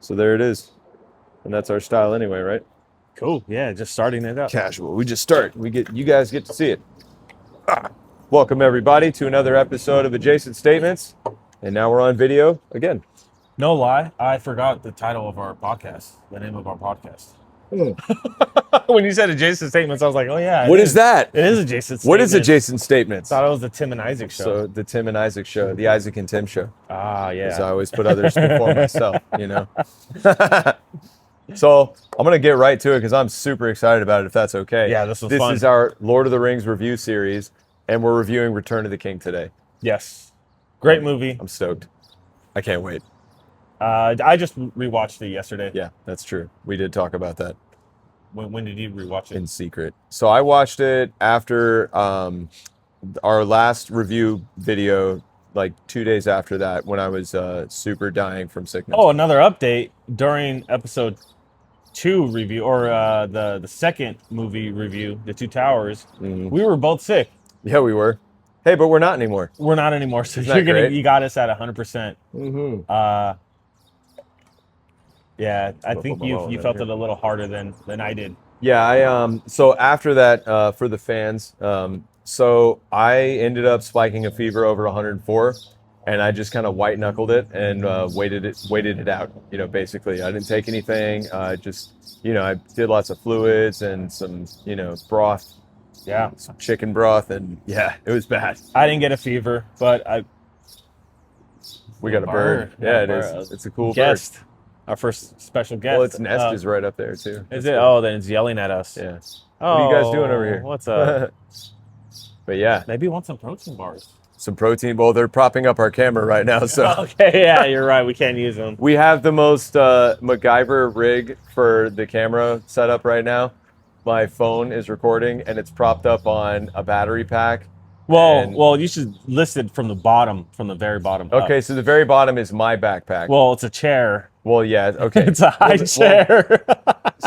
So there it is. And that's our style anyway, right? Cool. Yeah, just starting it up. Casual. We just start. You guys get to see it. Welcome everybody to another episode of Adjacent Statements. And now we're on video again. No lie, I forgot the title of our podcast, the name of our podcast. When you said Adjacent Statements, I was like, oh yeah. What is that? It is Adjacent Statements. What is Adjacent Statements? Thought it was the Tim and Isaac show. So the Tim and Isaac show, the Isaac and Tim show. Ah, yeah. Because I always put others before myself, you know. So I'm going to get right to it because I'm super excited about it, if that's okay. Yeah, this was fun. This is our Lord of the Rings review series, and we're reviewing Return of the King today. Yes. Great movie. I'm stoked. I can't wait. I just rewatched it yesterday. Yeah, that's true. We did talk about that. When did you rewatch it? In secret. So I watched it after our last review video, like 2 days after that, when I was super dying from sickness. Oh, another update during episode 2 review, or the second movie review, The Two Towers. Mm-hmm. We were both sick. Yeah, we were. Hey, but we're not anymore. We're not anymore. So you got us at 100%. Mm-hmm. Yeah, I think you felt it a little harder than I did. Yeah, so after that, for the fans, so I ended up spiking a fever over 104, and I just kind of white knuckled it and waited it out. You know, basically, I didn't take anything. Just, you know, I did lots of fluids and some, you know, broth. Yeah, some chicken broth, and yeah, it was bad. I didn't get a fever, but we got a bird. Yeah, it is. It's a cool guest. Bird. Our first special guest. Well, its nest is right up there too. Is it? Oh, then it's yelling at us. Yeah. Oh, what are you guys doing over here? What's up? But yeah, maybe you want some protein bars. Some protein. Well, they're propping up our camera right now, so. Okay, yeah, you're right. We can't use them. We have the most MacGyver rig for the camera setup right now. My phone is recording, and it's propped up on a battery pack. Well, you should list it from the bottom, from the very bottom. Okay, up. So the very bottom is my backpack. Well, it's a chair. Well, yeah, okay. It's a high chair.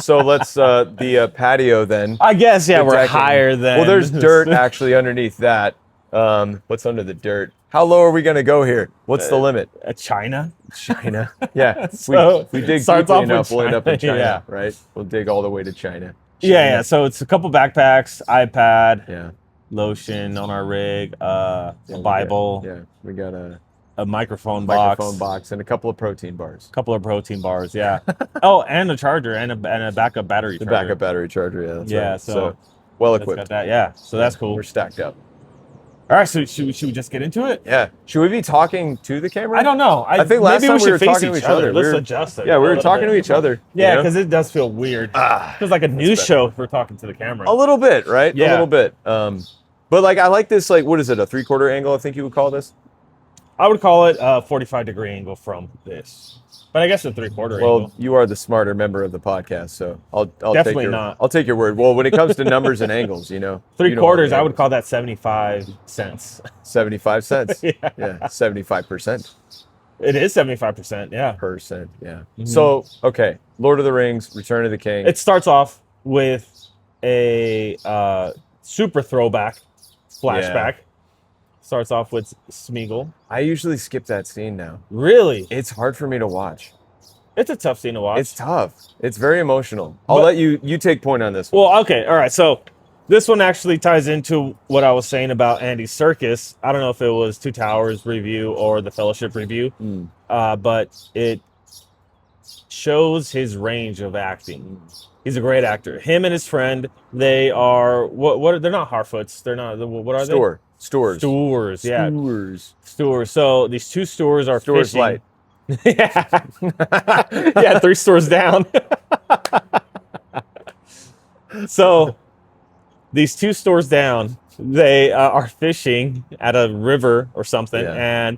So let's the patio then. I guess, yeah, we're decking. higher than. Well, there's dirt actually underneath that. What's under the dirt? How low are we going to go here? What's the limit? China. China. Yeah. So if we dig starts deeply off enough, with we'll end up in China, yeah. Right? We'll dig all the way to China. Yeah. So it's a couple backpacks, iPad, yeah, lotion on our rig, a Bible. We got a microphone box and a couple of protein bars. Couple of protein bars, yeah. Oh, and a charger and a backup battery. The backup battery charger, yeah. That's right. So well equipped. Got that, yeah. So that's cool. We're stacked up. All right, so should we just get into it? Yeah. Should we be talking to the camera? I don't know. I think last time we were talking to each other. Let's adjust it. Yeah, we were talking to each other. Yeah, because it does feel weird. It feels like a news show if we're talking to the camera. A little bit, right? Yeah. A little bit. But like, I like this, like, what is it, a 3/4 angle, I think you would call this? I would call it a 45-degree angle from this. But I guess a 3/4 angle. Well, you are the smarter member of the podcast, so I'll definitely not. I'll take your word. Well, when it comes to numbers and angles, you know. 3/4, I would call that 75 cents. 75 cents? Yeah. 75%. It is 75%, yeah. Percent, yeah. Mm-hmm. So, okay, Lord of the Rings, Return of the King. It starts off with a super throwback flashback. Yeah. Starts off with Smeagol. I usually skip that scene now. Really? It's hard for me to watch. It's a tough scene to watch. It's tough. It's very emotional. I'll let you take point on this one. Well, okay. All right. So this one actually ties into what I was saying about Andy Serkis. I don't know if it was Two Towers review or the Fellowship review, but it shows his range of acting. He's a great actor. Him and his friend, they are, they're not Harfoots. They're not, what are they? Stewards, yeah. Stewards. So these two stewards are fishing. Light. Yeah. Yeah, 3 stores down. So these 2 stores down, they are fishing at a river or something. Yeah. And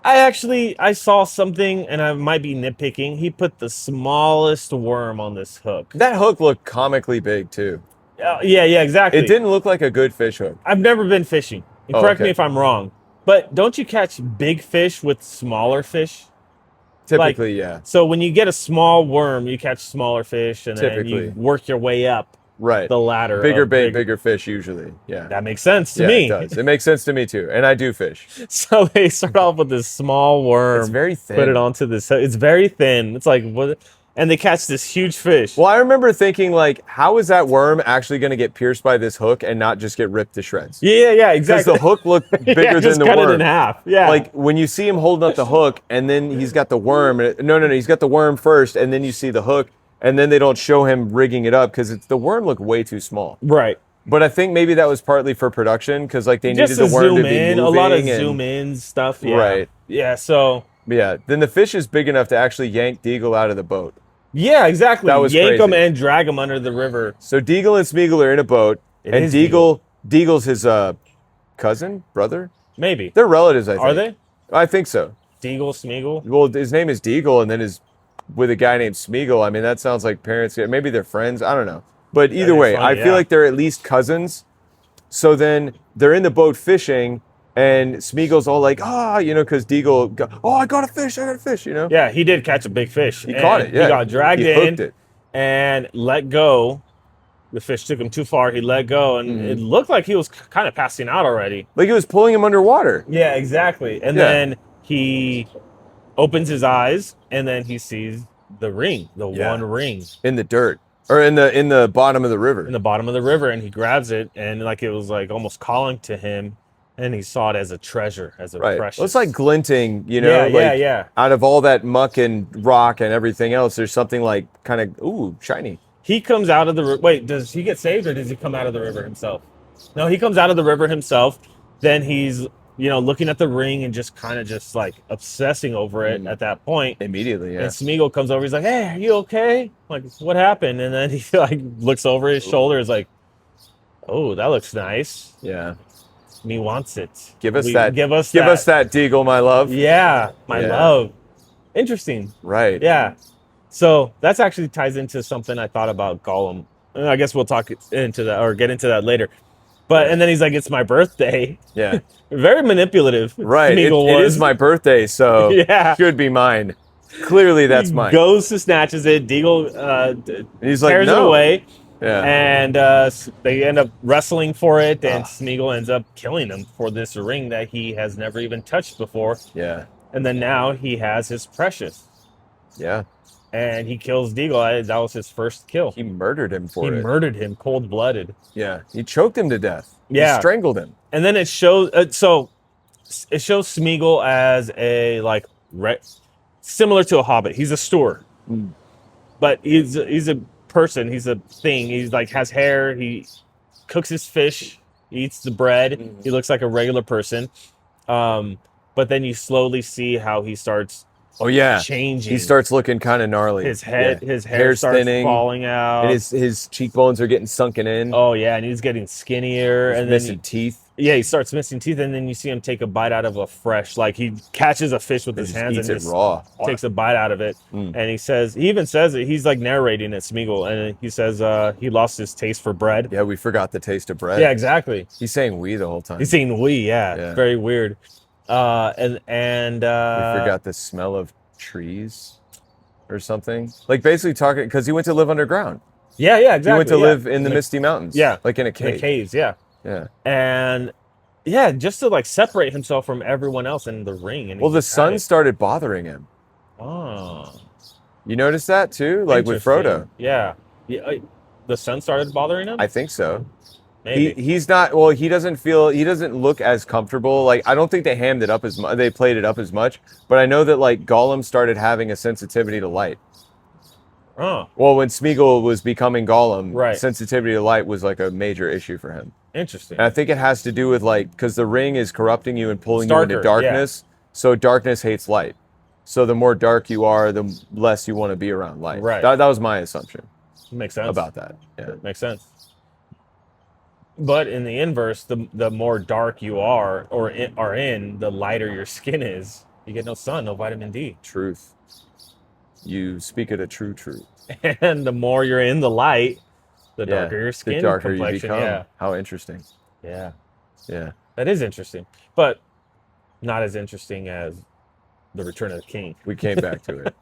I saw something, and I might be nitpicking. He put the smallest worm on this hook. That hook looked comically big too. Yeah, exactly. It didn't look like a good fish hook. I've never been fishing. Correct me if I'm wrong. But don't you catch big fish with smaller fish? Typically, yeah. So when you get a small worm, you catch smaller fish, and then you work your way up. Right. the ladder. Bigger of bait, bigger fish usually. Yeah. That makes sense to Yeah, me. it does. It makes sense to me too. And I do fish. So they start off with this small worm. It's very thin. Put it onto this. It's very thin. It's like what? And they catch this huge fish. Well, I remember thinking like, how is that worm actually going to get pierced by this hook and not just get ripped to shreds? Yeah, Because exactly. the hook looked bigger Yeah, than just the cut worm. it in half. Yeah. Like when you see him holding up the hook and then he's got the worm. No, he's got the worm first and then you see the hook and then they don't show him rigging it up because the worm looked way too small. right. But I think maybe that was partly for production because like they Just needed to the worm zoom to be in, moving. a lot of and- zoom in stuff. Yeah. Right. Yeah. So. Yeah. Then the fish is big enough to actually yank Deagle out of the boat. Yeah, exactly. That was Yank them crazy. and drag them under the river. So Deagle and Smeagol are in a boat, It and is Deagle's his cousin, brother. Maybe. They're relatives, I think. Are they? I think so. Deagle, Smeagol? Well, his name is Deagle, and then his with a guy named Smeagol. I mean, that sounds like parents. Maybe they're friends. I don't know. But either is way, funny, I feel yeah. like they're at least cousins. So then they're in the boat fishing, and Smeagol's all like, because Deagle, I got a fish, Yeah, he did catch a big fish. He caught it, yeah. He got dragged He in hooked it. and let go. The fish took him too far. He let go, and Mm-hmm. it looked like he was kind of passing out already. Like it was pulling him underwater. Yeah, exactly. And Yeah. then he opens his eyes, and then he sees the ring, the Yeah. one ring In the dirt. Or in the bottom of the river. in the bottom of the river, and he grabs it, and like it was like almost calling to him, and he saw it as a treasure, as a Right. precious. Well, it's like glinting, Yeah. out of all that muck and rock and everything else, there's something like kind of, shiny. He comes out of the wait. Does he get saved, or does he come out of the river himself? No, he comes out of the river himself. Then he's looking at the ring and just kind of just like obsessing over it at that point. Immediately, yeah. And Smeagol comes over. He's like, "Hey, are you okay? Like, what happened?" And then he like looks over his shoulder. Is like, "Oh, that looks nice. Yeah. Me wants it. Give us We- that. Give us Give that. us that, Deagle, my love. Yeah, my Yeah. love. Interesting. Right. Yeah. So that's actually ties into something I thought about Gollum. And I guess we'll talk into that or get into that later. But and then he's like, "It's my birthday." Yeah. Very manipulative. Right. It Smeagol was. is my birthday, so Yeah. should be mine. Clearly, that's He mine. goes to snatches it. Deagle And he's like, tears it no. away, Yeah. and they end up wrestling for it. And Smeagol ends up killing him for this ring that he has never even touched before. Yeah. And then now he has his precious, Yeah. and he kills Deagle. That was his first kill. He murdered him for He it. murdered him cold blooded. Yeah. He choked him to death. Yeah. He strangled him. And then it shows it shows Smeagol as a like similar to a hobbit. He's a steward, but he's a person. He's a thing. He's like has hair. He cooks his fish. He eats the bread. He looks like a regular person. But then you slowly see how he starts Oh yeah. changing. He starts looking kind of gnarly. his head. Yeah. His hair Hair's starts thinning, falling out. and his cheekbones are getting sunken in. Oh yeah, and he's getting skinnier. He's And then missing teeth. yeah, he starts missing teeth, and then you see him take a bite out of a fresh, like he catches a fish with He his just hands eats and it just raw. takes a bite out of it. And he even says it. He's like narrating it, Smeagol, and he says he lost his taste for bread. Yeah, we forgot the taste of bread. Yeah, exactly. He's saying we the whole time. He's saying we, yeah. Yeah. Very weird. And we forgot the smell of trees or something. Like basically talking because he went to live underground. yeah, exactly. He went to yeah. live in the Misty Mountains. Yeah. Like in a In cave. the caves, yeah. Yeah. And yeah, just to like separate himself from everyone else in the ring. And Well, he the just had sun it. started bothering him. Oh, You noticed that too? Like with interesting. Frodo. Yeah. The sun started bothering him. I think so. Maybe. He's not he doesn't look as comfortable. Like I don't think they hammed it up as much. They played it up as much, but I know that like Gollum started having a sensitivity to light. Oh, Well, when Smeagol was becoming Gollum, Right. sensitivity to light was like a major issue for him. interesting. And I think it has to do with like because the ring is corrupting you and pulling you into darker, yeah. darkness. So darkness hates light. So the more dark you are, the less you want to be around light. Right. That was my assumption Makes sense. about that. Yeah. Makes sense. But in the inverse, the more dark you are are in, the lighter your skin is. You get no sun, no vitamin D. Truth. You speak of the true truth. And the more you're in the light, the Yeah, darker your skin the darker you complexion. become. Yeah. How interesting. Yeah. Yeah. That is interesting. But not as interesting as The Return of the King. We came back to it.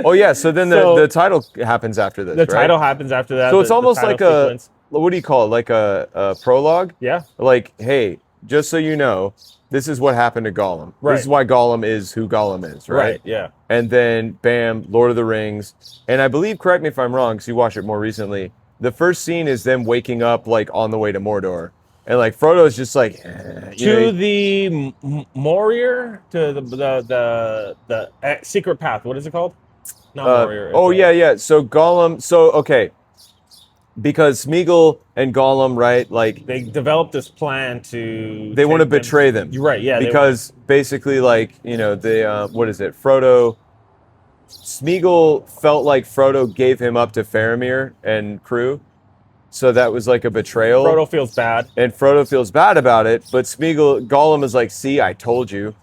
Oh yeah, so then So- the title happens after this, The right? title happens after that. So it's the almost title like a, sequence. what do you call it? Like a prologue? Yeah. Like, hey, just so you know, this is what happened to Gollum. Right. This is why Gollum is who Gollum is, right? Yeah. And then, bam, Lord of the Rings. And I believe, correct me if I'm wrong, because you watched it more recently, the first scene is them waking up, like, on the way to Mordor. And, like, Frodo's just like... To the Moria, to the secret path. What is it called? Not Moria. oh, yeah. So, Gollum... So, okay. Because Smeagol and Gollum, right, like... They developed this plan to... They want to betray them. You're right, yeah. Because basically, like, you know, they... what is it? Frodo... Smeagol felt like Frodo gave him up to Faramir and crew. So that was like a betrayal. Frodo feels bad. And Frodo feels bad about it, but Gollum is like, see, I told you,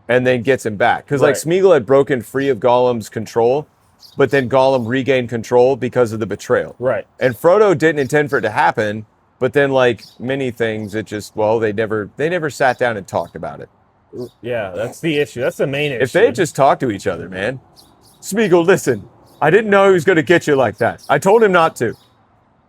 and then gets him back. Because like Smeagol had broken free of Gollum's control, but then Gollum regained control because of the betrayal. Right. And Frodo didn't intend for it to happen, but then like many things, it just, well, they never sat down and talked about it. Yeah, that's the issue. That's the main issue. If they had just talked to each other, man. Smeagol, listen, I didn't know he was going to get you like that. I told him not to.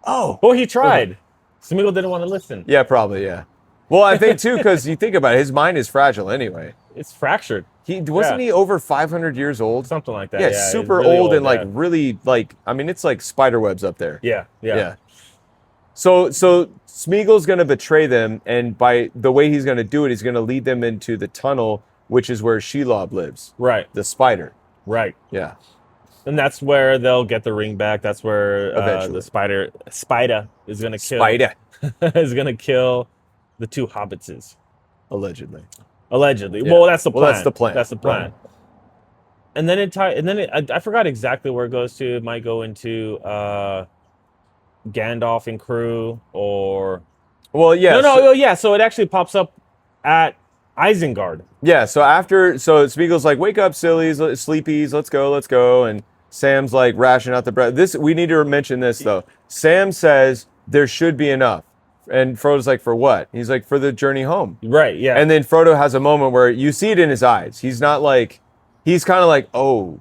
Oh. Well, he tried. Smeagol didn't want to listen. Yeah, probably, yeah. Well, I think, too, because you think about it, his mind is fragile anyway. It's fractured. Wasn't he over 500 years old? Something like that, Yeah, yeah. super Really old and, yeah. like, really, like, I mean, it's like spider webs up there. Yeah. So Smeagol's going to betray them, and by the way he's going to do it, he's going to lead them into the tunnel, which is where Shelob lives. Right. The spider. Right. Yeah. And that's where they'll get the ring back. That's where Eventually. the spider is going to kill. Spider. is going to kill the two hobbitses. Allegedly. Yeah. Well, that's the plan. That's the plan. Right. And then I forgot exactly where it goes to. It might go into Gandalf and crew, or Well, yeah. yeah. So it actually pops up at Isengard. Yeah, so Smeagol's like, wake up, sillies, sleepies, let's go. And Sam's like, ration out the bread. We need to mention this, though. Sam says there should be enough. And Frodo's like, for what? He's like, for the journey home. Right, yeah. And then Frodo has a moment where you see it in his eyes. He's not like, he's kind of like, oh,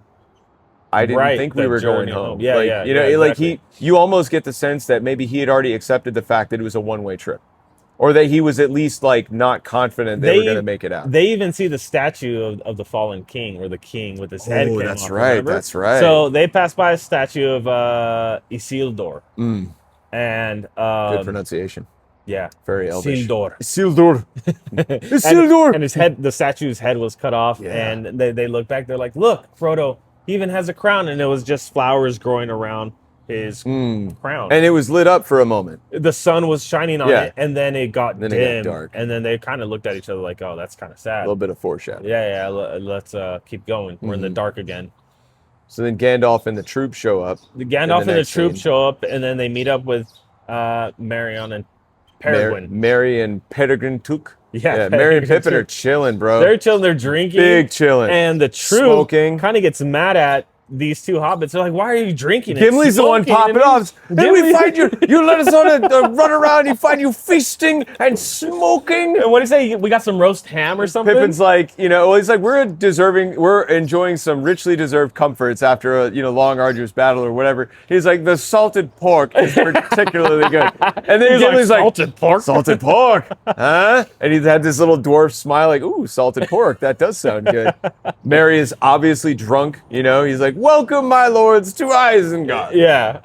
I didn't think we were going home. Yeah, like, yeah. You know, exactly. you almost get the sense that maybe he had already accepted the fact that it was a one-way trip. Or that he was at least like not confident they were going to make it out. They even see the statue of the fallen king, or the king with his head. Oh, that's right. Remember? That's right. So they pass by a statue of Isildur, and Good pronunciation. Yeah, very elvish. Isildur. And his head, the statue's head was cut off, and they look back. They're like, "Look, Frodo, he even has a crown," and it was just flowers growing around his crown, and it was lit up for a moment. The sun was shining on it, and then it got dim, it got dark, and then they kind of looked at each other like, "Oh, that's kind of sad." A little bit of foreshadowing. Yeah. Let's keep going. We're in the dark again. So then Gandalf and the troops show up. Gandalf and the troops show up, and then they meet up with Marion and Peregrine. Merry and Peregrine Took. Yeah, Merry and Pippin are chilling, bro. They're chilling. They're drinking. Big chilling. And the troop kind of gets mad at these two hobbits. They're like, "Why are you drinking?" Gimli's the one popping off. Then we find you. You let us on a run around. You find you feasting and smoking. And what do you say? We got some roast ham or something. Pippin's like, he's like, we're enjoying some richly deserved comforts after a long arduous battle or whatever. He's like, the salted pork is particularly good. And then Gimli's like, salted pork, huh? And he had this little dwarf smile, like, ooh, salted pork. That does sound good. Merry is obviously drunk. He's like, welcome, my lords, to Isengard. Yeah.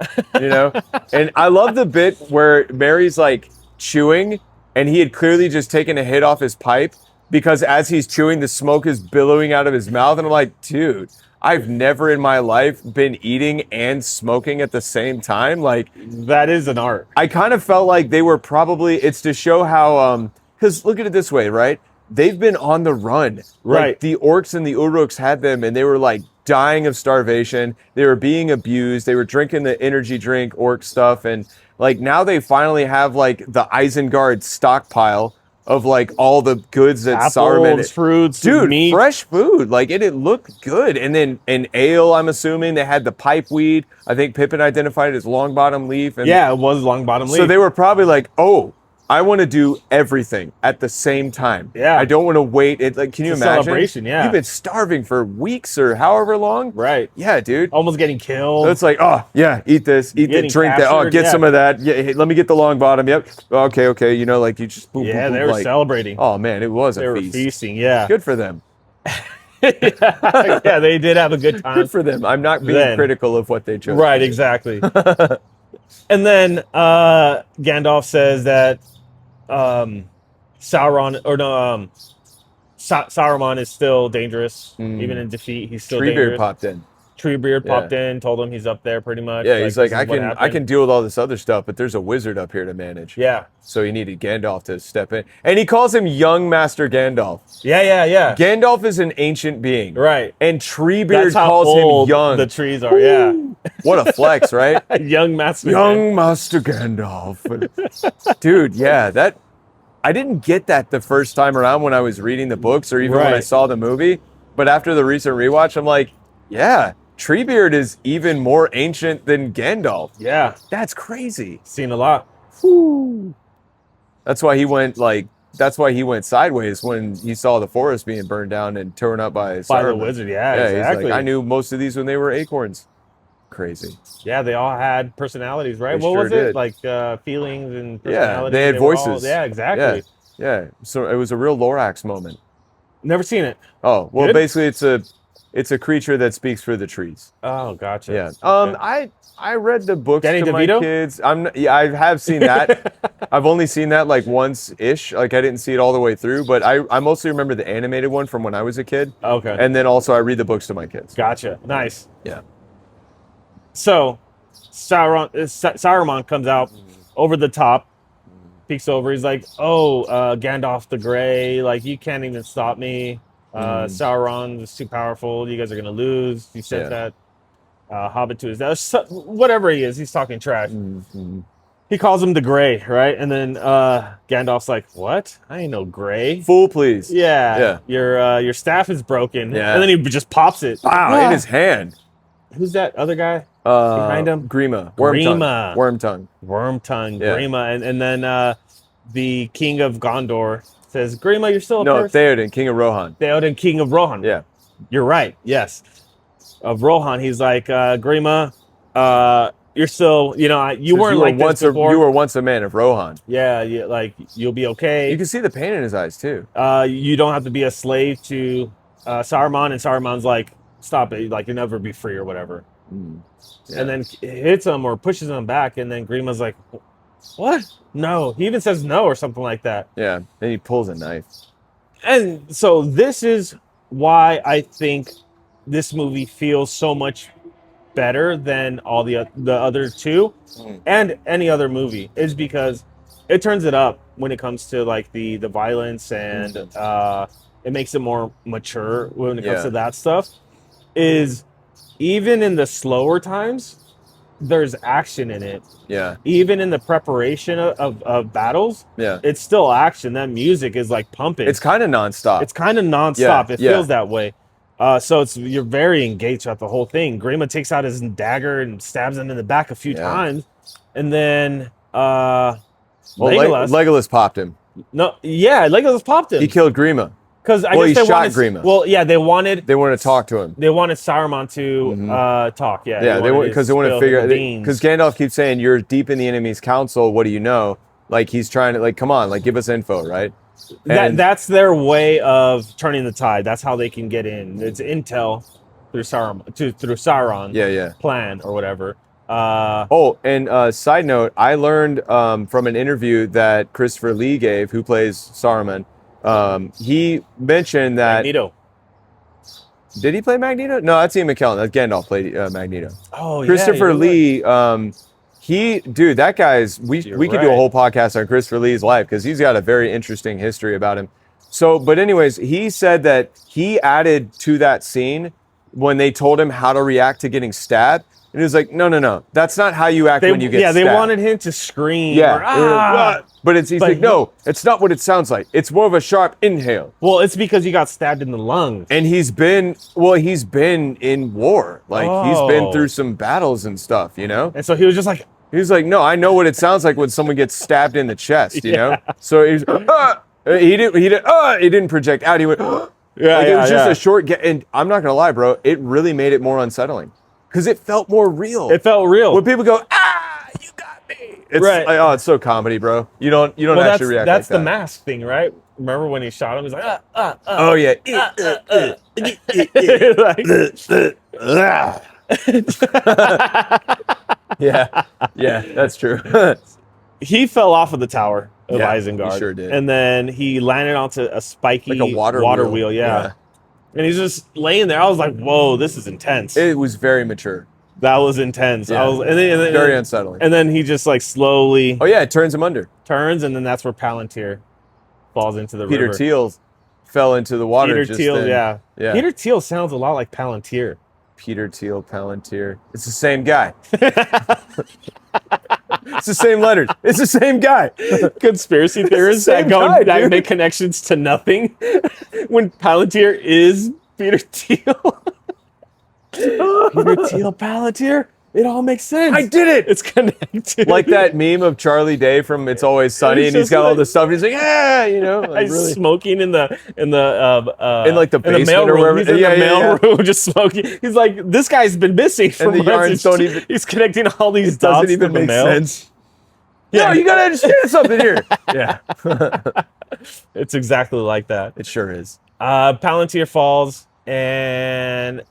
And I love the bit where Merry's like chewing, and he had clearly just taken a hit off his pipe, because as he's chewing, the smoke is billowing out of his mouth. And I'm like, dude, I've never in my life been eating and smoking at the same time. Like, that is an art. I kind of felt like they were probably, it's to show how, because look at it this way, right? They've been on the run. Right. Like, the orcs and the Uruks had them, and they were like dying of starvation. They were being abused. They were drinking the energy drink orc stuff. And like, now they finally have like the Isengard stockpile of like all the goods that Saruman, fruits, dude, meat. Fresh food. Like, it looked good. And then an ale, I'm assuming they had the pipe weed. I think Pippin identified it as long bottom leaf. And yeah, it was long bottom leaf. So they were probably like, oh, I want to do everything at the same time. Yeah. I don't want to wait. It like, can you It's a imagine? celebration, yeah. You've been starving for weeks or however long. Right. Yeah, dude. Almost getting killed. It's like, oh yeah, eat this, eat that, Getting drink that. Oh, captured, get yeah. some of that. Yeah, hey, let me get the long bottom. Yep. Okay. You know, like you just boom, yeah, boom, boom, they were like, celebrating. oh man, it was They a were feast. feasting, yeah. Good for them. Yeah, they did have a good time. Good for them. I'm not being Then. critical of what they chose. Right, exactly. And then Gandalf says that Sauron, or no, Saruman is still dangerous. Even in defeat, he's still Treebeard dangerous. popped in. Treebeard popped in, told him he's up there pretty much. Yeah, he's like, this is what I happened. can deal with all this other stuff, but there's a wizard up here to manage. Yeah. So he needed Gandalf to step in. And he calls him young Master Gandalf. Yeah. Gandalf is an ancient being. Right. And Treebeard That's how calls old him young. the trees are, yeah. What a flex, right? Young Master. Young Master Gandalf. Dude, yeah, that I didn't get that the first time around when I was reading the books or even when I Right. saw the movie. But after the recent rewatch, I'm like, yeah, Treebeard is even more ancient than Gandalf. Yeah. That's crazy. Seen a lot. That's why he went sideways when he saw the forest being burned down and torn up by By the Saruman. wizard, yeah, He's exactly. like, I knew most of these when they were acorns. Crazy. Yeah, they all had personalities, right? They what sure was it? did. Like feelings and Yeah, personalities. they had were all- voices. yeah, exactly. Yeah. So it was a real Lorax moment. Never seen it. Oh, well, Good? basically it's a creature that speaks for the trees. Oh, gotcha. Yeah. Okay. I read the books Danny to DeVito? my kids. I have seen that. I've only seen that like once ish. Like I didn't see it all the way through, but I mostly remember the animated one from when I was a kid. Okay. And then also I read the books to my kids. Gotcha. Nice. Yeah. So, Saruman comes out over the top, peeks over. He's like, "Oh, Gandalf the Grey, like you can't even stop me. Sauron is too powerful. You guys are gonna lose." He says that. Hobbit to his death, whatever he is, he's talking trash. He calls him the Grey, right? And then Gandalf's like, "What? I ain't no Grey." Fool, please. Yeah. Your staff is broken. Yeah. And then he just pops it. Wow, in his hand. Who's that other guy behind him? Grima. Grima. Wormtongue. Wormtongue, Yeah. Grima, and then the King of Gondor says, "Grima, you're still a No, person." Theoden, King of Rohan. Theoden, King of Rohan. Yeah. You're right. Yes, of Rohan. He's like, Grima, you're still, you weren't like this before. You were once a man of Rohan. Yeah, like you'll be okay. You can see the pain in his eyes too. You don't have to be a slave to Saruman, and Saruman's like, stop it, like you'll never be free or whatever. Yeah. And then hits him or pushes him back, and then Grima's like, what? No. He even says no or something like that. Yeah. Then he pulls a knife. And so this is why I think this movie feels so much better than all the other two and any other movie, is because it turns it up when it comes to like the violence, and it makes it more mature when it comes to that stuff. Is even in the slower times, there's action in it. Yeah. Even in the preparation of battles, Yeah. it's still action. That music is like pumping. It's kind of nonstop. It's kind of nonstop. It feels that way. So you're very engaged throughout the whole thing. Grima takes out his dagger and stabs him in the back a few times, and then Legolas popped him. Legolas popped him. He killed Grima. Because I Well, guess he they shot wanted Grima. Well, yeah, they wanted to talk to him. Saruman to talk. Yeah, Yeah, because they want to figure out, because because Gandalf keeps saying, "You're deep in the enemy's council. What do you know?" Like he's trying to, like, come on, like give us info, right? And that's their way of turning the tide. That's how they can get in. It's intel through Sauron. yeah. Plan or whatever. Side note, I learned from an interview that Christopher Lee gave, who plays Saruman. He mentioned that. Magneto. Did he play Magneto? No, that's Ian McKellen. That's Gandalf played Magneto. Oh, Christopher Lee. That guy's. We You're could do a right. whole podcast on Christopher Lee's life because he's got a very interesting history about him. So, but anyways, he said that he added to that scene when they told him how to react to getting stabbed. And he was like, no, that's not how you act when you get stabbed. They wanted him to scream. Yeah. Or, But he's like, no, it's not what it sounds like. It's more of a sharp inhale. Well, it's because you got stabbed in the lungs. And he's been in war. Like he's been through some battles and stuff, you know? And so he was just like, He's like, no, I know what it sounds like when someone gets stabbed in the chest, you know? So he's, he didn't project out. He went, Yeah, it was just a short and I'm not going to lie, bro. It really made it more unsettling because it felt more real. It felt real. When people go, you got me. It's right. like, oh, it's so comedy, bro. You don't actually react That's like the that. Mask thing, right? Remember when he shot him? He's like, Oh, yeah. Yeah, that's true. He fell off of the tower of Isengard. He sure did. And then he landed onto a spiky Like a water wheel. Yeah. And he's just laying there. I was like, whoa, this is intense. It was very mature. That was intense. Yeah. And then, very unsettling. And then he just like slowly Oh, yeah, it turns him under. turns, and then that's where Palantir falls into the Peter river. Thiel fell into the water. Peter just Thiel, then. yeah. Peter Thiel sounds a lot like Palantir. Peter Thiel, Palantir. It's the same guy. It's the same letters. It's the same guy. Conspiracy theorists same that guy, dude. make connections to nothing when Palantir is Peter Thiel. Peter Thiel, Palantir. It all makes sense. I did it. It's connected. Like that meme of Charlie Day from It's Always Sunny, and he's got all this stuff. And he's like, yeah, you know, like He's really. smoking in like the In like the basement mail or room. wherever. He's in the mail room just smoking. He's like, this guy's been missing for And the months. yarns don't even. He's connecting all these It dots doesn't even to the make mail. sense. Yeah, you gotta understand something here. Yeah, It's exactly like that. it sure is. Palantir falls, and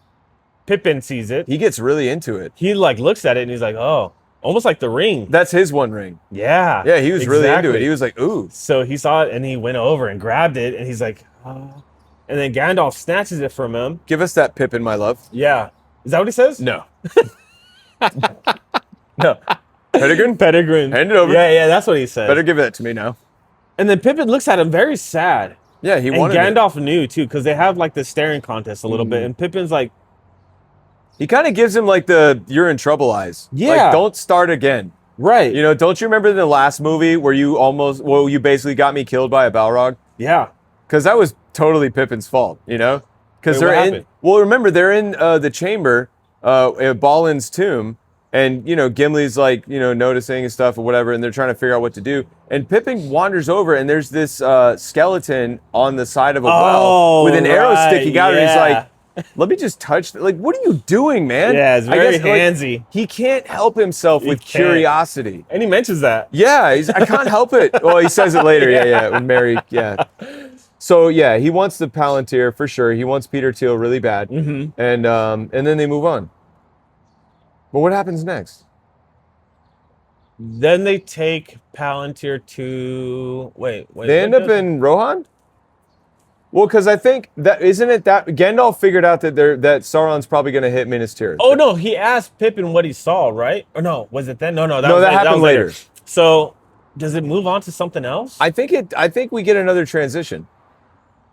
Pippin sees it. He gets really into it. He like looks at it and he's like, oh, almost like the ring. That's his one ring. Yeah. Yeah, he was really into it. exactly. He was like, ooh. So he saw it and he went over and grabbed it and he's like, oh. And then Gandalf snatches it from him. Give us that Pippin, my love. Yeah. Is that what he says? No. No. Pettigrew? Pettigrew. Hand it over. Yeah, that's what he says. Better give that to me now. And then Pippin looks at him very sad. Yeah, he And wanted it. Gandalf knew too, because they have like this staring contest a little bit. And Pippin's like, He kind of gives him like the you're in trouble eyes. Yeah. Like, don't start again. right. You know, don't you remember the last movie where you basically got me killed by a Balrog? Yeah. Because that was totally Pippin's fault, you know? Because Wait, what they're in. happened? Well, remember, they're in the chamber at Balin's tomb. And, you know, Gimli's like, you know, noticing and stuff or whatever. And they're trying to figure out what to do. And Pippin wanders over and there's this skeleton on the side of a well with an arrow sticking out. And he's like, let me just touch. Like, what are you doing, man? Yeah, it's I very guess, like, handsy. he can't help himself with can't. curiosity. And he mentions that. Yeah, I can't help it. Well, he says it later. Yeah. When Mary, yeah. So yeah, he wants the Palantir for sure. He wants Peter Thiel really bad, and then they move on. But what happens next? Then they take Palantir to wait. They end up in Rohan. Well, because I think that isn't it that Gandalf figured out that that Sauron's probably going to hit Minas Tirith. Oh no, he asked Pippin what he saw, right? Or no, was it then? No, that happened later. So does it move on to something else? I think we get another transition,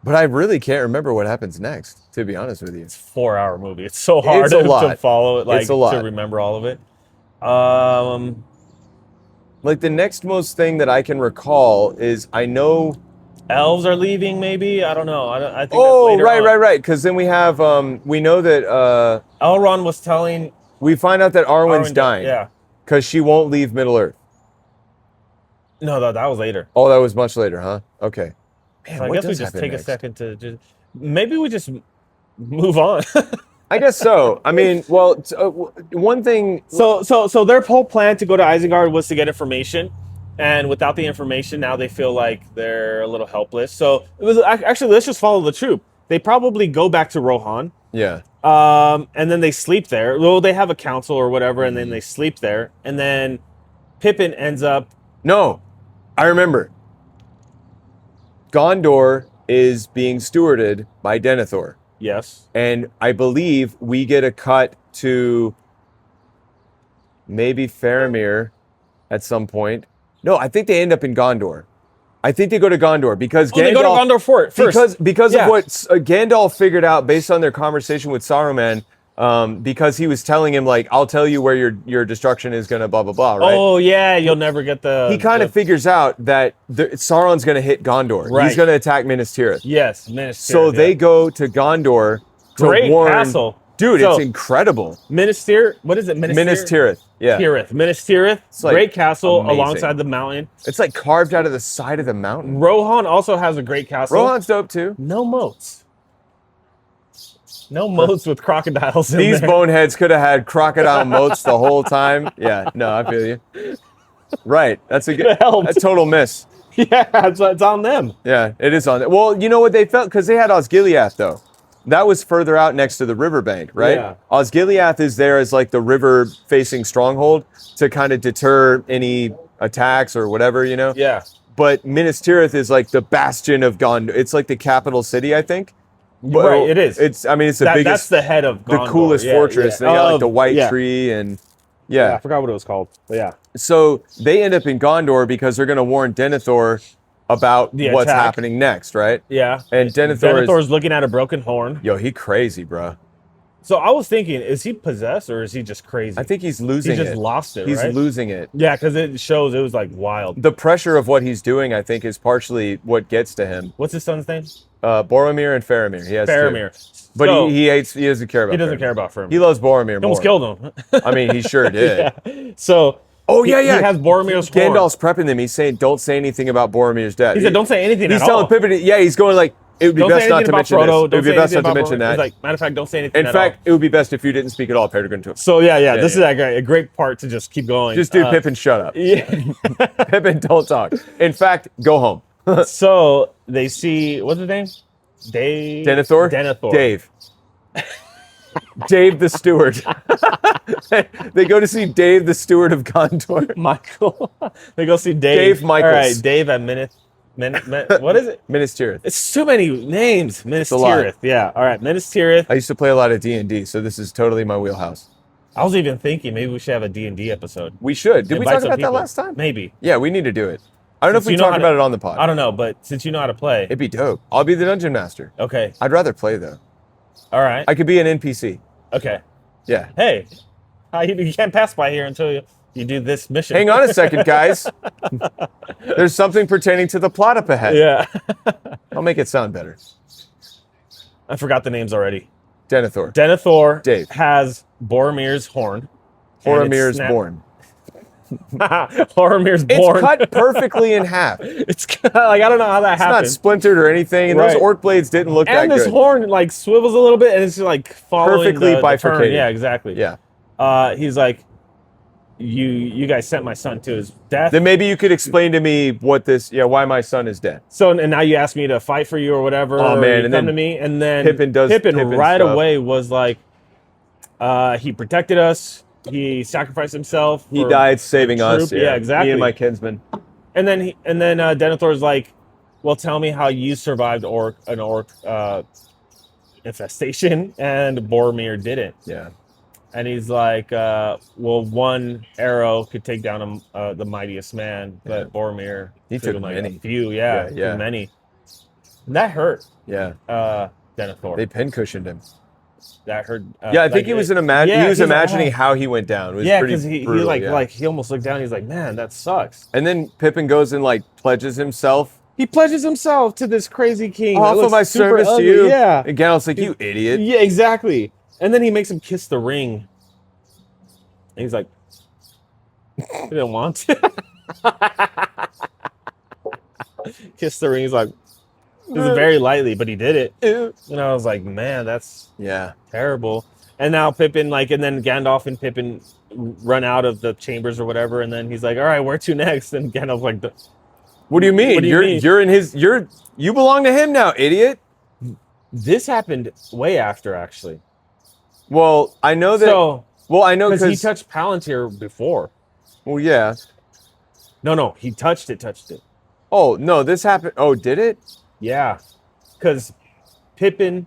but I really can't remember what happens next. To be honest with you, It's a 4-hour movie. It's so hard It's a to lot. follow it, like It's a lot. to remember all of it. like the next most thing that I can recall is I know. Elves are leaving, maybe. I don't know. I think. Oh, that's later on. right. Because then we have we know that Elrond was telling we find out that Arwen's Arwen- dying. Yeah. Because she won't leave Middle Earth. No, that was later. Oh, that was much later, huh? Okay. Man, So I what guess we does just happen take next? a second to just maybe we just move on. I guess so. I mean, well, one thing. So their whole plan to go to Isengard was to get information, and without the information, now they feel like they're a little helpless. So it was actually let's just follow the troop. They probably go back to Rohan, Yeah. and then they sleep there. Well, they have a council or whatever, and then they sleep there, and then Pippin ends up. No, I remember. Gondor is being stewarded by Denethor. Yes. And I believe we get a cut to maybe Faramir at some point. No, I think they end up in Gondor. I think they go to Gondor because They go to Gondor first. Because Yeah. of what Gandalf figured out based on their conversation with Saruman, because he was telling him like, "I'll tell you where your destruction is gonna blah blah blah." Right? Oh yeah, you'll never get the. He kind of figures out that Sauron's gonna hit Gondor. Right. He's gonna attack Minas Tirith. Yes, Minas So Tirith, they yeah. go to Gondor to Great warn. castle. Dude, So, it's incredible. Minas Tirith. What is it? Minas Tirith. Yeah. Minas Tirith. like Great castle amazing. alongside the mountain. It's like carved out of the side of the mountain. Rohan also has a great castle. Rohan's dope too. No moats. No moats with crocodiles in These there. boneheads could have had crocodile moats the whole time. Yeah, no, I feel you. Right. That's a good helped. a total miss. Yeah, it's on them. Yeah, it is on. Well, you know what they felt? Because they had Osgiliath, though. That was further out next to the riverbank, right? Yeah. Osgiliath is there as like the river-facing stronghold to kind of deter any attacks or whatever, you know? Yeah. But Minas Tirith is like the bastion of Gondor. It's like the capital city, I think. Right, it is. It's the That's biggest, the head of Gondor. the coolest Yeah, fortress. yeah. They got like the white yeah. tree and Yeah, I yeah. forgot what it was called. But yeah. So they end up in Gondor because they're going to warn Denethor about The what's attack. happening next, right? Yeah. And Denethor Denethor's looking at a broken horn. Yo, he crazy, bro. So I was thinking, is he possessed or is he just crazy? I think he's he losing just it. lost it, He's right? losing it. Yeah, because it shows it was like wild. The pressure of what he's doing, I think, is partially what gets to him. What's his son's name? Boromir and Faramir. He has Faramir. two. But So, he hates. He doesn't care about. he doesn't Faramir. care about Faramir. He loves Boromir He almost more. killed him. I mean, he sure did. Yeah. So Oh yeah, he yeah. has Boromir's horn. Gandalf's prepping them. He's saying, "Don't say anything about Boromir's death." He said, "Don't say anything." He's at telling all. Pippin. Yeah, he's going like, "It would be Don't say best not anything to about mention Frodo. this. It would Don't be say best not anything to about mention Boromir. that." He's like, matter of fact, don't say anything. In at fact, all. it would be best if you didn't speak at all. Peregrine to him. So yeah. This yeah. is a great part to just keep going. Just do Pippin, shut up. Yeah. Pippin, don't talk. In fact, go home. So they see what's his name? Denethor. Denethor. Dave. Dave the steward. They go to see Dave the steward of Gondor. Michael. They go see Dave. Dave Michaels. All right, Dave at what is it? Minas Tirith. It's too many names. Minas a lot. Tirith. Yeah. All right, Minas Tirith. I used to play a lot of D&D, so this is totally my wheelhouse. I was even thinking maybe we should have a D&D episode. We should. Did we Invite talk some about that people. last time? Maybe. Yeah, we need to do it. I don't know if Since we you know talked how to- about it on the pod. I don't know, but since you know how to play. It'd be dope. I'll be the dungeon master. Okay. I'd rather play though. All right. I could be an NPC. Okay. Yeah. Hey, you can't pass by here until you do this mission. Hang on a second, guys. There's something pertaining to the plot up ahead. Yeah. I'll make it sound better. I forgot the names already. Denethor. Denethor Dave. has Boromir's horn. and it's Boromir's snap- born. Boromir's It's born. cut perfectly in half. It's like I don't know how that It's not happened. splintered or anything, and those Right. orc blades didn't look And that this good. horn like swivels a little bit, and it's like following Perfectly the turn. bifurcated. Yeah, exactly. Yeah. He's like, you guys sent my son to his death. Then maybe you could explain to me why my son is dead. So and now you asked me to fight for you or whatever. Oh, or man, you and come then to me, and then Pippin does Pippin right stuff. away was like, he protected us. He sacrificed himself. He for died saving the us. troop. Yeah, exactly. Me and my kinsman. And then Denethor's like, well, tell me how you survived an orc infestation, and Boromir didn't. Yeah. And he's like, well, one arrow could take down the mightiest man, but Yeah. Boromir He took him like many. a few, Yeah, took yeah. many. And that hurt, Yeah. Denethor. They pincushioned him. That hurt. Yeah, I think he was he was he's like, imagining oh. how he went down. It was Yeah, pretty because he brutal, like yeah. like he almost looked down. He's like, man, that sucks. And then Pippin goes and like pledges himself. He pledges himself to this crazy king. that Off of looks my super service to ugly. you. Yeah, And Gandalf's like, you idiot. yeah, exactly. And then he makes him kiss the ring. And he's like, he didn't want to. Kiss the ring. He's like, it was very lightly, but he did it. And I was like, man, that's Yeah. terrible. And now Pippin, and then Gandalf and Pippin run out of the chambers or whatever. And then he's like, all right, where to next? And Gandalf's like, What do you mean? What do you mean? You're in his you belong to him now, idiot. this happened way after, actually. Well, I know that I know because he because touched Palantir before. well, yeah. No, he touched it. Oh, no, this happened. Oh, did it? Yeah. Because Pippin.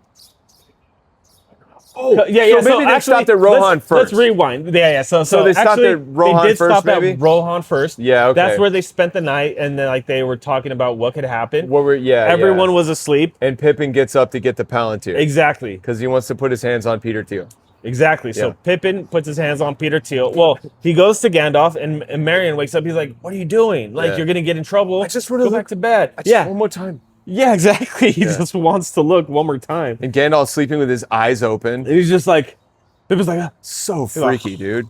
Oh, Yeah. So maybe they stopped at Rohan first. Let's rewind. Yeah. So they stopped actually, at Rohan they did first, stop maybe? at Rohan first. Yeah, okay. That's where they spent the night, and then they were talking about what could happen. Everyone yeah. was asleep. And Pippin gets up to get the Palantir Exactly. because he wants to put his hands on Peter Thiel. Exactly. So Yeah. Pippin puts his hands on Peter Thiel. Well, he goes to Gandalf, and Marion wakes up. He's like, "What are you doing? Like, Yeah. you're gonna get in trouble. I just wanna go look- back to bed." One more time. Yeah, exactly. He Yeah. just wants to look one more time. And Gandalf's sleeping with his eyes open. And he's just like, Pippin's like, "Ah." So He's like, freaky, dude.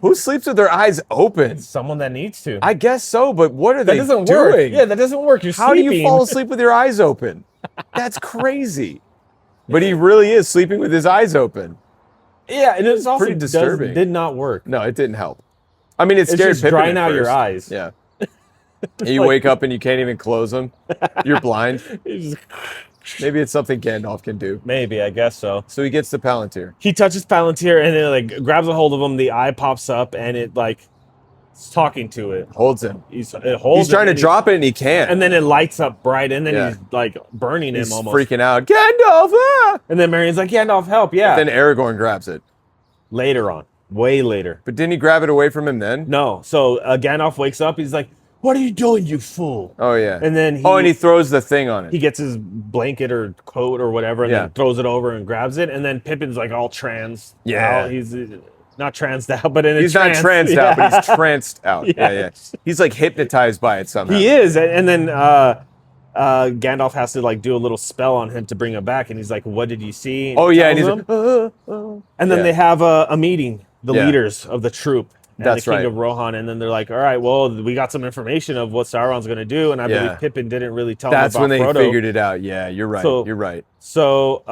Who sleeps with their eyes open? someone that needs to. I guess so, but what are That they doesn't doing? work. Yeah, that doesn't work. You're How sleeping. do you fall asleep with your eyes open? That's crazy. But he really is sleeping with his eyes open. Yeah, and it's also pretty disturbing. did not work. No, it didn't help. I mean, it It's scared just Pippin drying at out your first. eyes. Yeah. You wake up and you can't even close them. You're blind. It's just- Maybe it's something Gandalf can do. Maybe, I guess so. So he gets the Palantir. He touches Palantir and it like grabs a hold of him. The eye pops up and it like it's talking to it. Holds him. It holds. He's trying it to drop it and he can't. and then it lights up bright, and then Yeah. he's like burning He's him almost. freaking out. Gandalf! Ah! And then Marion's like, Gandalf, help! Yeah. Then Aragorn grabs it. Later on, way later. But didn't he grab it away from him then? No. So Gandalf wakes up. He's like, "What are you doing, you fool?" Oh, yeah. And then he throws the thing on it. he gets his blanket or coat or whatever, and Yeah. then throws it over and grabs it. And then Pippin's like all trans. Yeah. out. He's not transed out, but in a He's not trance. tranced out, but Yeah. he's tranced out. Yeah, yeah. Yes. He's like hypnotized by it somehow. He is, and then Gandalf has to like do a little spell on him to bring him back, and he's like, "What did you see?" And Oh, he yeah. And tells he's him. like, And then Yeah. they have a meeting, the Yeah. leaders of the troop, and That's the king right. of Rohan, and then they're like, "All right, well, we got some information of what Sauron's going to do," and I Yeah. believe Pippin didn't really tell That's him when about they Frodo. figured it out. Yeah, you're right. So- You're right. So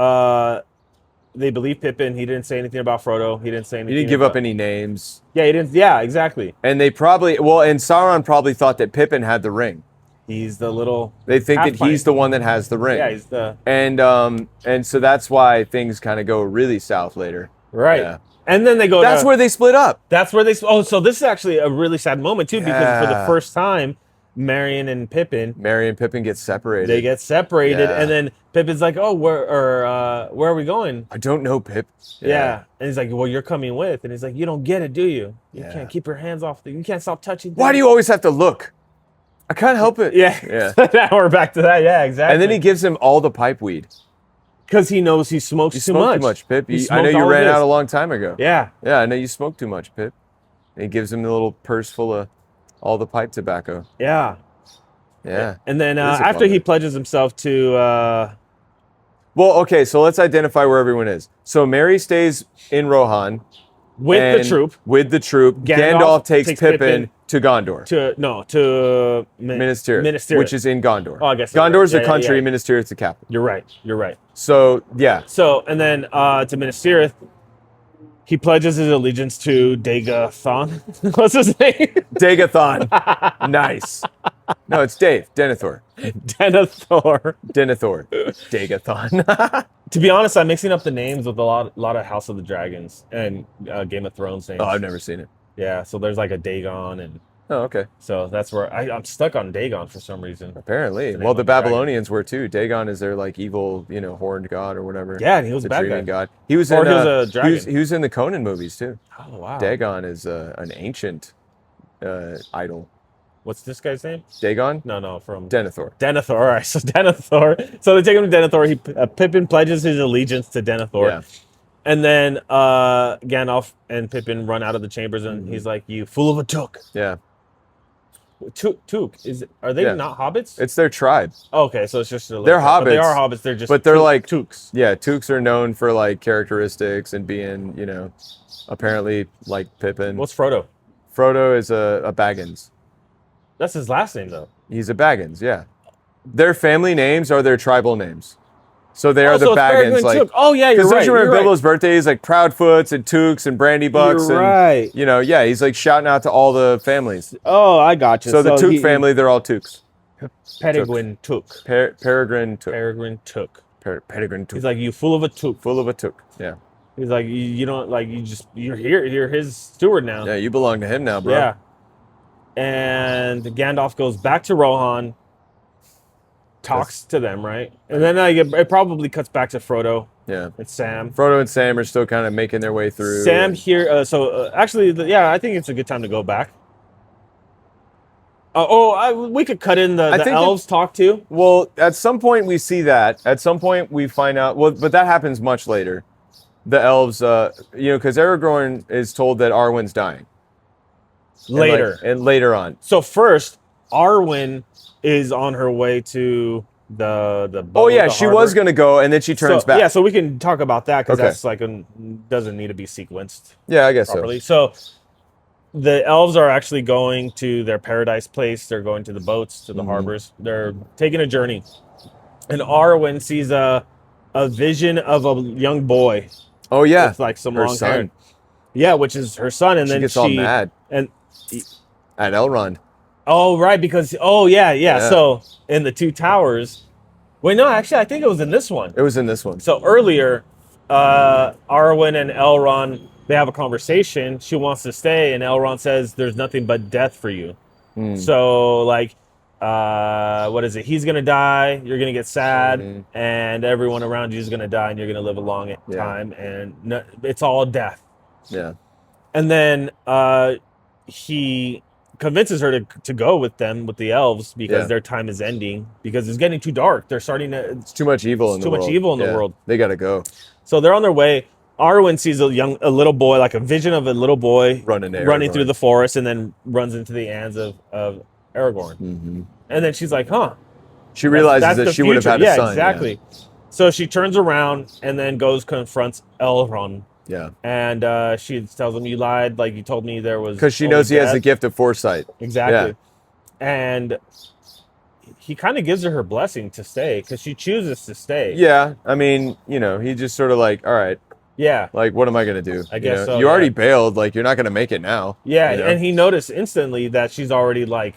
they believe Pippin. He didn't say anything about Frodo. He didn't say anything. He didn't give up about- any names. Yeah, he didn't. Yeah, exactly. And they probably, and Sauron probably thought that Pippin had the ring. He's the little. They think that Half-pint. he's the one that has the ring. Yeah, he's the And so that's why things kind of go really south later. right. Yeah. And then they go. That's where they split up. That's where they. Oh, so this is actually a really sad moment too, because for the Yeah. first time, Marion and Pippin Merry and Pippin get separated. they get separated, Yeah. and then Pippin's like, "Oh, where are we going?" I don't know, Pip. Yeah. And he's like, "Well, you're coming with," and he's like, "You don't get it, do you? You Yeah. can't keep your hands off. You can't stop touching." Why do you always have to look? I can't help it. Yeah. Yeah. Now we're back to that. Yeah, exactly. And then he gives him all the pipe weed. because he knows he smokes You too smoked much. too much, Pip. He I smoked know you all of ran his. out a long time ago. Yeah. Yeah, I know you smoked too much, Pip. And he gives him the little purse full of all the pipe tobacco. Yeah. Yeah. And then It is a after he bummer. pledges himself to Well, okay, so let's identify where everyone is. So Mary stays in Rohan. with the and troop With the troop. Gandalf Gandalf takes takes Pippin Pippin to Gondor. to Minas Tirith, Tirith, which is in Gondor. Oh, I guess so, Gondor's right. the Yeah, country, yeah. Minas Tirith's the capital. You're right. You're right. So, yeah. So, and then to Minas Tirith, he pledges his allegiance to Dagathon. What's his name? Dagathon. Nice. No, it's Dave. Denethor. Denethor. Denethor. Dagathon. To be honest, I'm mixing up the names with a lot of House of the Dragons and Game of Thrones names. Oh, I've never seen it. Yeah, so there's like a Dagon, and Oh, okay. so that's where I'm stuck on Dagon for some reason. Apparently. The name Well, of the the dragon. Babylonians were too. Dagon is their like evil, horned god or whatever. Yeah, and he was a the bad dreaming guy. god. He was Or in he was a dragon. he was in the Conan movies too. Oh wow. Dagon is an ancient idol. What's this guy's name? Dagon? No, from Denethor. Denethor. All right, so Denethor. So they take him to Denethor. Pippin pledges his allegiance to Denethor. Yeah. And then Gandalf and Pippin run out of the chambers, and he's like, "You fool of a took." Yeah. Took are they Yeah. not hobbits? It's their tribe. Okay, so it's just They're but they hobbits, are hobbits. They're just but they're like- tooks. Yeah, Tooks are known for like characteristics and being, apparently like Pippin. What's Frodo? Frodo is a Baggins. That's his last name, though. He's a Baggins, yeah. Their family names are their tribal names. So they are the so it's Baggins. Peregrine Like, Took. Oh yeah, you're because right. don't you remember you're Bilbo's birthday? He's like Proudfoots and Tooks and Brandy Bucks. You're and, right. yeah, he's like shouting out to all the families. Oh, I got you. So the Took family, they're all Tooks. Peregrine Took. Peregrine Took. Peregrine Took. Peregrine Took. He's like, "You fool of a Took." Full of a Took. Yeah. He's like, "You don't like you're here. You're his steward now." Yeah, you belong to him now, bro. Yeah. And Gandalf goes back to Rohan, talks to them, right? And then it probably cuts back to Frodo Yeah. and Sam. Frodo and Sam are still kind of making their way through. Sam and- here. Actually, I think it's a good time to go back. We could cut in the think elves talk too. Well, at some point we see that. At some point we find out. Well, but that happens much later. The elves, because Aragorn is told that Arwen's dying. Later. And later on. So first, Arwen is on her way to the Oh boat, yeah, the she harbor. was gonna go, and then she turns So, back. yeah, so we can talk about that because Okay. that's like doesn't need to be sequenced Yeah, I guess properly. So the elves are actually going to their paradise place. They're going to the boats, to the harbors. They're taking a journey, and Arwen sees a vision of a young boy so. Oh yeah, with like some her long hair. son. Yeah, which is her son, and She then gets all mad and at Elrond. oh right, because yeah. Yeah. So in the Two Towers, wait, no, actually, I think it was in this one. It was in this one. So earlier, Arwen and Elrond, they have a conversation. She wants to stay, and Elrond says, "There's nothing but death for you." So like, what is it? He's gonna die. You're gonna get sad, and everyone around you is gonna die, and you're gonna live a long time, and it's all death. Yeah. And then he convinces her to go with them, with the elves, because their time is ending, because it's getting too dark. They're starting to... It's too much evil in the world. Too much evil in the world. They got to go. So they're on their way. Arwen sees a little boy, like a vision of a little boy running through the forest, and then runs into the hands of Aragorn. And then she's like, huh. She realizes that she would have had a son. Yeah, exactly. So she turns around and then confronts Elrond. Yeah. And she tells him, you lied, like you told me there was... Because she knows he has the gift of foresight. Exactly. Yeah. And he kind of gives her blessing to stay, because she chooses to stay. Yeah. I mean, he just sort of like, all right. Yeah. Like, what am I going to do? I guess so. You already bailed. Like, you're not going to make it now. Yeah. And he noticed instantly that she's already, like...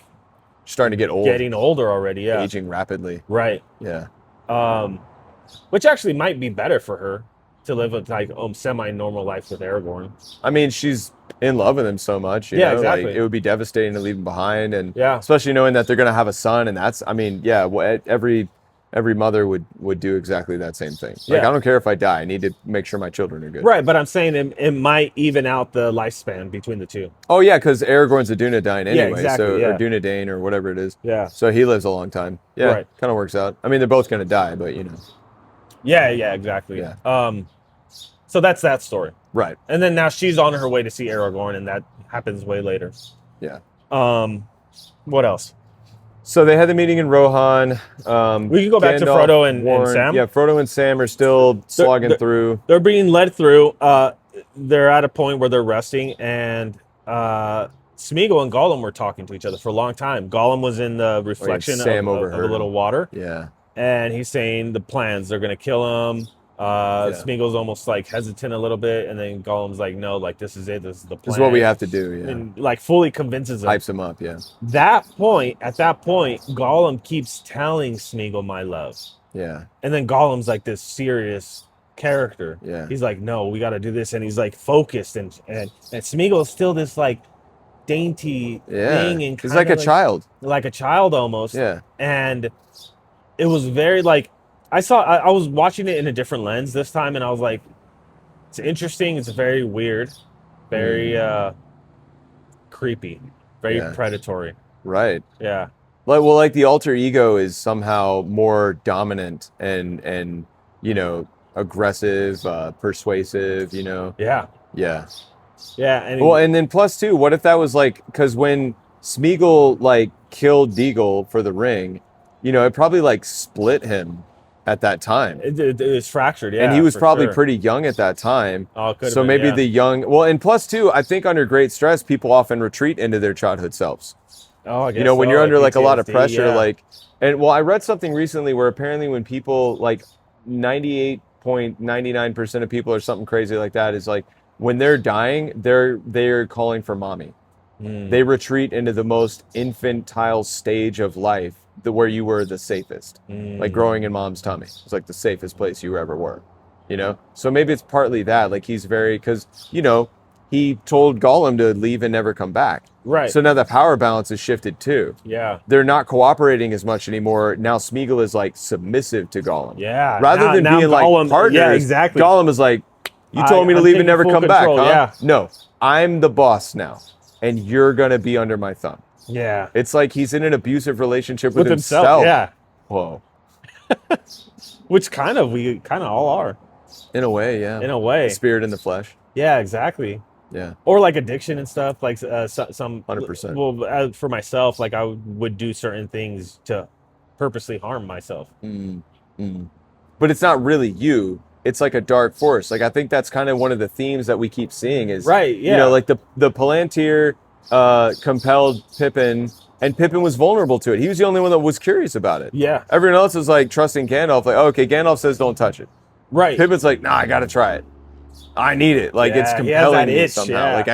starting to get old. Getting older already, yeah. Aging rapidly. Right. Yeah. Which actually might be better for her, to live a semi-normal life with Aragorn. I mean, she's in love with him so much. You know? Exactly. Like, it would be devastating to leave him behind, and yeah. especially knowing that they're going to have a son, and that's, I mean, yeah, every mother would do exactly that same thing. Like, I don't care if I die. I need to make sure my children are good. Right, but I'm saying it might even out the lifespan between the two. Oh yeah, because Aragorn's a Dunedain anyway, yeah, exactly, or Dunedain or whatever it is. Yeah. So he lives a long time. Yeah, right. Kind of works out. I mean, they're both going to die, but Yeah, exactly. Yeah. So that's that story. Right. And then now she's on her way to see Aragorn, and that happens way later. Yeah. What else? So they had the meeting in Rohan. We can go back to Frodo and Sam. Yeah, Frodo and Sam are still slogging through. They're being led through. They're at a point where they're resting, and Smeagol and Gollum were talking to each other for a long time. Gollum was in the reflection of a little water. Yeah. And he's saying the plans. They're going to kill him. Smeagol's almost like hesitant a little bit, and then Gollum's like, no, like this is it. This is the plan. This is what we have to do, yeah. And like fully convinces him. Hypes him up, yeah. At that point, Gollum keeps telling Smeagol, my love. Yeah. And then Gollum's like this serious character. Yeah. He's like, no, we got to do this. And he's like focused, and Smeagol's still this like dainty thing. And he's like a child. Like a child almost. Yeah. And it was very like, I was watching it in a different lens this time, and I was like, it's interesting. It's very weird, very creepy, very predatory. Right. Yeah. Like the alter ego is somehow more dominant and aggressive, persuasive. Yeah. Yeah. Yeah. And then plus two, what if that was like, because when Smeagol like killed Deagle for the ring, it probably like split him at that time. It was fractured, yeah. And he was probably pretty young at that time. Oh, so maybe the young, and plus two, I think under great stress, people often retreat into their childhood selves. Oh, I guess when you're under like a lot of pressure, yeah. I read something recently where apparently when people like 98.99% of people or something crazy like that is like, when they're dying, they're calling for mommy. They retreat into the most infantile stage of life, where you were the safest, like growing in mom's tummy. It's like the safest place you ever were, So maybe it's partly that, like he's because he told Gollum to leave and never come back. Right. So now the power balance is shifted too. Yeah. They're not cooperating as much anymore. Now Smeagol is like submissive to Gollum. Yeah. Rather than being Gollum, like partners. Yeah, exactly. Gollum is like, you told me to leave and never come back, huh? Yeah. No, I'm the boss now, and you're gonna be under my thumb. Yeah. It's like he's in an abusive relationship with himself. Yeah. Whoa. Which we kind of all are. In a way, yeah. In a way. The spirit in the flesh. Yeah, exactly. Yeah. Or like addiction and stuff, like some 100%. Well, for myself, like I would do certain things to purposely harm myself. But it's not really you. It's like a dark force. Like I think that's kind of one of the themes that we keep seeing is, Right, you know, yeah. like the Palantir compelled Pippin, and Pippin was vulnerable to it. He was the only one that was curious about it. Yeah. Everyone else is like trusting Gandalf. Like, oh, okay, Gandalf says don't touch it. Right. Pippin's like, nah, I gotta try it. I need it. Like it's Yeah, he has compelling that me itch, somehow. yeah. Like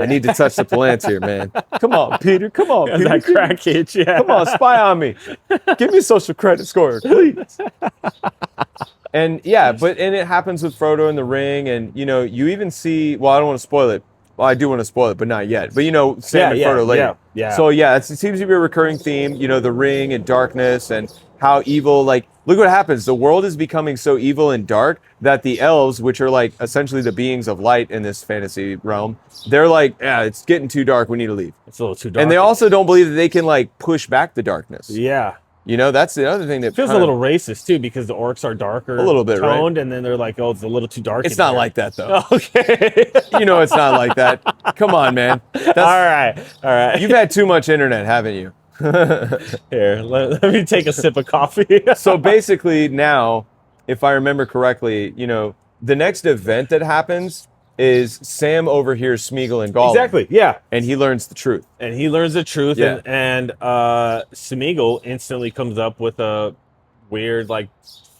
I need to touch the Palantir, man. Come on, Peter. Come on, He has Peter. that crack itch, yeah. Come on, spy on me. Give me a social credit score, please. And yeah, and it happens with Frodo in the ring, and you know, you even see. Well, I don't want to spoil it. Well, I do want to spoil it, but not yet. But you know, Sam and Frodo later. Yeah. So yeah, it seems to be a recurring theme. You know, the ring and darkness and how evil. Like, look what happens. The world is becoming so evil and dark that the elves, which are like essentially the beings of light in this fantasy realm, they're like, yeah, it's getting too dark. We need to leave. It's a little too dark. And they also don't believe that they can like push back the darkness. Yeah. You know, that's the other thing that Feels a little racist too, because the orcs are darker, A little bit, right? toned, and then they're like, "Oh, it's a little too dark." It's in not here. like that though. Okay. You know, it's not like that. Come on, man. all right. You've had too much internet, haven't you? Here, let me take a sip of coffee. So basically, now, if I remember correctly, you know, the next event that happens is Sam overhears Smeagol and Gollum. Exactly. Yeah. And he learns the truth. And he learns the truth, Yeah. and Smeagol instantly comes up with a weird like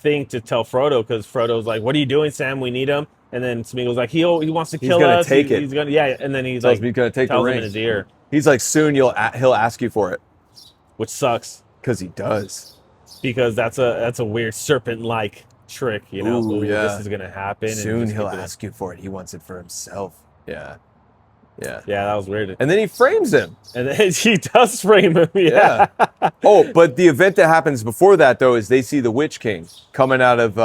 thing to tell Frodo, because Frodo's like, "What are you doing, Sam? We need him." And then Smeagol's like, he wants to kill gonna us. take it. He's gonna, yeah. And then he's Tells like, me he's gonna take the tells him ring. in his ear, He's like, soon he'll ask you for it. which sucks Because he does. because that's a weird serpent-like trick, you know. Ooh, yeah. This is gonna happen. and Soon just he'll keep it- ask you for it. He wants it for himself. Yeah. Yeah. Yeah, that was weird. And then he frames him. And then he does frame him. Yeah. Oh, but the event that happens before that, though, is they see the Witch King coming out of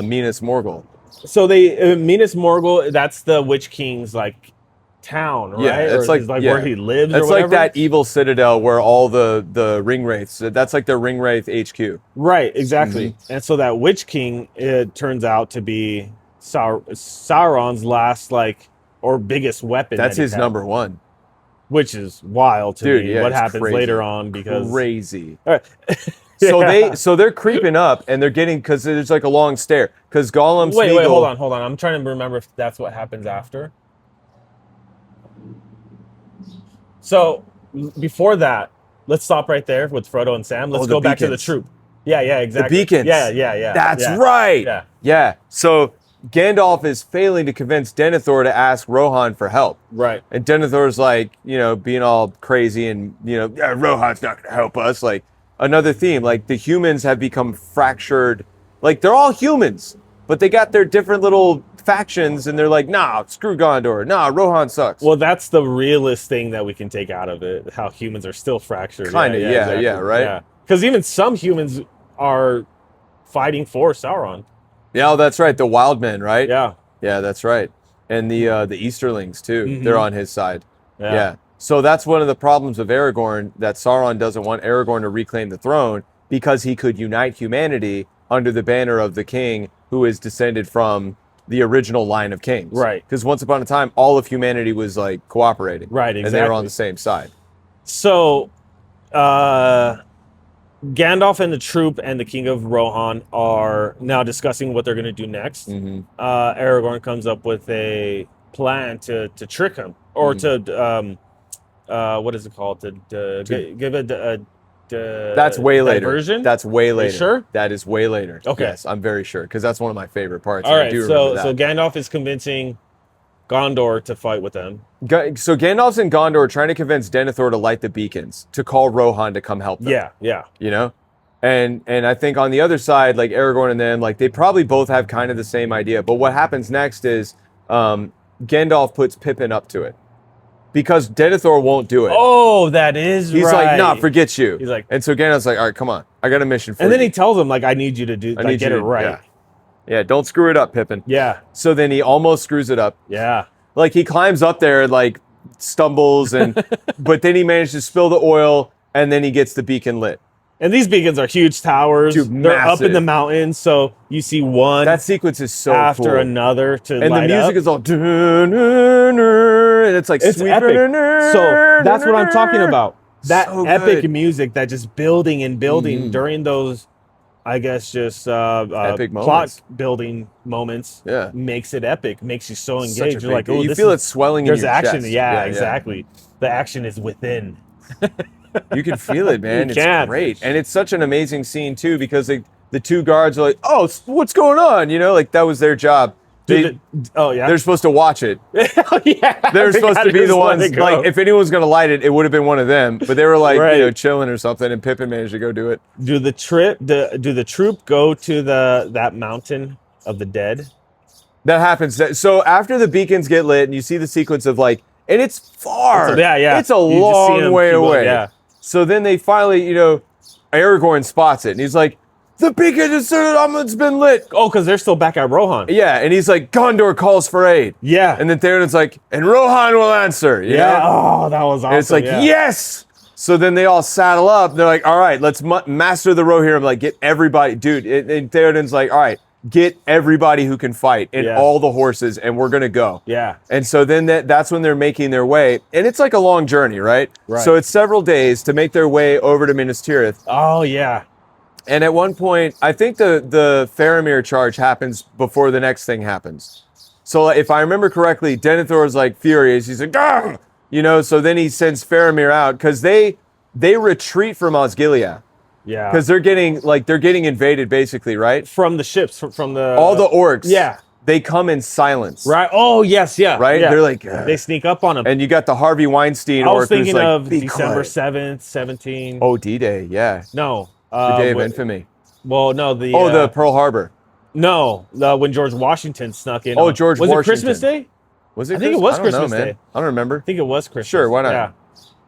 Minas Morgul. So they Minas Morgul, that's the Witch King's like town, right? Yeah, it's Or like, is like yeah. where he lives. It's or whatever? like that evil citadel where all the ring wraiths. That's like their ring wraith HQ. Right, exactly. Mm-hmm. And so that Witch King, it turns out to be Sauron's last like or biggest weapon. That's that he his had, number one. which is wild to Dude, me. yeah, What it's happens crazy. later on because Crazy. All right. So they're creeping up and they're getting, because there's like a long stair. Because Gollum, Wait, Smeagol, hold on. I'm trying to remember if that's what happens after. So before that, let's stop right there with Frodo and Sam. Let's the go back to the beacons. troop. Yeah, exactly. The beacons. Yeah. That's yeah. right. Yeah. Yeah. So Gandalf is failing to convince Denethor to ask Rohan for help. Right. And Denethor's like, you know, being all crazy and, you know, yeah, Rohan's not going to help us. Like, another theme, like the humans have become fractured. Like, they're all humans, but they got their different little factions and they're like, nah, screw Gondor. Nah, Rohan sucks. Well, that's the realest thing that we can take out of it, how humans are still fractured. Kinda, yeah, right? Because even some humans are fighting for Sauron. Yeah, that's right. The wild men, right? Yeah. Yeah, that's right. And the Easterlings, too. Mhm. They're on his side. Yeah. Yeah. So that's one of the problems of Aragorn, that Sauron doesn't want Aragorn to reclaim the throne because he could unite humanity under the banner of the king who is descended from the original line of kings. Right. Because once upon a time, all of humanity was like cooperating. Right, And they were on exactly. the same side. So, Gandalf and the troop and the King of Rohan are now discussing what they're going to do next. Mhm. Aragorn comes up with a plan to trick him, or to what is it called? Give a That's way later. diversion. That's way later. sure? That is way later. Okay. Yes, I'm very sure. Because that's one of my favorite parts. All and I right. do So remember that. Gandalf is convincing Gondor to fight with them. So Gandalf's in Gondor trying to convince Denethor to light the beacons, to call Rohan to come help them. Yeah. You know? And I think on the other side, like Aragorn and them, like they probably both have kind of the same idea. But what happens next is Gandalf puts Pippin up to it. Because Denethor won't do it. Oh, that is He's right. like, nah, forget you. He's like- and so Gandalf's like, all right, come on. I got a mission for And you. then he tells him, like, I need you to do, I like, need get you it to- right. Yeah, don't screw it up, Pippin. Yeah. So then he almost screws it up. Yeah. Like he climbs up there and like stumbles and but then he manages to spill the oil and then he gets the beacon lit. And these beacons are huge towers. Dude, They're up massive. in the mountains, so you see one That sequence is so after cool. another to And the light music up. is all dun, dun, dun, and it's like It's sweet. epic. So that's what I'm talking about. that So epic good. music that just building and building during those, I guess, just Epic plot moments. building moments Yeah. makes it epic, makes you so Such a engaged. You're big like, deal. oh, You this feel is, it swelling in there's your action. chest. Yeah, Yeah, yeah. exactly. The action is within. You can feel it, man. You It's can. great. And it's such an amazing scene, too, because the two guards are like, oh, what's going on? You know, like that was their job. Dude, oh, yeah. They're supposed to watch it. Yeah. They're They supposed to gotta be the just let ones, it go. like, if anyone was going to light it, it would have been one of them. But they were like, Right. you know, chilling or something, and Pippin managed to go do it. Do the troop go to that mountain of the dead? That happens. So after the beacons get lit and you see the sequence of like, and it's far. Yeah. It's a You just see long them way keep going, away. yeah. So then they finally, you know, Aragorn spots it and he's like, the beacon it's been lit. Oh, because they're still back at Rohan. Yeah, and he's like, Gondor calls for aid. Yeah. And then Theoden's like, and Rohan will answer. You Yeah. know? Oh, that was awesome. And it's like, yeah. yes. So then they all saddle up. They're like, all right, let's master the Rohirrim. Like, get everybody. Dude, and Theoden's like, all right, get everybody who can fight and Yeah. all the horses, and we're going to go. Yeah. And so then that's when they're making their way. And it's like a long journey, right? Right. So it's several days to make their way over to Minas Tirith. Oh, yeah. And at one point, I think the Faramir charge happens before the next thing happens. So if I remember correctly, Denethor is like furious. He's like, ah! You know, so then he sends Faramir out because they retreat from Osgiliath Yeah. because they're getting invaded basically, right? From the ships, from the... All the orcs, Yeah. they come in silence, Right. Oh, yes, yeah. right? Yeah. They're like, "Ugh." They sneak up on them. And you got the Harvey Weinstein I was orc who's thinking like, of "Be December quiet." 7th, 17. Oh, D-Day, yeah, No. the day of infamy. Well, no, the... The Pearl Harbor. No, when George Washington snuck in. Oh, George was Washington. it Christmas Day? Was it? I think it Christmas? was I don't know, Christmas man. Day. I don't remember. I think it was Christmas. Sure, why not? Yeah.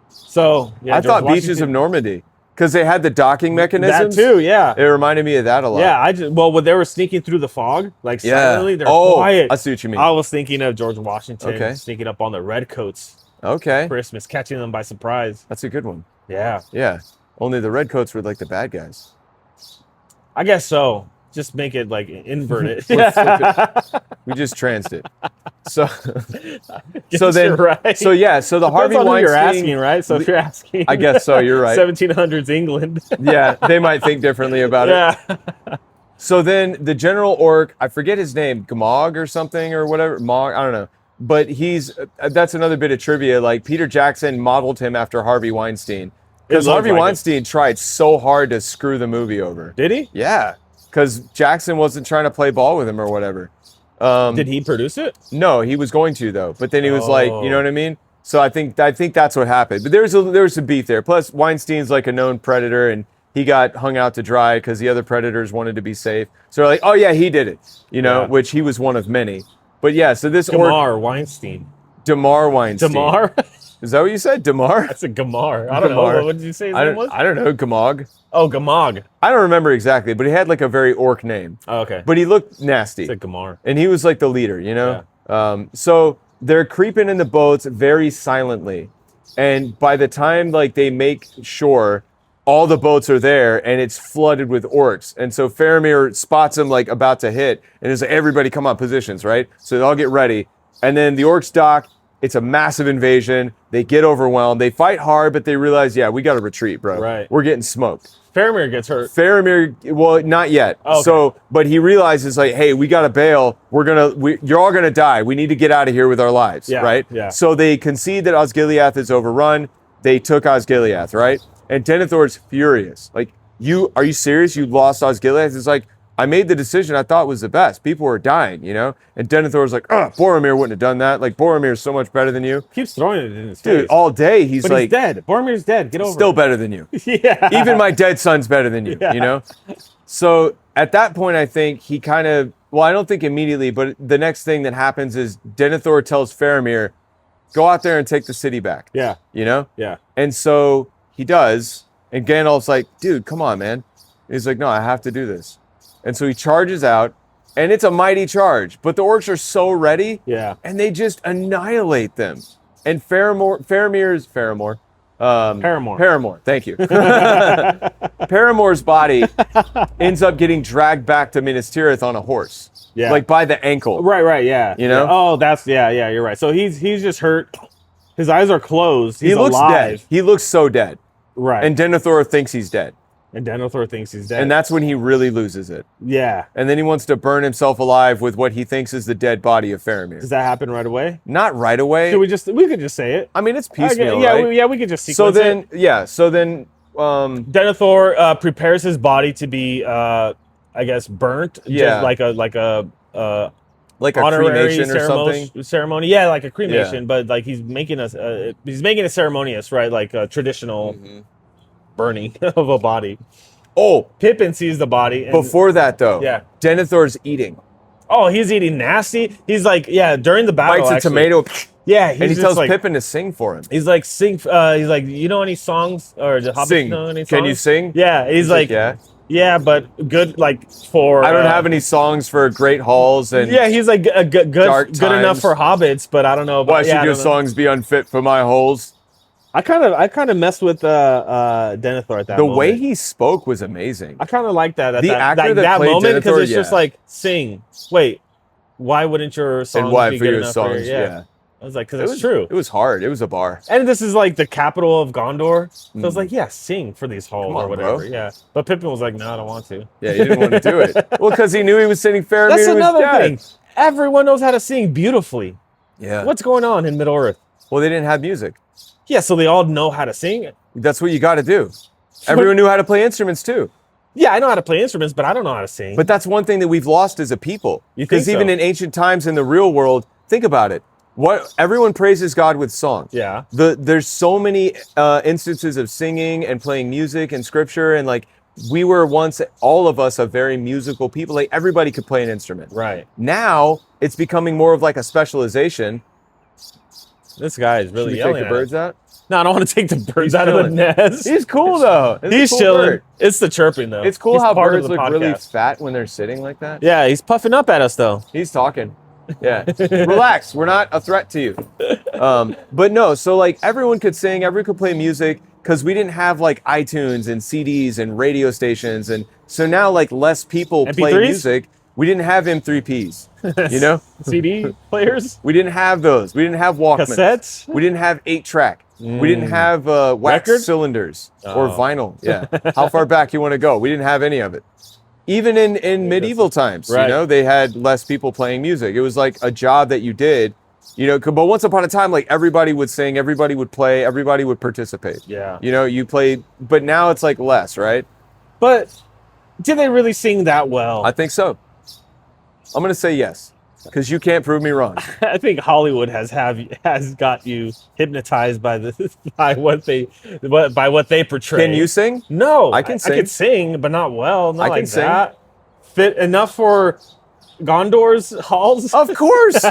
So, yeah, I George thought Beaches of Washington- Normandy because they had the docking That mechanisms. too, yeah. It reminded me of that a lot. Yeah, when they were sneaking through the fog, like Yeah. silently, they're Oh, quiet. I see what you mean. I was thinking of George Washington Okay. sneaking up on the redcoats Okay, Christmas, catching them by surprise. that's a good one. Yeah, Yeah, only the redcoats were like the bad guys. I guess so. Just make it like invert it. Flip We just transed it. So, Guess then, you're right. so yeah, so the Harvey Depends on who you're Weinstein. asking, right? So if you're asking, I guess so. You're right. 1700s England. Yeah, they might think differently about it. Yeah. So then the general orc, I forget his name, Gamog or something or whatever. Mog, I don't know. But that's another bit of trivia. Like Peter Jackson modeled him after Harvey Weinstein. Because It looked Harvey like it. Weinstein tried so hard to screw the movie over. Did he? Yeah. Because Jackson wasn't trying to play ball with him or whatever. Did he produce it? No, he was going to though. But then he was like, Oh. you know what I mean? So I think that's what happened. But there was some beef there. Plus Weinstein's like a known predator and he got hung out to dry because the other predators wanted to be safe. So they're like, oh yeah, he did it. You know, Yeah. which he was one of many. But yeah, so this orc, Damar Weinstein. Damar Weinstein. Damar? Is that what you said? Damar? That's a Gamar. I don't Gamar. know. What did you say his name was? I don't know. Gamog. Oh, Gamog. I don't remember exactly, but he had like a very orc name. Oh, okay. But he looked nasty. It's a Gamar. And he was like the leader, you know? So they're creeping in the boats very silently. And by the time like they make shore, all the boats are there and it's flooded with orcs. And so Faramir spots them like about to hit and is like, everybody come on positions, right? So they all get ready. And then the orcs dock. It's a massive invasion. They get overwhelmed. They fight hard, but they realize, yeah, we got to retreat, bro. Right. We're getting smoked. Faramir gets hurt. Faramir, well, not yet. Oh, okay. So, but he realizes like, hey, we got to bail. You're all gonna die. We need to get out of here with our lives, Yeah, right? yeah. So they concede that Osgiliath is overrun. They took Osgiliath, right? And Denethor's furious. Like, are you serious? You lost Osgiliath? It's like, I made the decision I thought was the best. People were dying, you know? And Denethor's like, Boromir wouldn't have done that. Like, Boromir's so much better than you. Keeps throwing it in his Dude, face. all day he's But like, he's dead. Boromir's dead. Get over still it. better than you. Yeah. Even my dead son's better than you, Yeah. you know? So at that point, I think he kind of, well, I don't think immediately, but the next thing that happens is Denethor tells Faramir, go out there and take the city back. Yeah. You know? Yeah. And so he does. And Gandalf's like, dude, come on, man. And he's like, no, I have to do this. And so he charges out, and it's a mighty charge. But the orcs are so ready, Yeah. and they just annihilate them. And Paramore, thank you. Paramore's body ends up getting dragged back to Minas Tirith on a horse. Yeah. Like by the ankle. Right, yeah. You know? Yeah. Oh, yeah, you're right. So he's just hurt. His eyes are closed. He's He looks alive. dead. He looks so dead. Right. And Denethor thinks he's dead. And Denethor thinks he's dead. And that's when he really loses it. Yeah. And then he wants to burn himself alive with what he thinks is the dead body of Faramir. Does that happen right away? Not right away. Should we could just say it. I mean, it's piecemeal, yeah, right? we could just sequence So then, it. Denethor prepares his body to be, I guess, burnt. Yeah. Just like a honorary cremation or something. ceremony. Yeah, like a cremation, Yeah. but like he's making it ceremonious, right? Like a traditional burning of a body. Oh, Pippin sees the body. And, before that though, Yeah. Denethor's eating. oh, he's eating nasty. He's like, yeah, during the battle, Bites a actually. tomato, Yeah, he's and he just tells like, Pippin to sing for him. he's like, sing. He's like, you know any songs or the Hobbit Sing. know any songs? Can you sing? Yeah, he's like, yeah. yeah, but good like for. I don't have any songs for great halls and Yeah, he's like good dark enough times. for hobbits, but I don't know. About, why should yeah, I your don't know. songs be unfit for my holes? I kind of messed with Denethor at that. The moment. way he spoke was amazing. I kind of like that. The actor that that played moment because Denethor, it's just yeah. like sing. Wait, why wouldn't your songs And why be for good your enough songs? For, Yeah. I was like, because It it's was true. It was hard. It was a bar. And this is like the capital of Gondor. So I was like, yeah, sing for these halls Come on, or whatever. bro. Yeah. But Pippin was like, no, I don't want to. Yeah, he didn't want to do it. Well, because he knew he was sending Faramir That's to his another death. thing. Everyone knows how to sing beautifully. Yeah. What's going on in Middle Earth? Well, they didn't have music. Yeah, so they all know how to sing. That's what you got to do. Everyone knew how to play instruments too. Yeah, I know how to play instruments, but I don't know how to sing. But that's one thing that we've lost as a people. You think Because even so? in ancient times in the real world, think about it. What everyone praises God with song. yeah. There's so many instances of singing and playing music and scripture, and like we were once, all of us, a very musical people. Like everybody could play an instrument. Right. Now it's becoming more of like a specialization. This guy is really Should we yelling take the at us. birds out? No, I don't want to take the birds He's out of the chilling. nest. He's cool though. It's a He's cool chilling. bird. It's the chirping though. It's cool He's how part of birds the look really podcast. fat when they're sitting like that. Yeah, he's puffing up at us though. He's talking. Yeah. Relax. We're not a threat to you. But no, so like everyone could sing, everyone could play music because we didn't have like iTunes and CDs and radio stations. And so now like less people play MP3s? music. We didn't have M3Ps, you know? CD players, We didn't have those. We didn't have Walkmans. cassettes. We didn't have 8-track. We didn't have wax Record? cylinders or Oh. vinyl. Yeah. How far back you want to go? We didn't have any of it. Even in medieval times, Right. you know, they had less people playing music. It was like a job that you did, you know, but once upon a time, like everybody would sing, everybody would play, everybody would participate. Yeah. You know, you played, but now it's like less, right? But did they really sing that well? I think so. I'm going to say yes, because you can't prove me wrong. I think Hollywood has got you hypnotized by what they portray. Can you sing? No, I can I sing. can sing, but not well. Not I like can sing. that. Fit enough for Gondor's halls. Of course.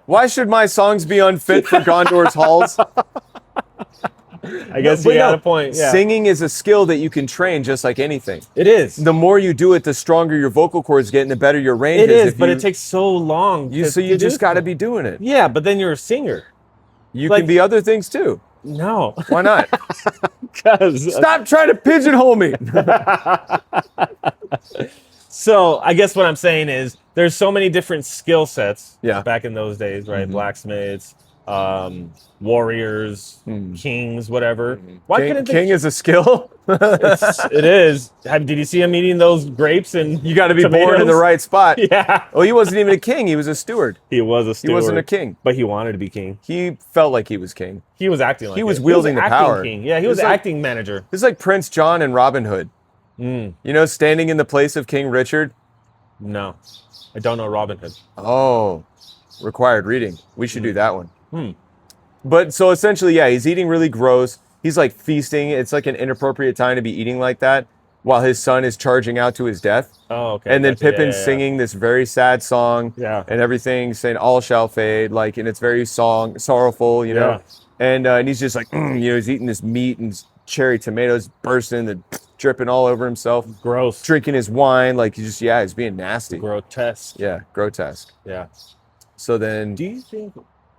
Why should my songs be unfit for Gondor's halls? I guess But you had no, a point. Yeah, Singing is a skill that you can train just like anything. it is. The more you do it, the stronger your vocal cords get and the better your range It is, If but you- it takes so long. so you just got to be doing it. Yeah, but then you're a singer. You Like- can be other things too. No, Why not? because Stop trying to pigeonhole me. So I guess what I'm saying is there's so many different skill sets Yeah. back in those days, right? Mhm. Blacksmiths, warriors, kings, whatever. Why King, couldn't king is a skill. it is. Did you see him eating those grapes and You got to be born in the tomatoes? right spot. Yeah, Oh, he wasn't even a king. He was a steward. he was a He steward. wasn't a king. but he wanted to be king. He felt like he was king. He was acting like He was it. wielding the acting power. King. Yeah, he It was was like- acting manager. It's like Prince John and Robin Hood. Mm, You know, standing in the place of King Richard. no, I don't know Robin Hood. Oh, required reading. We should do that one. Hmm. But so essentially, yeah, he's eating really gross. He's like feasting. It's like an inappropriate time to be eating like that while his son is charging out to his death. Oh, okay. And then gotcha. Yeah, Pippin's yeah, yeah. singing this very sad song Yeah. and everything, saying all shall fade, like, and it's very sorrowful, you know? And he's just like, you know, he's eating this meat and cherry tomatoes bursting and dripping all over himself, Gross. drinking his wine, like he's being nasty. Grotesque. Yeah, grotesque. Yeah. So then Do you think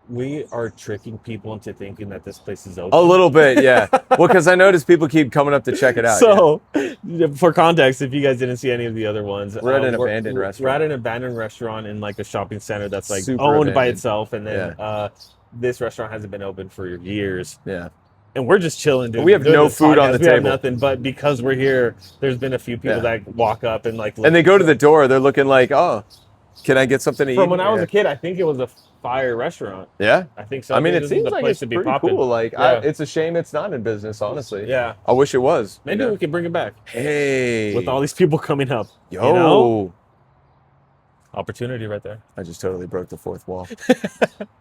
we are tricking people into thinking that this place is open? a little bit, yeah. Well, because I noticed people keep coming up to check it out. So, for context, if you guys didn't see any of the other ones, We're at an abandoned restaurant. We're at an abandoned restaurant in like a shopping center that's like Super owned by abandoned. itself, and then this restaurant hasn't been open for years. Yeah. and we're just chilling, dude. We have Doing no this food on podcast. the We table. have nothing, but because we're here, there's been a few people Yeah. that walk up and like. And they go to the door. They're looking like, oh, can I get something to eat? From when I was Yeah. a kid, I think it was a fire restaurant. Yeah. I think so. I mean, think it this is seems the like place it's to be pretty popping. cool. Like, Yeah. it's a shame it's not in business, honestly. Yeah. I wish it was. Maybe we can bring it back Hey. with all these people coming up. Yo. You know? Opportunity right there. I just totally broke the fourth wall.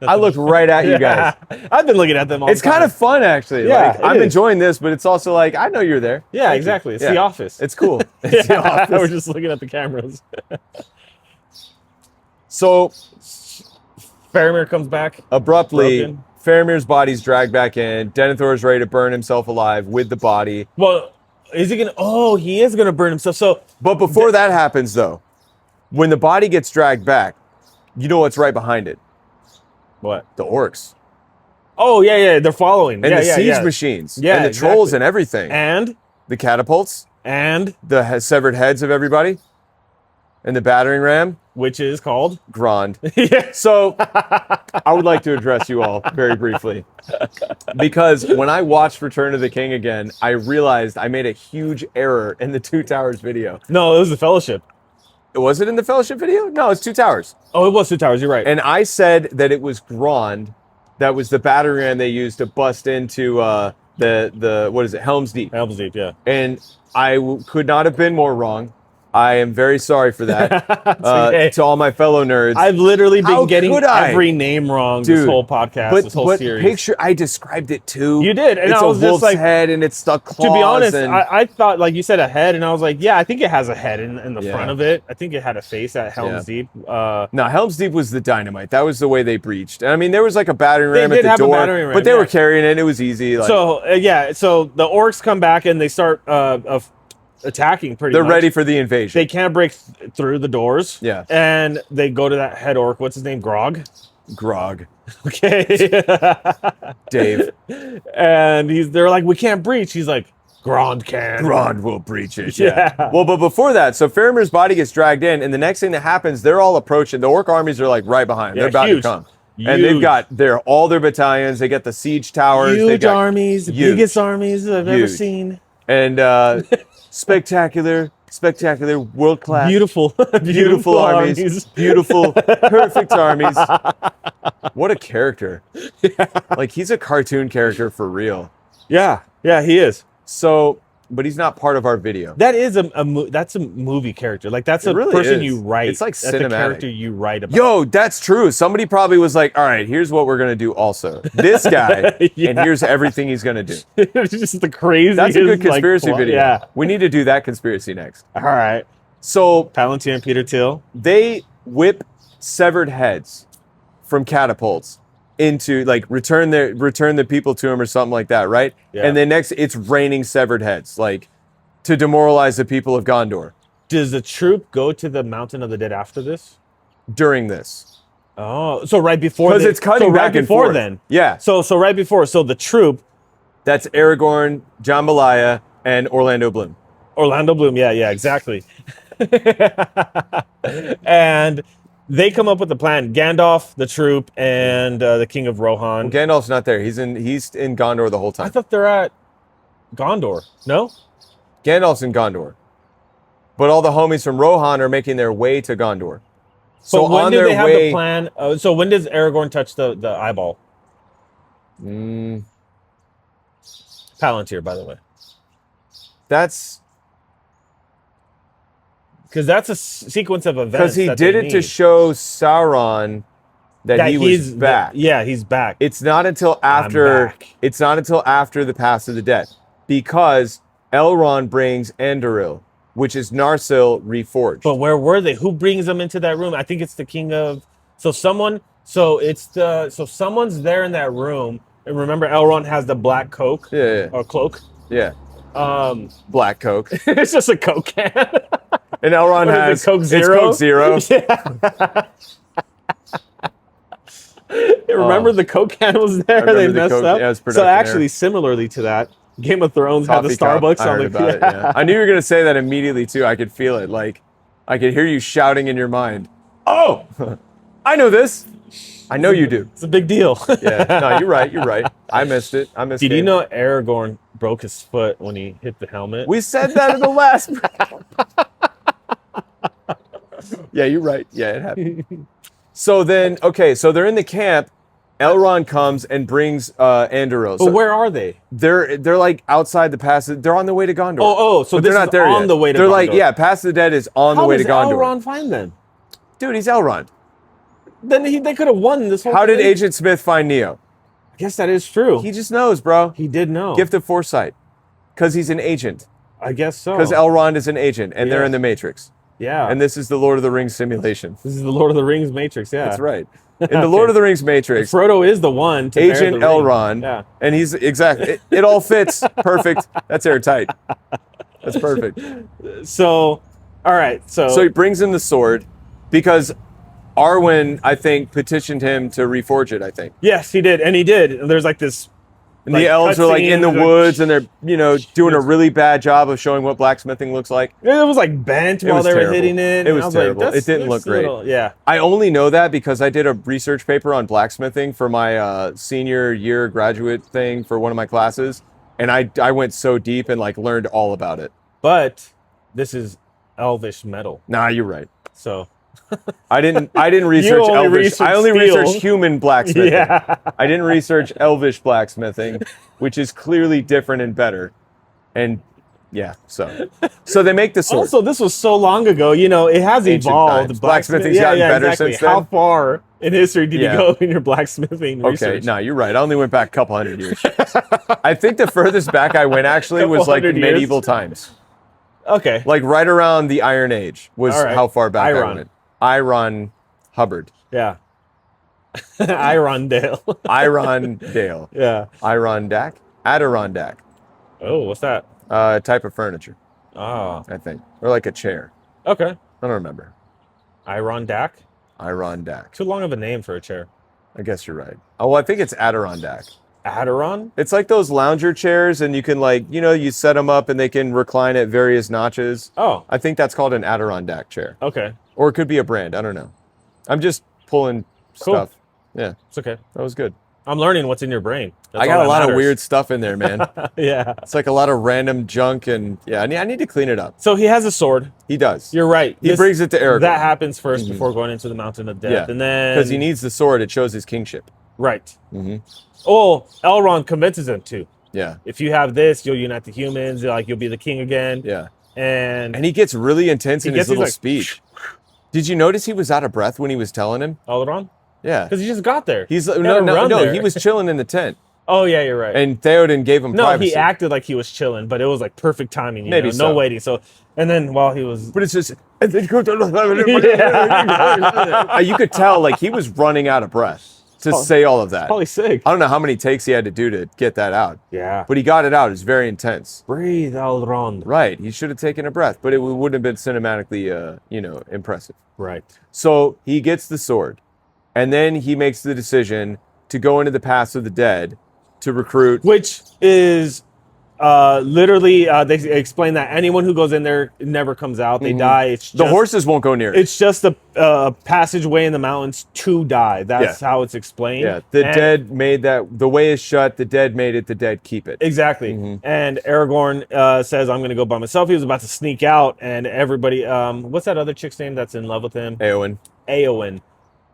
I looked right at you guys. I've been looking at them all It's the time. kind of fun, actually. Yeah, Like, it I'm is. enjoying this, but it's also like, I know you're there. Yeah, Thank you. exactly. It's Yeah. The Office. It's cool. It's the Yeah, office. we're just looking at the cameras. So Faramir comes back. abruptly, Broken. Faramir's body's dragged back in. Denethor is ready to burn himself alive with the body. Well, is he gonna? Oh, he is gonna burn himself. So But before that happens, though, when the body gets dragged back, you know what's right behind it? what? The orcs. Oh yeah, they're following. And yeah, the yeah, siege yeah. machines. Yeah, and the exactly. trolls and everything. And The catapults. The severed heads of everybody. And the battering ram. which is called. Grand. Yeah. So I would like to address you all very briefly. Because when I watched Return of the King again, I realized I made a huge error in the Two Towers video. No, it was the Fellowship. Was it in the Fellowship video? No, it's Two Towers. Oh, it was Two Towers. You're right. And I said that it was Grand. That was the battering ram they used to bust into the what is it, Helm's Deep. Helm's Deep, yeah. And I could not have been more wrong. I am very sorry for that. It's okay. To all my fellow nerds. I've literally How been getting could I? every name wrong Dude, this whole podcast, but this whole but series. picture, I described it too. You did, and it's I was a just wolf's like, head, and it's stuck claws. to be honest, and, I thought, like you said, a head, and I was like, yeah, I think it has a head in the Yeah. front of it. I think it had a face at Helm's Deep. no, Helm's Deep was the dynamite. That was the way they breached. And I mean, there was like a battering They ram did at the have a door, battering ram, but they yeah. were carrying it. It was easy. Like, So so the orcs come back and they start attacking pretty they're much. ready for the invasion. They can't break through the doors. Yeah. And they go to that head orc. What's his name? Grog. Grog, Okay. Dave, And they're like, we can't breach. He's like, Grand can. Grog will breach it. Yeah. Well, but before that, so Faramir's body gets dragged in, and the next thing that happens, they're all approaching. The orc armies are like right behind. Yeah, They're about huge. to come. And they've Huge. got all their battalions. They got the siege towers. They've Huge got armies, the huge. biggest armies I've ever Huge. seen. And spectacular, world class, Beautiful, beautiful armies, beautiful, perfect armies. What a character! Like he's a cartoon character for real. Yeah, he is. So, but he's not part of our video. That is that's a movie character. Like that's It a really person is. you write. It's like that's a cinematic. character you write about. Yo, that's true. Somebody probably was like, "All right, here's what we're gonna do. Also, this guy, Yeah. and here's everything he's gonna do." It's just the craziest. That's a good conspiracy plot. video. Yeah. We need to do that conspiracy next. All right. So Palantir and Peter Thiel. they whip severed heads from catapults into like return the people to him or something like that, right? Yeah. And then next it's raining severed heads, like to demoralize the people of Gondor Does the troop go to the Mountain of the Dead after this? during this. Oh, so right before Because it's cutting so back right and before forth. then. Yeah. So right before. So the troop, That's Aragorn, Jambalaya, and Orlando Bloom. Orlando Bloom. Yeah, exactly. And they come up with the plan. Gandalf, the troop, and the King of Rohan. Gandalf's not there. He's in Gondor the whole I time. thought they're at Gondor. No? Gandalf's in Gondor. But all the homies from Rohan are making their way to Gondor. So But when on do their they have way, the plan? So when does Aragorn touch the eyeball? Palantir, by the way. that's Because that's a sequence of events. because he that did they it to need. show Sauron that he was he's back. Yeah, he's back. It's not until after back. it's not until after the Pass of the Dead, because Elrond brings Anduril, which is Narsil reforged. But where were they? Who brings them into that room? I think it's the king of. So someone. So someone's there in that room. And remember, Elrond has the black coke yeah, or cloak. yeah. Black Coke, It's just a coke can. and Elrond What is it, has Coke it's Zero? Coke Zero. Remember the coke can was there? remember They the messed Coke- up. yeah, it was So production actually, error. similarly to that, Game of Thrones had the Coffee cup. Starbucks I on heard the. about it, yeah. I knew you were gonna say that immediately too. I could feel it. Like I could hear you shouting in your mind. Oh, I know this. I know you do. It's a big deal. Yeah. No, you're right. You're right. I missed it. I missed it. Did you know Aragorn broke his foot when he hit the helmet? We said that in the last. Yeah, you're right. Yeah, it happened. So then, okay, so they're in the camp. Elrond comes and brings Andúril. But where are they? They're like outside the pass. They're on the way to Gondor. So but they're not there on yet. the way to They're Gondor. like, yeah, Pass the Dead is on the way to Gondor. How does Elrond find them? Dude, he's Elrond. Then they could have won this whole How thing. did Agent Smith find Neo? I guess that is true. He just knows, bro. He did know. Gift of foresight. Because he's an agent. I guess so. Because Elrond is an agent, and they're Yeah. in the Matrix. Yeah. And this is the Lord of the Rings simulation. This is the Lord of the Rings Matrix, yeah. That's right. In the Lord of the Rings Matrix, Frodo is the one to bear Agent the ring. Elrond, Yeah. and he's exactly, it all fits. Perfect. That's airtight. That's perfect. So, all right. So he brings him the sword because Arwen, I think, petitioned him to reforge it, I think. Yes, he did. And he did. And there's like this. And the elves are like in the woods and they're, doing a really bad job of showing what blacksmithing looks like. It was like bent while was they were terrible. hitting it. It was I like, terrible. "That's- It didn't look that's a little-" great. Yeah. I only know that because I did a research paper on blacksmithing for my senior year graduate thing for one of my classes. And I went so deep and like learned all about it. But this is elvish metal. Nah, you're right. So. I didn't research only elvish. researched I only steel. researched human blacksmithing. Yeah. I didn't research elvish blacksmithing, which is clearly different and better. And yeah, so they make the sword. Also, this was so long ago. It has Ancient evolved. times. Blacksmithing's gotten better since then. How far in history did Yeah. you go in your blacksmithing Okay, research? no, you're right. I only went back a couple hundred years. I think the furthest back I went actually Couple was like hundred years? medieval times. Okay. Like right around the Iron Age was All right. how far back I Iron. went. Iron Hubbard. Yeah. Irondale. Irondale. Yeah. Irondack? Adirondack. Oh, what's that? Type of furniture, Oh. I think. Or like a chair. Okay. I don't remember. Irondack? Irondack. Too long of a name for a chair. I guess you're right. Oh, well, I think it's Adirondack. Adiron? It's like those lounger chairs, and you can you set them up and they can recline at various notches. Oh, I think that's called an Adirondack chair. okay. Or it could be a brand. I don't know. I'm just pulling Cool. stuff. Yeah, It's okay. that was good. I'm learning what's in your brain. That's I got all a that lot of matters. weird stuff in there, man. Yeah. It's like a lot of random junk, and yeah, I need to clean it up. So he has a sword. He does. You're right. He brings it to Aragorn. That happens 1st before going into the Mountain of Death. Yeah, And then... because he needs the sword. It shows his kingship. Right. hmm Oh, Elrond convinces him to. Yeah, If you have this, you'll unite the humans. You'll be the king again. yeah. And And he gets really intense in his he's little like, speech. Did you notice he was out of breath when he was telling him? Elrond? Yeah. Because he just got there. He's He no, had to no, run no. there. He was chilling in the tent, Oh, yeah, you're right. and Theoden gave him No, privacy. he acted like he was chilling, but it was like perfect timing. Maybe no so. waiting. So, and then while he was, But it's just, you could tell like he was running out of breath to say all of that. probably sick. I don't know how many takes he had to do to get that out, Yeah. but he got it out. It's very intense. Breathe, Elrond. Right. He should have taken a breath, but it wouldn't have been cinematically, impressive. Right. So he gets the sword, and then he makes the decision to go into the Pass of the Dead to recruit. Which is literally, they explain that anyone who goes in there never comes out. They die. It's The just, horses won't go near it. It's just a passageway in the mountains to die. That's Yeah. how it's explained. Yeah, the And- dead made that. The way is shut. The dead made it. The dead keep it. Exactly. And Aragorn says, I'm going to go by myself. He was about to sneak out, and everybody, what's that other chick's name that's in love with him? Eowyn, Eowyn.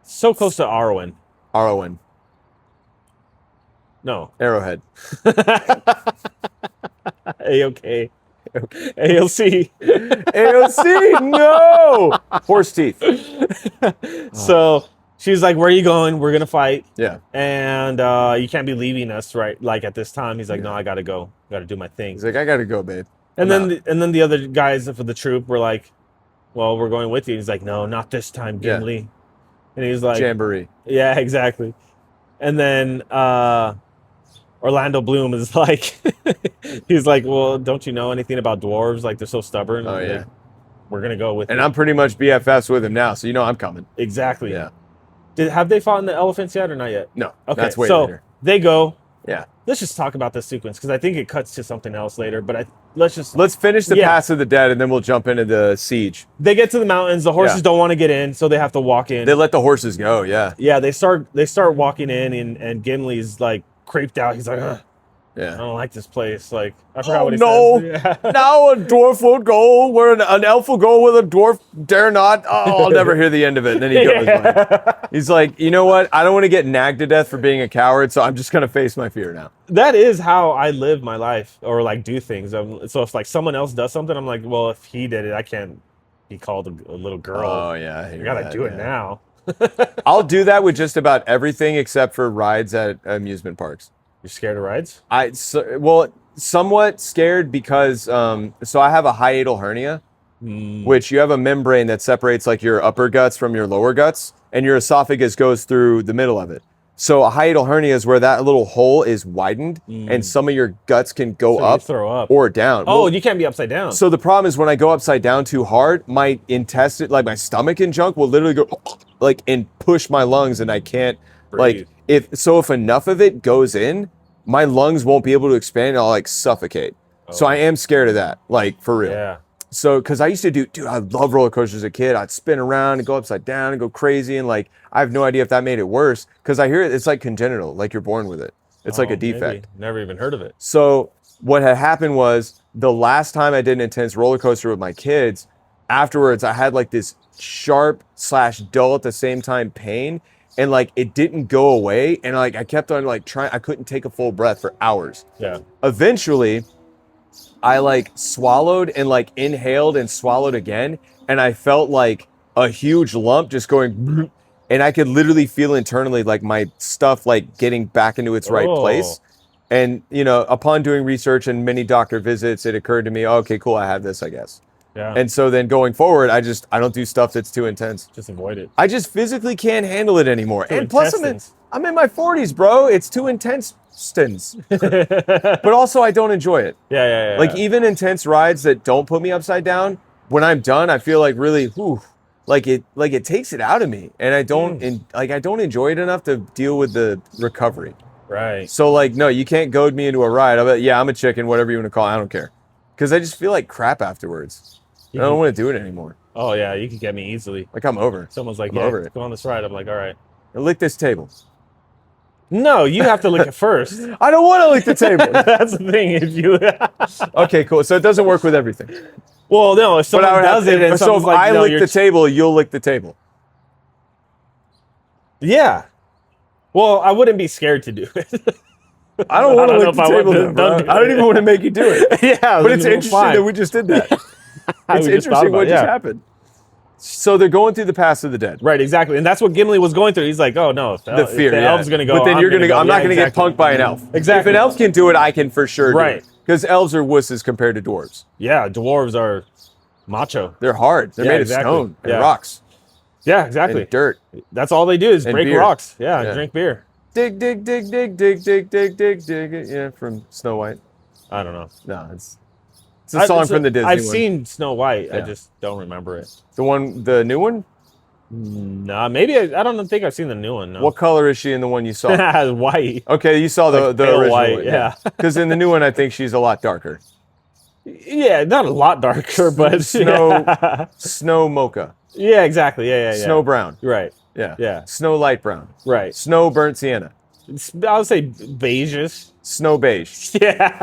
So close to Arwen. Arwen, No. Arrowhead. A-OK. AOC. AOC, no! Horse teeth. So she's like, where are you going? We're going to fight. Yeah. And you can't be leaving us right like at this time. He's like, no, I got to go. Got to do my thing. He's like, I gotta go, babe. And I'm then the other guys for the troop were like, well, we're going with you. He's like, no, not this time, Yeah. Gimli. And he's like, Jamboree. yeah, exactly. And then Orlando Bloom is like, he's like, well, don't you know anything about dwarves? Like, they're so stubborn. Oh, Like, yeah. we're going to go with And you. I'm pretty much BFFs with him now, so you know I'm coming. Exactly. Yeah. Have they fought in the elephants yet or not yet? No, Okay, that's way so later. they go. Yeah. Let's just talk about this sequence because I think it cuts to something else later. But let's finish the Yeah. Pass of the Dead, and then we'll jump into the siege. They get to the mountains. The horses Yeah. don't want to get in, so they have to walk in. They let the horses go. Yeah. Yeah, they start walking in, and Gimli's like creeped out. He's like, "Ugh, I Yeah. don't like this place." Like, I forgot what he no! says. Yeah. Now a dwarf will go where an elf will go where a dwarf dare not. Oh, I'll never hear the end of it. And then he goes. Like, he's like, you know what? I don't want to get nagged to death for being a coward, so I'm just gonna face my fear now. That is how I live my life, or like do things. So if like someone else does something, I'm like, well, if he did it, I can't be called a little girl. Oh yeah, I gotta do it now. I'll do that with just about everything except for rides at amusement parks. You're scared of rides? Somewhat scared because so I have a hiatal hernia, which you have a membrane that separates like your upper guts from your lower guts, and your esophagus goes through the middle of it. So a hiatal hernia is where that little hole is widened, and some of your guts can go up, throw up or down. Oh, well, you can't be upside down. So the problem is when I go upside down too hard, my intestine, like my stomach and junk, will literally go like and push my lungs, and I can't Breathe. like if enough of it goes in, my lungs won't be able to expand, and I'll like suffocate. So I am scared of that, like for real. Yeah. So, because I used to dude, I love roller coasters as a kid. I'd spin around and go upside down and go crazy. And like, I have no idea if that made it worse. Because I hear it's like congenital, like you're born with it. It's like a defect. Maybe. Never even heard of it. So, what had happened was the last time I did an intense roller coaster with my kids, afterwards, I had like this sharp / dull at the same time pain. And like, it didn't go away. And like, I kept on like trying, I couldn't take a full breath for hours. Yeah. Eventually, I like swallowed and like inhaled and swallowed again, and I felt like a huge lump just going, and I could literally feel internally like my stuff like getting back into its right place. And you know, upon doing research and many doctor visits, it occurred to me, oh, okay, cool, I have this, I guess. Yeah. And so then going forward, I don't do stuff that's too intense. Just avoid it. I just physically can't handle it anymore. Too and plus, I'm in my 40s, bro. It's too intense. But also, I don't enjoy it. Yeah. Like even intense rides that don't put me upside down, when I'm done, I feel like really, like it takes it out of me, and I don't I don't enjoy it enough to deal with the recovery. Right. So like, no, you can't goad me into a ride. I'm a chicken, whatever you want to call it. I don't care, because I just feel like crap afterwards. I don't want to do it anymore. Oh yeah, you can get me easily. Like I'm over. Someone's like, I'm over it. Go on this ride. I'm like, all right. Lick this table. No, you have to lick it first. I don't want to lick the table. That's the thing. If you Okay, cool. So it doesn't work with everything. well, no, if someone does it, and so if like, I no, lick the table, you'll lick the table. Yeah. Well, I wouldn't be scared to do it. I don't want to lick the table, though, bro. I don't even want to make you do it. Yeah, but it's interesting that we just did that. It's interesting what just happened. So they're going through the Pass of the Dead. Right, exactly, and that's what Gimli was going through. He's like, "Oh no, if the fear, the elf's gonna go, but then I'm not gonna exactly. get punked by an elf. Exactly. If an elf can do it, I can for sure do Right. it. Because elves are wusses compared to dwarves. Yeah, dwarves are macho. They're hard. They're made of stone and rocks. Yeah, exactly. And dirt. That's all they do is break beer. rocks. Yeah, and drink beer. Dig, dig, dig, dig, dig, dig, dig, dig, dig. Yeah, from Snow White. I don't know. No, it's a song from the Disney I've one. seen Snow White. I Yeah. just don't remember it. The new one? Nah, maybe I don't think I've seen the new one. No. What color is she in the one you saw? White. Okay, you saw the pale original white, one. yeah. Because in the new one, I think she's a lot darker. Yeah, not a lot darker, but Snow mocha. Yeah, exactly. Yeah. Snow brown. Right. Yeah. Snow light brown. Right. Snow burnt sienna. I would say beige-ish. Snow beige. Yeah.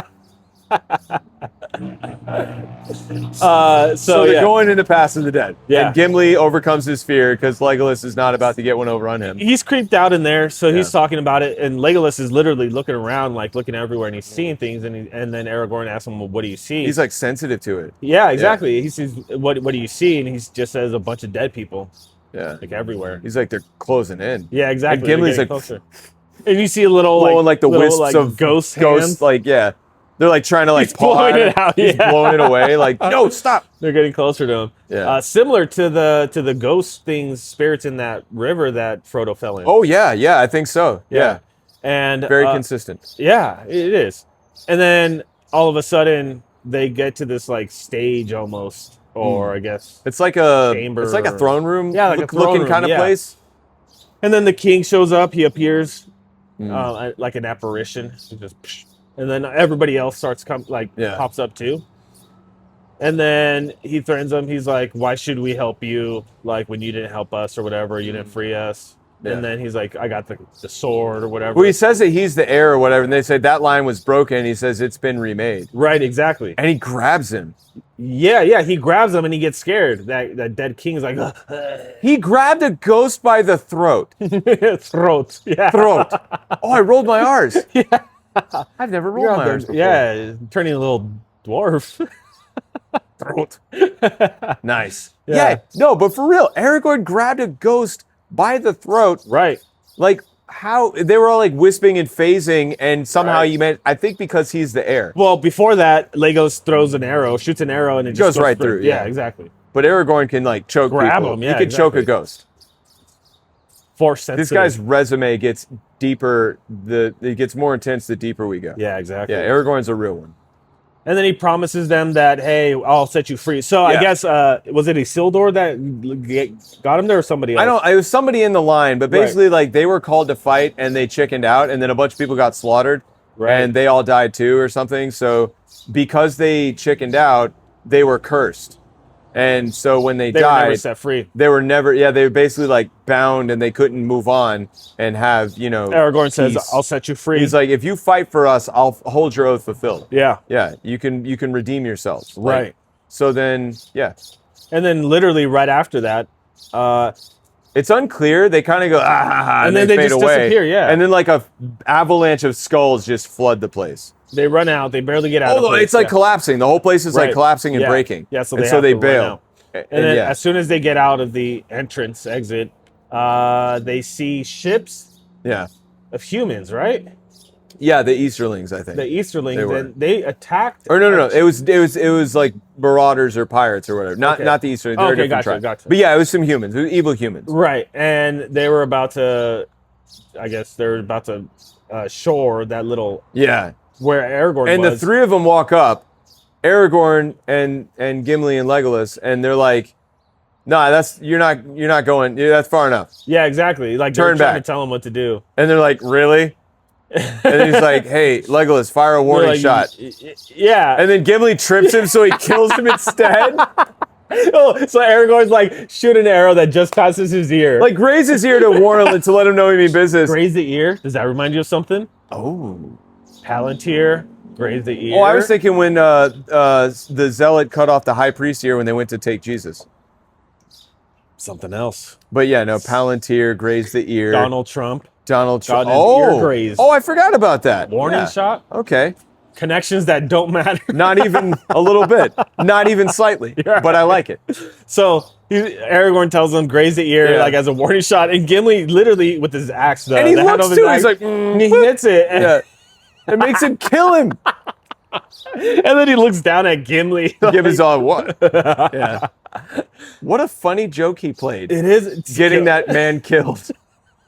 So they're going into Pass of the Dead. Yeah. And Gimli overcomes his fear because Legolas is not about to get one over on him. He's creeped out in there, so he's talking about it, and Legolas is literally looking around, like looking everywhere, and he's seeing things, and then Aragorn asks him, well, what do you see? He's like sensitive to it. Yeah, exactly. He says, what do you see? And he just says a bunch of dead people. Yeah. Like everywhere. He's like, they're closing in. Yeah, exactly. And Gimli's like, closer. And you see a little blowing like the little, wisps like, of ghost hands. like, yeah. They're like trying to like He's blowing it out. He's blowing it away. Like, no, stop. They're getting closer to him. Yeah. Similar to the ghost things, spirits in that river that Frodo fell in. Oh yeah, I think so. Yeah. And Very consistent. Yeah, it is. And then all of a sudden they get to this like stage almost, or I guess It's like a chamber. It's like a throne room. Yeah, like a throne looking room, kind of yeah. place. And then the king shows up. He appears like an apparition. He just, and then everybody else starts pops up too. And then he threatens them. He's like, "Why should we help you? Like when you didn't help us or whatever, you didn't free us." Yeah. And then he's like, "I got the sword or whatever." Well, he says that he's the heir or whatever, and they say that line was broken. He says it's been remade. Right, exactly. And he grabs him. Yeah. He grabs him and he gets scared. That dead king is like, he grabbed a ghost by the throat. Throat. Yeah. Throat. Oh, I rolled my R's. Yeah. I've never rolled my R's before. Yeah, turning a little dwarf. Throat. Nice. Yeah. No, but for real, Aragorn grabbed a ghost by the throat. Right. Like how they were all like wisping and phasing, and somehow you meant, I think because he's the heir. Well, before that, Legos throws an arrow, shoots an arrow, and it just goes right through. Yeah, exactly. But Aragorn can like choke Grab people. him, yeah, he can choke a ghost. Force sensitive. This guy's resume gets deeper. It gets more intense the deeper we go. Yeah, exactly. Yeah, Aragorn's a real one. And then he promises them that, hey, I'll set you free. So I guess, was it Isildur that got him there or somebody else? It was somebody in the line, but basically like they were called to fight and they chickened out, and then a bunch of people got slaughtered and they all died too or something. So because they chickened out, they were cursed. And so when they died, were never set free. They were never, they were basically like bound and they couldn't move on and have, Aragorn says, I'll set you free. He's like, if you fight for us, I'll hold your oath fulfilled. Yeah. Yeah, you can redeem yourselves. Right. Like, so then, And then literally right after that, it's unclear. They kind of go, and then they just fade away. Disappear, yeah. And then like a avalanche of skulls just flood the place. They run out. They barely get out. Oh, it's like collapsing. The whole place is like collapsing and breaking. Yeah, so they bail. And then as soon as they get out of the exit, they see ships. Yeah. Of humans, right? Yeah, the Easterlings, I think. The Easterlings, and they attacked. Or no. It was like marauders or pirates or whatever. Not the Easterlings. They're a different tribe. Gotcha. But yeah, it was some humans. It was evil humans. Right, and they were about to. I guess they're about to shore that little. Yeah. Where Aragorn and was. The three of them walk up, Aragorn and Gimli and Legolas, and they're like, "Nah, you're not going. That's far enough." Yeah, exactly. Like turn they're trying back. to tell him what to do. And they're like, "Really?" And then he's like, "Hey, Legolas, fire a warning shot." Yeah. And then Gimli trips him, so he kills him instead. Oh, so Aragorn's like, shoot an arrow that just passes his ear. Like graze his ear to warn him and to let him know he mean business. Graze the ear? Does that remind you of something? Oh. Palantir, graze the ear. Oh, I was thinking when the zealot cut off the high priest's ear when they went to take Jesus. Something else. But yeah, no, Palantir, graze the ear. Donald Trump. Ear grazed. Oh, I forgot about that. Warning shot. Okay. Connections that don't matter. Not even a little bit. Not even slightly. Right. But I like it. So Aragorn tells them graze the ear like as a warning shot, and Gimli literally with his axe, and he looks too. He's like, he hits it. And it makes him kill him. And then he looks down at Gimli. Gimli's all what? Yeah. What a funny joke he played. It is getting that man killed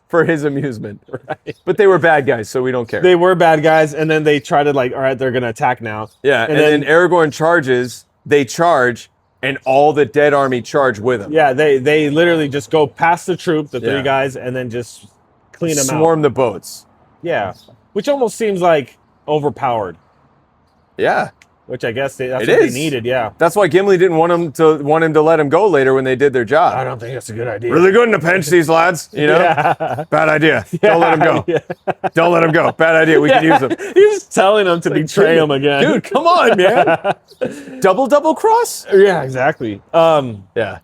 for his amusement. Right. But they were bad guys, so we don't care. They were bad guys, and then they try to all right, they're gonna attack now. Yeah, and then Aragorn charges. They charge, and all the dead army charge with him. Yeah, they literally just go past the troop, the three guys, and then just clean them out. Swarm the boats. Yeah, which almost seems like overpowered. Yeah. Which I guess that's what they needed, yeah. That's why Gimli didn't want him to let him go later when they did their job. I don't think that's a good idea. Really good in a pinch, these lads. You know? Yeah. Bad idea. Don't let him go. Yeah. Don't let him go. Bad idea. We can use him. He's telling them to betray him again. Dude, come on, man. double cross? Yeah, exactly. Yeah.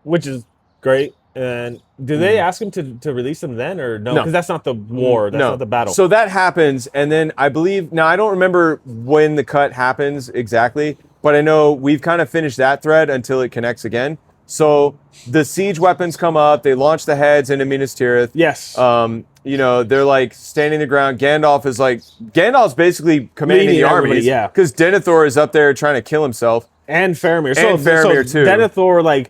Which is great. And do they ask him to release him then or no? Because that's not the war. That's not the battle. So that happens, and then I believe, now I don't remember when the cut happens exactly, but I know we've kind of finished that thread until it connects again. So the siege weapons come up, they launch the heads into Minas Tirith. Yes. They're like standing the ground. Gandalf's basically commanding the armies. Yeah. Because Denethor is up there trying to kill himself. And Faramir. And Faramir too. Denethor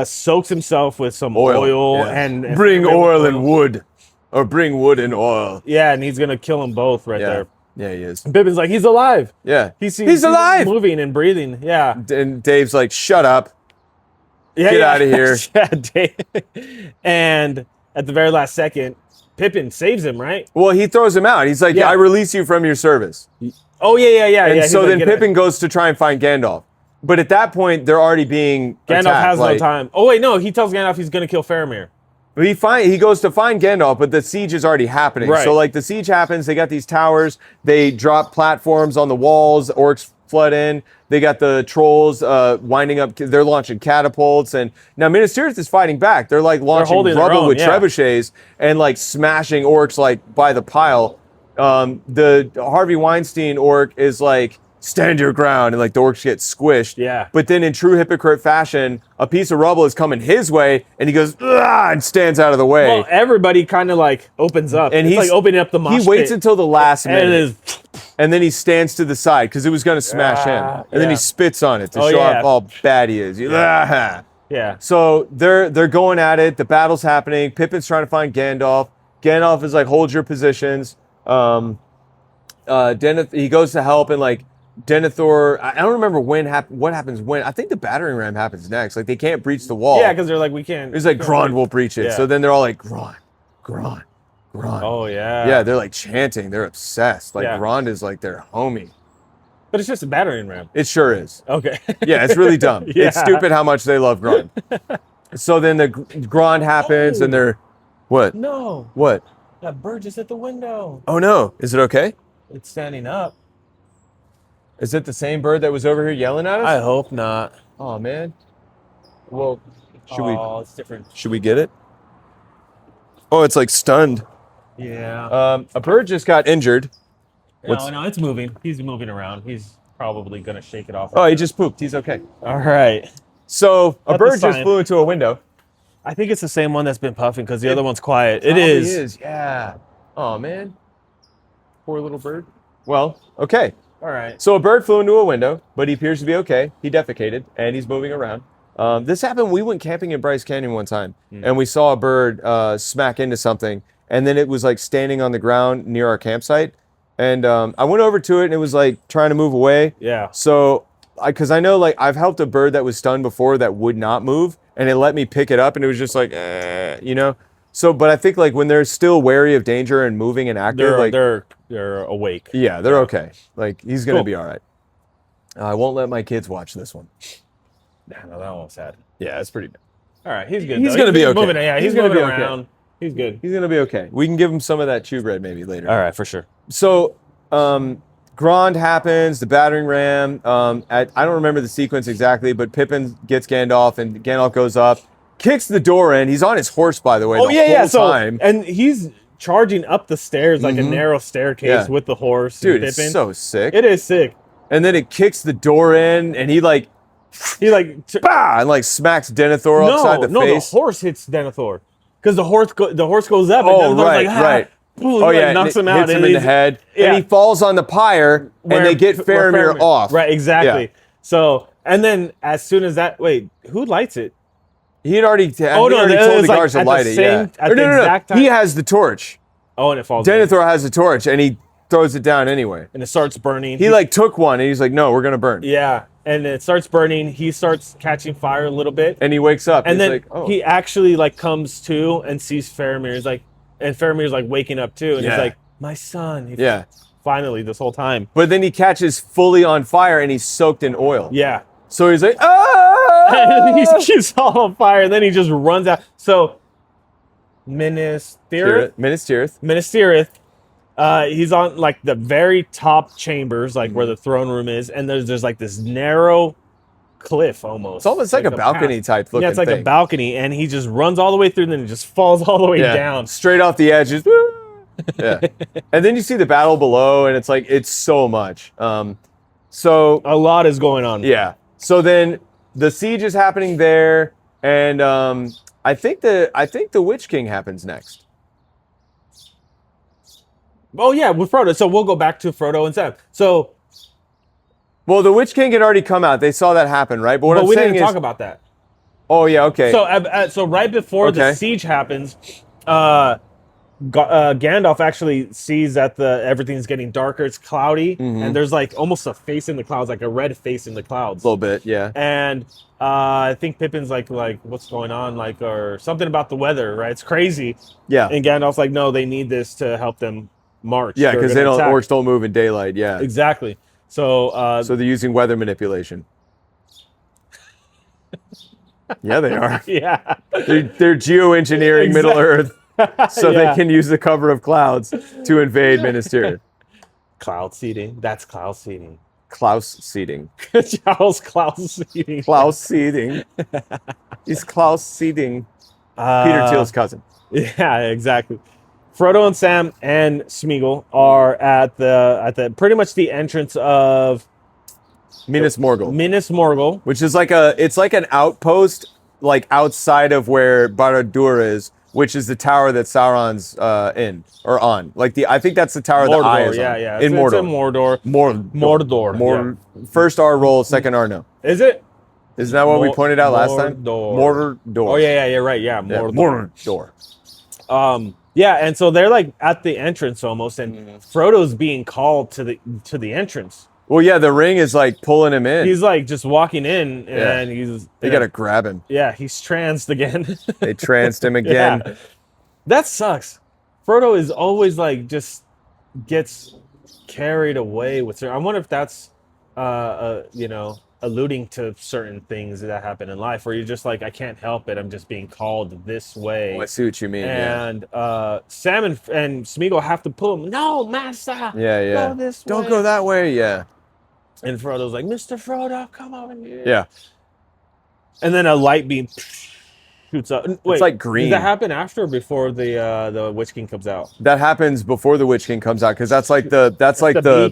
soaks himself with some oil and bring oil and wood, or bring wood and oil. Yeah, and he's gonna kill them both there. Yeah, he is. And Pippin's like, he's alive. Yeah, he's alive, moving and breathing. Yeah. And Dave's like, shut up. Get out of here. Yeah, Dave. And at the very last second, Pippin saves him, right? Well, he throws him out. He's like, Yeah. I release you from your service. Oh yeah. And He's so like, then "Get out." Pippin goes to try and find Gandalf. But at that point, they're already being Gandalf attacked. has like, no time. Oh wait, no, he tells Gandalf he's gonna kill Faramir. He goes to find Gandalf, but the siege is already happening. Right. So like the siege happens, they got these towers, they drop platforms on the walls, orcs flood in, they got the trolls winding up, they're launching catapults, and now Minas Tirith is fighting back. They're like launching holding their rubble own, with yeah. trebuchets and like smashing orcs like by the pile. The Harvey Weinstein orc is like, stand your ground, and like the orcs get squished. Yeah. But then in true hypocrite fashion, a piece of rubble is coming his way, and he goes, "Ugh," and stands out of the way. Well, everybody kind of like opens up, And it's he's like opening up the mosh he waits pit. until the last and it minute, is. and then he stands to the side because it was going to smash him, and then yeah. he spits on it to Oh, show yeah. off how bad he is. "Ah." Yeah. So they're going at it. The battle's happening. Pippin's trying to find Gandalf. Gandalf is like, hold your positions. He goes to help, and like Denethor, I don't remember what happens when. I think the battering ram happens next. Like they can't breach the wall. Yeah, because they're like, we can't. It's like can't Grond breach- will breach it. Yeah. So then they're all like, Grond, Grond, Grond. Oh yeah. Yeah, they're like chanting. They're obsessed. Like Yeah. Grond is like their homie. But it's just a battering ram. It sure is. Okay. Yeah, it's really dumb. Yeah. It's stupid how much they love Grond. So then the Grond happens, and they're what? No, What? that bird just hit the window. Oh no! Is it okay? It's standing up. Is it the same bird that was over here yelling at us? I hope not. Oh man. Well, It's different. should we get it? Oh, it's like stunned. Yeah. A bird just got injured. No, it's moving. He's moving around. He's probably gonna shake it off. Oh, he just pooped. He's okay. All right. So a That's a bird just sign. flew into a window. I think it's the same one that's been puffing because the other one's quiet. It Probably is. Yeah. Oh man. Poor little bird. Well, okay. All right. So a bird flew into a window, but he appears to be okay. He defecated, and he's moving around. This happened. We went camping in Bryce Canyon one time, and we saw a bird smack into something, and then it was like standing on the ground near our campsite. And I went over to it, and it was like trying to move away. Yeah. So, because I know like I've helped a bird that was stunned before that would not move, and it let me pick it up, and it was just like, you know. So, but I think like when they're still wary of danger and moving and active, They're awake. yeah, they're okay. Like he's gonna Cool. be all right. I won't let my kids watch this one. No, that one's sad. Yeah, it's pretty bad. All right, he's good. He's though. gonna be okay. Moving, yeah, He's he's gonna moving be okay. around. He's good. He's gonna be okay. We can give him some of that chew bread maybe later. All right, for sure. So, Grond happens, the battering ram. I don't remember the sequence exactly, but Pippin gets Gandalf, and Gandalf goes up, kicks the door in. He's on his horse, by the way. Oh the yeah. whole So time. and he's charging up the stairs like a narrow staircase Yeah. with the horse. Dude, and it's Pippin. so sick. It is sick. And then it kicks the door in, and he like, He like bah, and like smacks Denethor upside the face. the horse hits Denethor because the horse goes up. Oh, and Denethor's right, like, "Ah." right. Boom, Oh he, yeah, like, knocks him out. hits him and in the he's- head, Yeah. and he falls on the pyre, and they get where Faramir off. Right, exactly. Yeah. So and then as soon as that, wait, who lights it? He had already, Oh, no, told it the was, like, guards to at the light it. Yeah. same- at Or the no, exact time? He has the torch. Oh, and it falls. in. Denethor has the torch, and he throws it down anyway. And it starts burning. He like took one, and he's like, "No, we're gonna burn." yeah, and it starts burning. He starts catching fire a little bit, And he wakes up, and he's then like, "Oh, he actually like comes to and sees Faramir. He's like, and Faramir's like waking up too, and Yeah. he's like, "My son." He- yeah." Finally, this whole time. But then he catches fully on fire, and he's soaked in oil. Yeah. So he's like, "Ah!" he keeps all on fire, and then he just runs out. So, Minas Tirith, Minas Tirith. Minas Tirith, he's on like the very top chambers, like where the throne room is, and there's like this narrow cliff almost. It's almost like a the balcony path. type looking Yeah, it's like thing. a balcony, and he just runs all the way through, and then it just falls all the way Yeah, down. straight off the edges. Woo! Yeah, and then you see the battle below, and it's like it's so much. So A lot is going on. yeah, so then the siege is happening there, and I think the Witch King happens next. Oh yeah, with Frodo. So we'll go back to Frodo and Sam. So, Well, the Witch King had already come out. They saw that happen, right? But what but I'm we saying didn't is, talk about that. oh yeah, okay. So, so right before Okay. the siege happens, Gandalf actually sees that everything's getting darker. It's cloudy, and there's like almost a face in the clouds, like a red face in the clouds. A little bit, yeah. And I think Pippin's like what's going on, like, or something about the weather, right? It's crazy. Yeah. And Gandalf's like, no, they need this to help them march. Yeah, because they don't attack. orcs don't move in daylight. Yeah. Exactly. So So they're using weather manipulation. Yeah, they are. yeah. They're geoengineering Middle Earth so Yeah. they can use the cover of clouds to invade Minas Tirith. Cloud seeding. That's cloud seeding. Klaus seeding. Charles Klaus seeding. Klaus seeding. He's Klaus seeding. Peter Thiel's cousin. Yeah, exactly. Frodo and Sam and Smeagol are at the pretty much the entrance of Minas Morgul. Minas Morgul. Which is it's like an outpost, like outside of where Barad-dûr is, which is the tower that Sauron's in or on. I think that's the tower Mordor, that Eye is yeah, on. yeah. In It's Mordor. in Mordor. Mordor. First R roll, second R no. Is it? Isn't that what we pointed out last time? Mordor. Mordor. Oh yeah, you're right. Yeah, Mordor. Mordor. Yeah, and so they're like at the entrance almost, and Frodo's being called to the entrance. Well, yeah, the ring is like pulling him in. He's like just walking in, and They gotta grab him. Yeah, he's transed again. They tranced him again. Yeah. That sucks. Frodo is always like just gets carried away with her. I wonder if that's alluding to certain things that happen in life where you're just like, I can't help it. I'm just being called this way. Oh, I see what you mean. And Sam and Smeagol have to pull him. No, master. Yeah. Go this Don't way. go that way. Yeah. And Frodo's like, Mr. Frodo, come over here. Yeah. And then a light beam shoots up. Wait, It's like green. Did that happen after or before the Witch King comes out? That happens before the Witch King comes out because that's like the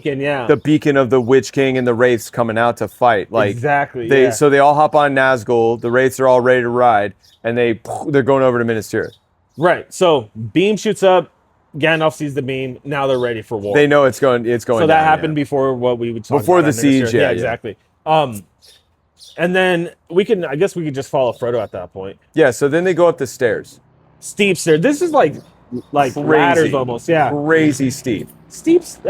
beacon, yeah. the beacon of the Witch King and the Wraiths coming out to fight. Like exactly. So they all hop on Nazgul. The Wraiths are all ready to ride, and they're going over to Minas Tirith. Right. So beam shoots up. Gandalf sees the beam. Now they're ready for war. They know it's going. So that happened before what we would talk before about the siege. Yeah, exactly. And then I guess we could just follow Frodo at that point. Yeah. So then they go up the stairs. Steep stairs. This is like Crazy. ladders almost. Yeah. Crazy steep. Steep. Just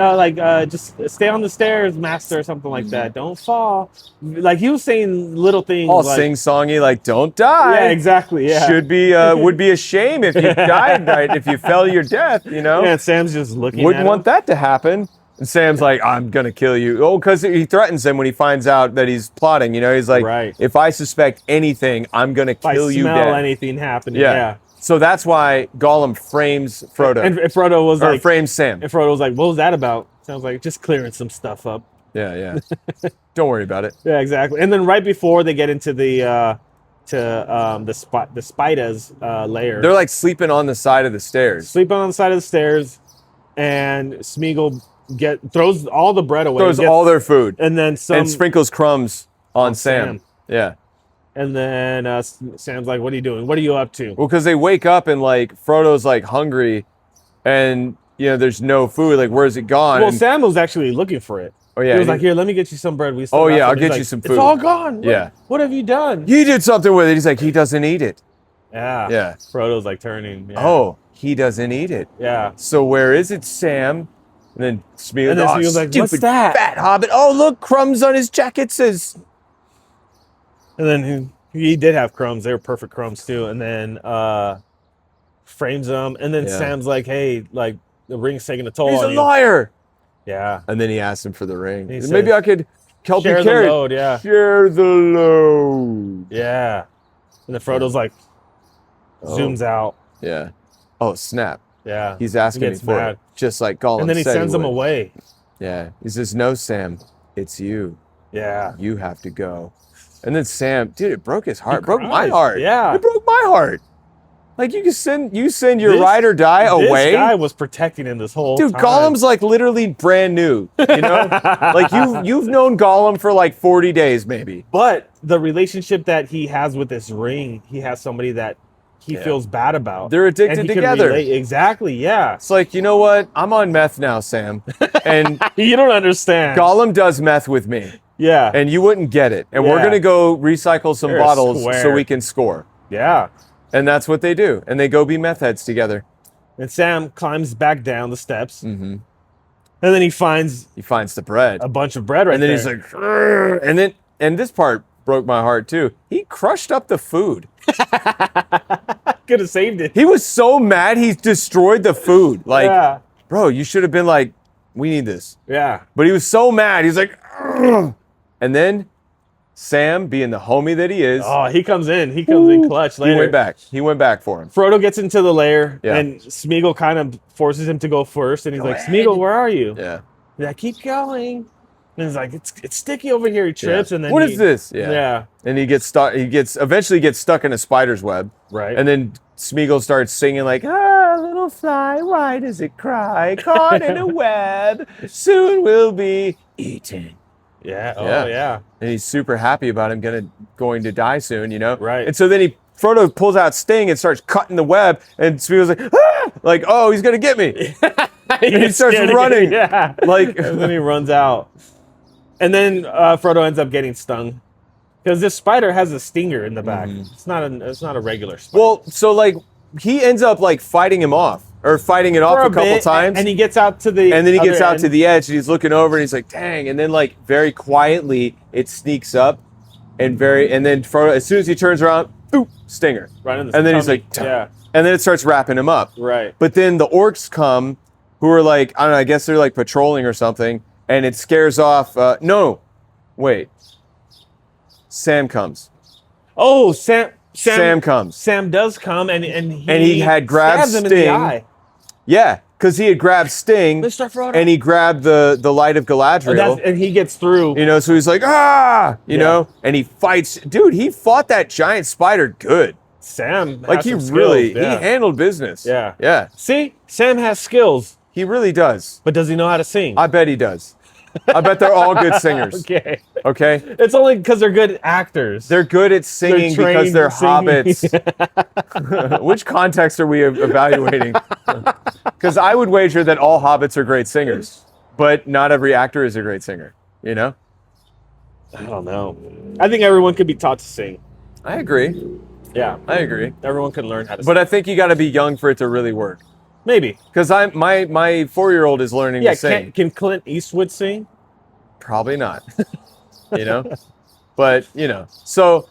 stay on the stairs, master, or something like that. Don't fall. Like he was saying little things. All like, sing-songy, like don't die. Yeah. Exactly. Yeah. Should be would be a shame if you died, right? If you fell to your death, you know. Yeah. And Sam's just looking. Wouldn't at want him. that to happen. And Sam's like, I'm gonna kill you. Oh, because he threatens him when he finds out that he's plotting. You know, he's like, Right. if I suspect anything, I'm gonna kill you If I dead. smell anything happening. Yeah. Yeah. So that's why Gollum frames Frodo. And Frodo was or like, frames Sam. and Frodo was like, what was that about? Sounds like just clearing some stuff up. Yeah. Don't worry about it. Yeah, exactly. And then right before they get into the Spida's lair, They're like sleeping on the side of the stairs. sleeping on the side of the stairs, and Smeagol throws all the bread away, Throws all their food and then some, and sprinkles crumbs on Sam. Yeah. and then Sam's like, "What are you doing? What are you up to?" Well, because they wake up and like Frodo's like hungry, and there's no food. Like, where's it gone? Well, And- Sam was actually looking for it. oh yeah, He was like, "Here, let me get you some bread." We still Oh, got yeah, some." I'll He's get like, you some It's food. all gone. Yeah. What have you done? he did something with it. He's like, he doesn't eat it. Yeah. Yeah. Frodo's like turning. Yeah. Oh, he doesn't eat it. Yeah. So where is it, Sam? And then Smeagol, And then Smeagol's like, stupid "What's that?" fat hobbit. Oh, look, crumbs on his jacket says. And then he did have crumbs. They were perfect crumbs too. And then frames them. And then Yeah. Sam's like, "Hey, like the ring's taking a toll He's a on you." liar. Yeah. And then he asked him for the ring. He Maybe says, I could help Share you the carry it. load. Yeah. Share the load. Yeah. And then Frodo's like, zooms out. Yeah. Oh, snap. Yeah. He's asking me gets for mad. it. Just like Gollum And then he said sends him would. away. Yeah. He says, no, Sam, it's you. Yeah. You have to go. And then Sam, dude, it broke his heart. He Broke my cries. heart. Yeah. It broke my heart. Like you send your This- ride or die away. This guy was protecting him this whole Dude, time. Gollum's like literally brand new. You know? Like you've known Gollum for like 40 days, maybe. But the relationship that he has with this ring, he has somebody that he feels bad about. They're addicted And he can together. relate- Exactly, yeah. It's like, you know what? I'm on meth now, Sam. And You don't understand. Gollum does meth with me. Yeah. And you wouldn't get it. And we're Yeah. going to go recycle some They're a bottles square. so we can score. Yeah. And that's what they do. And they go be meth heads together. And Sam climbs back down the steps, Mm-hmm. and then he finds He finds the bread. a bunch of bread right And then there. he's like, "Grr." And this part broke my heart too. He crushed up the food. Could have saved it. He was so mad he destroyed the food. Like, yeah. bro, you should have been like, we need this. Yeah. But he was so mad. He's like, "Ugh." And then Sam, being the homie that he is, Oh, he comes in. He comes in clutch later. he went back. He went back for him. Frodo gets into the lair, Yeah. and Smeagol kind of forces him to go first, and he's Go like, ahead. Smeagol, where are you? Yeah. He's like, keep going. And he's like, it's sticky over here. He trips, Yeah. and then What is this? Yeah. Yeah. And he gets stuck. Eventually gets stuck in a spider's web. Right. And then Smeagol starts singing like, ah, little fly, why does it cry? Caught in a web, soon will be eaten. Yeah. Oh, Yeah. yeah. And he's super happy about him going to die soon, you know? Right. And so then Frodo pulls out Sting and starts cutting the web, and Smeagol's like, oh, he's gonna get me. And he starts running. Yeah. Like, And then he runs out. And then Frodo ends up getting stung. Because this spider has a stinger in the back. It's not a regular spider. well, so like he ends up like fighting him off or fighting it off a couple bit, times. And he gets out to the And then he gets other out end. to the edge and he's looking over and he's like, dang. And then like very quietly it sneaks up and then Frodo, as soon as he turns around, boop, stinger. Right in the And then he's tummy. like, yeah. And then it starts wrapping him up. Right. But then the orcs come who are like, I don't know, I guess they're like patrolling or something. And it scares off, no, wait. Sam comes. Oh, Sam comes. Sam does come and he had grabbed stabs him in the Sting. eye. Yeah, because he had grabbed Sting. Mr. Frodo. And he grabbed the light of Galadriel. And he gets through. You know, so he's like, ah, you Yeah. know, and he fights. Dude, he fought that giant spider good. Sam Like has he some skills, really, yeah. he handled business. Yeah. Yeah, See, Sam has skills, he really does. but does he know how to sing? I bet he does. I bet they're all good singers. Okay. Okay? It's only because they're good actors. They're good at singing because trained they're singing. hobbits. Which context are we evaluating? Because I would wager that all hobbits are great singers, but not every actor is a great singer, you know? I don't know. I think everyone could be taught to sing. I agree. Yeah. I agree. Everyone can learn how to sing. But I think you got to be young for it to really work. Maybe. Because my 4-year-old is learning Yeah, to sing. can Clint Eastwood sing? Probably not. You know? But, you know. So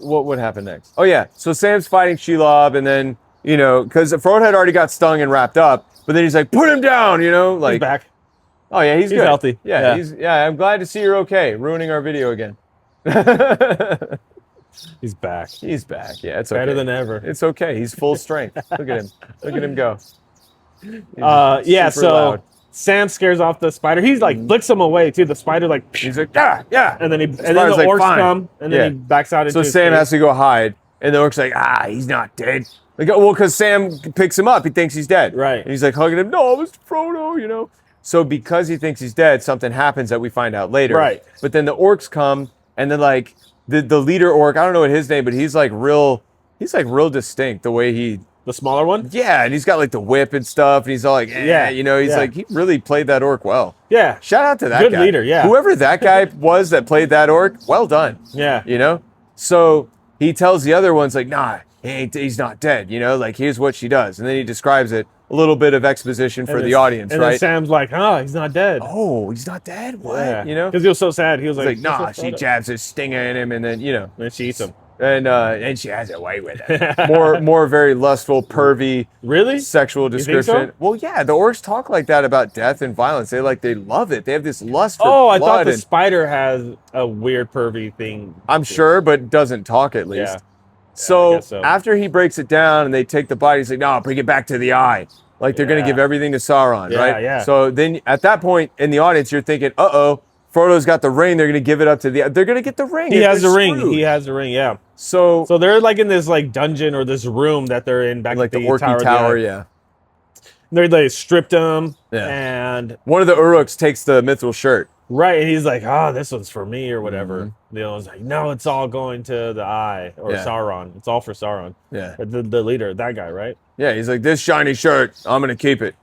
what would happen next? Oh, yeah. So Sam's fighting Shelob, and then, you know, because Frodo had already got stung and wrapped up, but then he's like, put him down, you know? Like, He's back. oh, yeah, he's good. healthy. Yeah, Yeah. I'm glad to see you're okay. Ruining our video again. He's back. He's back. Yeah, it's okay. Better than ever. It's okay. He's full strength. Look at him. Look at him go. He's Yeah, super so loud. Sam scares off the spider. He's like flicks him away too. The spider like, He's like, yeah, yeah. and then the spider's like, orcs "Fine." come, and then Yeah. he backs out into So his Sam cave. has to go hide, and the orc's like, he's not dead. Like, well, because Sam picks him up, he thinks he's dead. Right. And he's like hugging him, no, Mr. Frodo, you know. So because he thinks he's dead, something happens that we find out later. Right. But then the orcs come, and then like the leader orc, I don't know what his name, but he's like real distinct the way he. The smaller one. Yeah, and he's got like the whip and stuff, and he's all like, Yeah, you know, he's yeah. like, he really played that orc well. Yeah. Shout out to that Good guy. leader, yeah. Whoever that guy was that played that orc, well done. Yeah. You know? So he tells the other ones, like, nah, he's not dead, you know? Like, here's what she does. And then he describes it, a little bit of exposition for the audience, and right? then Sam's like, he's not dead. Oh, he's not dead? What? Yeah. You know? Because he was so sad. He was He's like, like, nah, "Mr. she Frodo." jabs a stinger in him, and then, you know. And then she eats him. And she has a way with it. more very lustful, pervy, Really? sexual think description. so? Well, yeah, the orcs talk like that about death and violence. They love it. They have this lust for Oh, I blood. thought the and- spider has a weird pervy thing. I'm sure, but doesn't talk at least. Yeah. So, I guess so. after he breaks it down and they take the body, he's like, no, bring it back to the eye. Like they're going Yeah. to give everything to Sauron, Yeah, right? yeah. So then at that point in the audience, you're thinking, uh-oh, Frodo's got the ring. They're going to give it up to they're going to get the ring. He has the They're ring. screwed. He has the ring, yeah. So So they're like in this like dungeon or this room that they're in back like at the the Orky Tower. Tower, of the Eye. yeah. They stripped him, Yeah. and One of the Uruks takes the mithril shirt. right, and he's like, this one's for me or whatever. Mm-hmm. The other one's like, no, it's all going to the eye or Yeah. Sauron. It's all for Sauron. Yeah. The leader, that guy, right? Yeah, he's like, this shiny shirt, I'm going to keep it.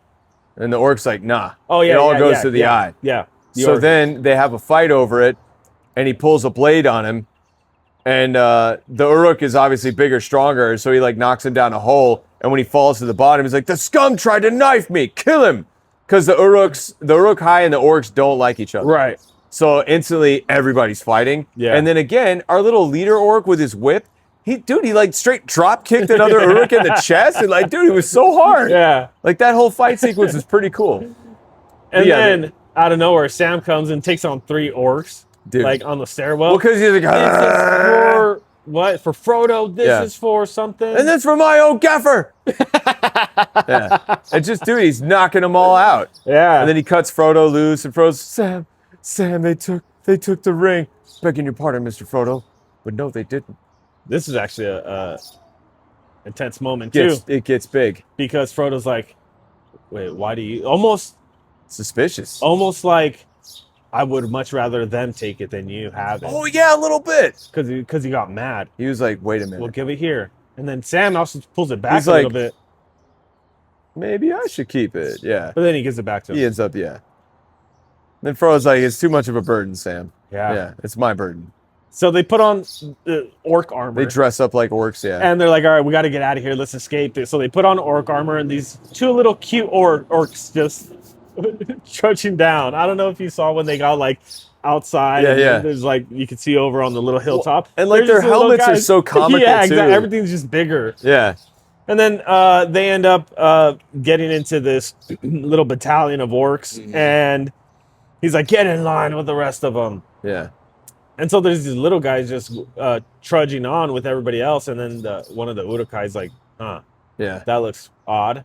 And the orc's like, nah. Oh yeah, It all yeah, goes yeah, to the yeah, eye. Yeah. The So orc. then they have a fight over it, and he pulls a blade on him. And the Uruk is obviously bigger, stronger, so he like knocks him down a hole, And when he falls to the bottom, he's like, the scum tried to knife me, kill him. Because the Uruk-hai and the orcs don't like each other. Right. So instantly everybody's fighting. Yeah. And then again, our little leader orc with his whip, he like straight drop kicked another Uruk in the chest. And like, dude, it was so hard. Yeah. Like that whole fight sequence is pretty cool. And Yeah, then out of nowhere, Sam comes and takes on 3 orcs, Dude. like on the stairwell. Well, because he's like, This is for what? For Frodo. This Yeah. is for something. and that's for my old gaffer. Yeah. And just, dude, he's knocking them all out. yeah. And then he cuts Frodo loose, and Frodo's, Sam, they took the ring. Begging your pardon, Mr. Frodo. But no, they didn't. This is actually a intense moment too, It gets big. because Frodo's like, wait, why do you almost Suspicious. like I would much rather them take it than you have it. Oh, yeah, a little bit. Because he got mad. He was like, wait a minute. We'll give it here. And then Sam also pulls it back He's a little like- bit. Maybe I should keep it. Yeah. But then he gives it back to him. He ends up, yeah. Then Frodo's like, it's too much of a burden, Sam. Yeah. Yeah, it's my burden. So they put on the orc armor. They dress up like orcs, yeah. and they're like, all right, we got to get out of here. Let's escape. So they put on orc armor, and these 2 little cute orcs just trudging down. I don't know if you saw when they got like outside. Yeah, and yeah. There's like, you can see over on the little hilltop. and like They're their just little helmets are guys. so comical Yeah, too. exactly. Everything's just bigger. Yeah. And then they end up getting into this little battalion of orcs, Mm-hmm. and he's like, get in line with the rest of them. Yeah. And so there's these little guys just trudging on with everybody else, and then one of the Uruk-hai's like, huh, Yeah. that looks odd.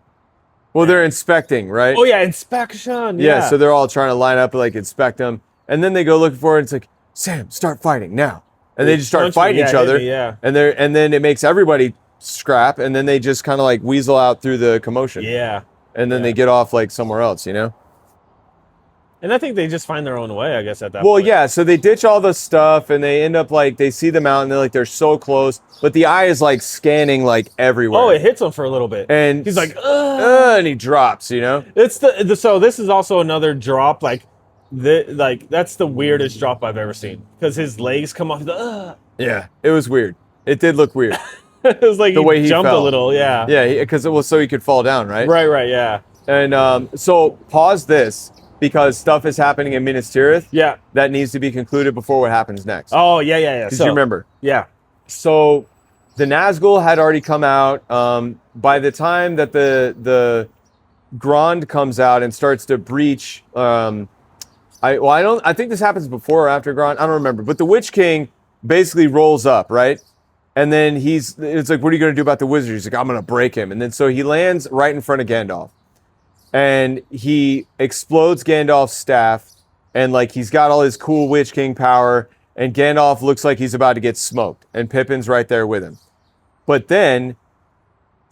Well, they're inspecting, right? Oh yeah, inspection. Yeah, so they're all trying to line up, like inspect them, and then they go looking for it. And it's like, Sam, start fighting now, and they just start Punch me, fighting yeah, each hit other. me, yeah. And then it makes everybody scrap, and then they just kind of like weasel out through the commotion. Yeah. And then yeah. they get off like somewhere else, you know. And I think they just find their own way, I guess, at that Well, point. yeah. So they ditch all the stuff, and they end up like they see the mountain. They're like they're so close, but the eye is like scanning like everywhere. Oh, it hits him for a little bit. and He's like, ugh. and he drops. You know. It's so this is also another drop, like that's the weirdest drop I've ever seen. Because his legs come off, he's like, ugh. Yeah, it was weird. It did look weird. It was like The way he jumped fell. a little, yeah. Yeah, because it was so he could fall down, right? Right, yeah. And so pause this because stuff is happening in Minas Tirith Yeah. that needs to be concluded before what happens next. Oh, yeah. Because So, you remember. Yeah. So the Nazgul had already come out. By the time that the Grond comes out and starts to breach, I think this happens before or after Grond. I don't remember. But the Witch King basically rolls up, right? And then it's like, what are you going to do about the wizard? He's like, I'm going to break him. And then so he lands right in front of Gandalf. And he explodes Gandalf's staff. And like he's got all his cool Witch King power. And Gandalf looks like he's about to get smoked. And Pippin's right there with him. But then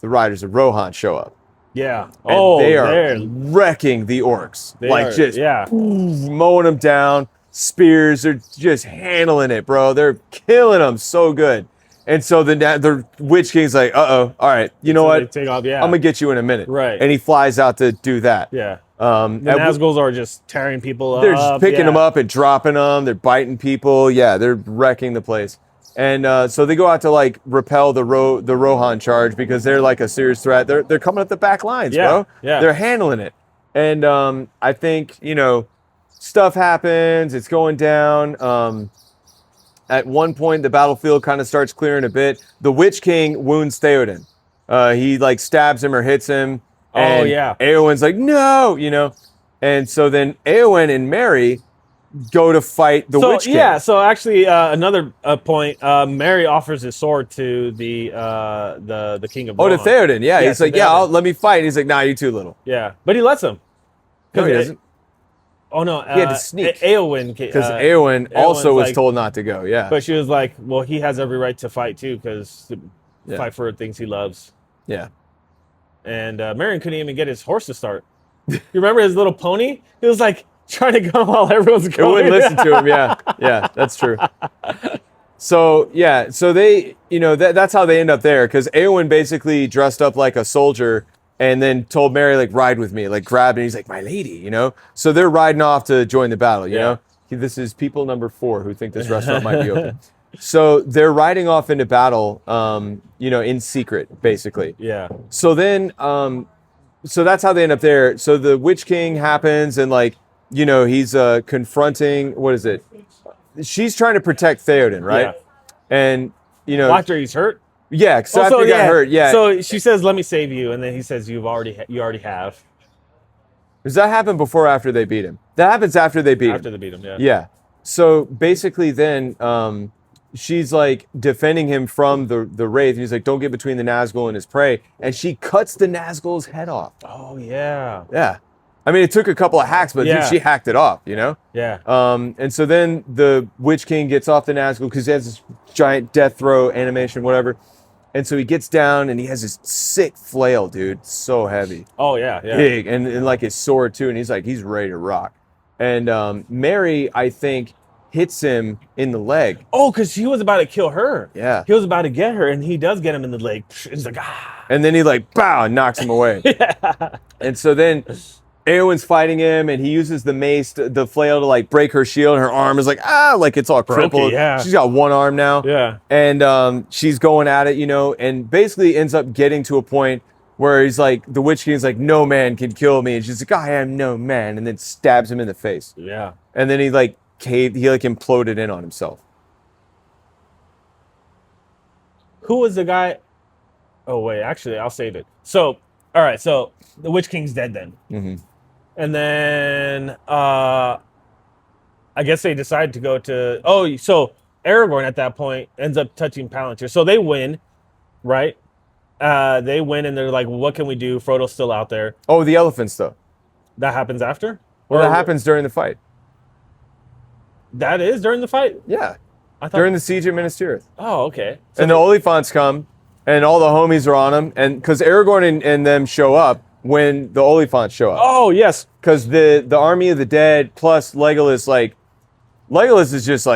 the Riders of Rohan show up. Yeah. And they are they're- wrecking the orcs. they Like are- just yeah. mowing them down. Spears, they're just handling it, bro. They're killing them so good. And so the Witch King's like, all right, you know So what? they take off, yeah. I'm going to get you in a minute. Right. And he flies out to do that. Yeah. The And Nazguls are just tearing people up. they're just picking yeah. them up and dropping them. They're biting people. Yeah, they're wrecking the place. And so they go out to like repel the Rohan charge because they're like a serious threat. They're coming up the back lines, Yeah, bro. yeah. They're handling it. And I think, stuff happens. It's going down. At one point, the battlefield kind of starts clearing a bit. The Witch King wounds Theoden. He like stabs him or hits him. And yeah. Eowyn's like, no, And so then Eowyn and Merry go to fight the Witch King. Yeah, so actually another point, Mary offers his sword to the King of Oh, to Rohan. Theoden. Yeah, Yeah, he's to like, yeah, Theoden. let me fight. He's like, nah, you're too little. Yeah, but he lets him. No, he 'Cause doesn't. Oh no, He had to sneak. Eowyn, Because Eowyn also Eowyn's was like- told not to go. Yeah. but she was like, well, he has every right to fight too, because Yeah. fight for things he loves. Yeah. And Marion couldn't even get his horse to start. You remember his little pony? He was like trying to go while everyone's It going. wouldn't listen to him. Yeah. Yeah, that's true. So, yeah. So they, that's how they end up there. Because Eowyn basically dressed up like a soldier and then told Mary, like, ride with me. Like, grabbed him. He's like, my lady, So they're riding off to join the battle, you Yeah. know? This is people number 4 who think this restaurant might be open. So they're riding off into battle, in secret, basically. Yeah. So then, so that's how they end up there. So the Witch King happens, and he's confronting. What is it? She's trying to protect Theoden, right? Yeah. And After he's hurt. yeah. So after he got hurt, yeah. So she says, "Let me save you," and then he says, you already have." Does that happen before or after they beat him? That happens after they beat him. After they beat him, yeah. Yeah. So basically, then she's like defending him from the wraith, and he's like, "Don't get between the Nazgul and his prey," and she cuts the Nazgul's head off. Oh yeah. Yeah. I mean, it took a couple of hacks, but Yeah. she hacked it off, Yeah. And so then the Witch King gets off the Nazgul because he has this giant death throw animation, whatever. And so he gets down and he has this sick flail, dude. So heavy. Oh yeah. Big. And like his sword too. And he's ready to rock. And Mary, I think, hits him in the leg. Oh, because he was about to kill her. Yeah. He was about to get her, and he does get him in the leg. He's like, ah. And then he bow, and knocks him away. Yeah. And so then Eowyn's fighting him, and he uses the mace, the flail, to break her shield. And her arm is it's all crippled. Yeah. She's got one arm now. Yeah. And she's going at it, and basically ends up getting to a point where he's like, the Witch King's like, "No man can kill me," and she's like, "I am no man," and then stabs him in the face. Yeah. And then he caved, he imploded in on himself. Who was the guy? Oh wait, actually, I'll save it. So, all right, so the Witch King's dead then. Mm-hmm. And then I guess they decide to go to. Oh, so Aragorn at that point ends up touching Palantir. So they win, right? They win, and they're like, "What can we do?" Frodo's still out there. Oh, the elephants, though. That happens after. Well, that happens during the fight. That is during the fight. Yeah, I thought. during the siege of Minas Tirith. Oh, okay. So And the Oliphants come, and all the homies are on them, and because Aragorn and them show up when the Oliphants show up. Oh yes. Because the army of the dead plus Legolas, Legolas is just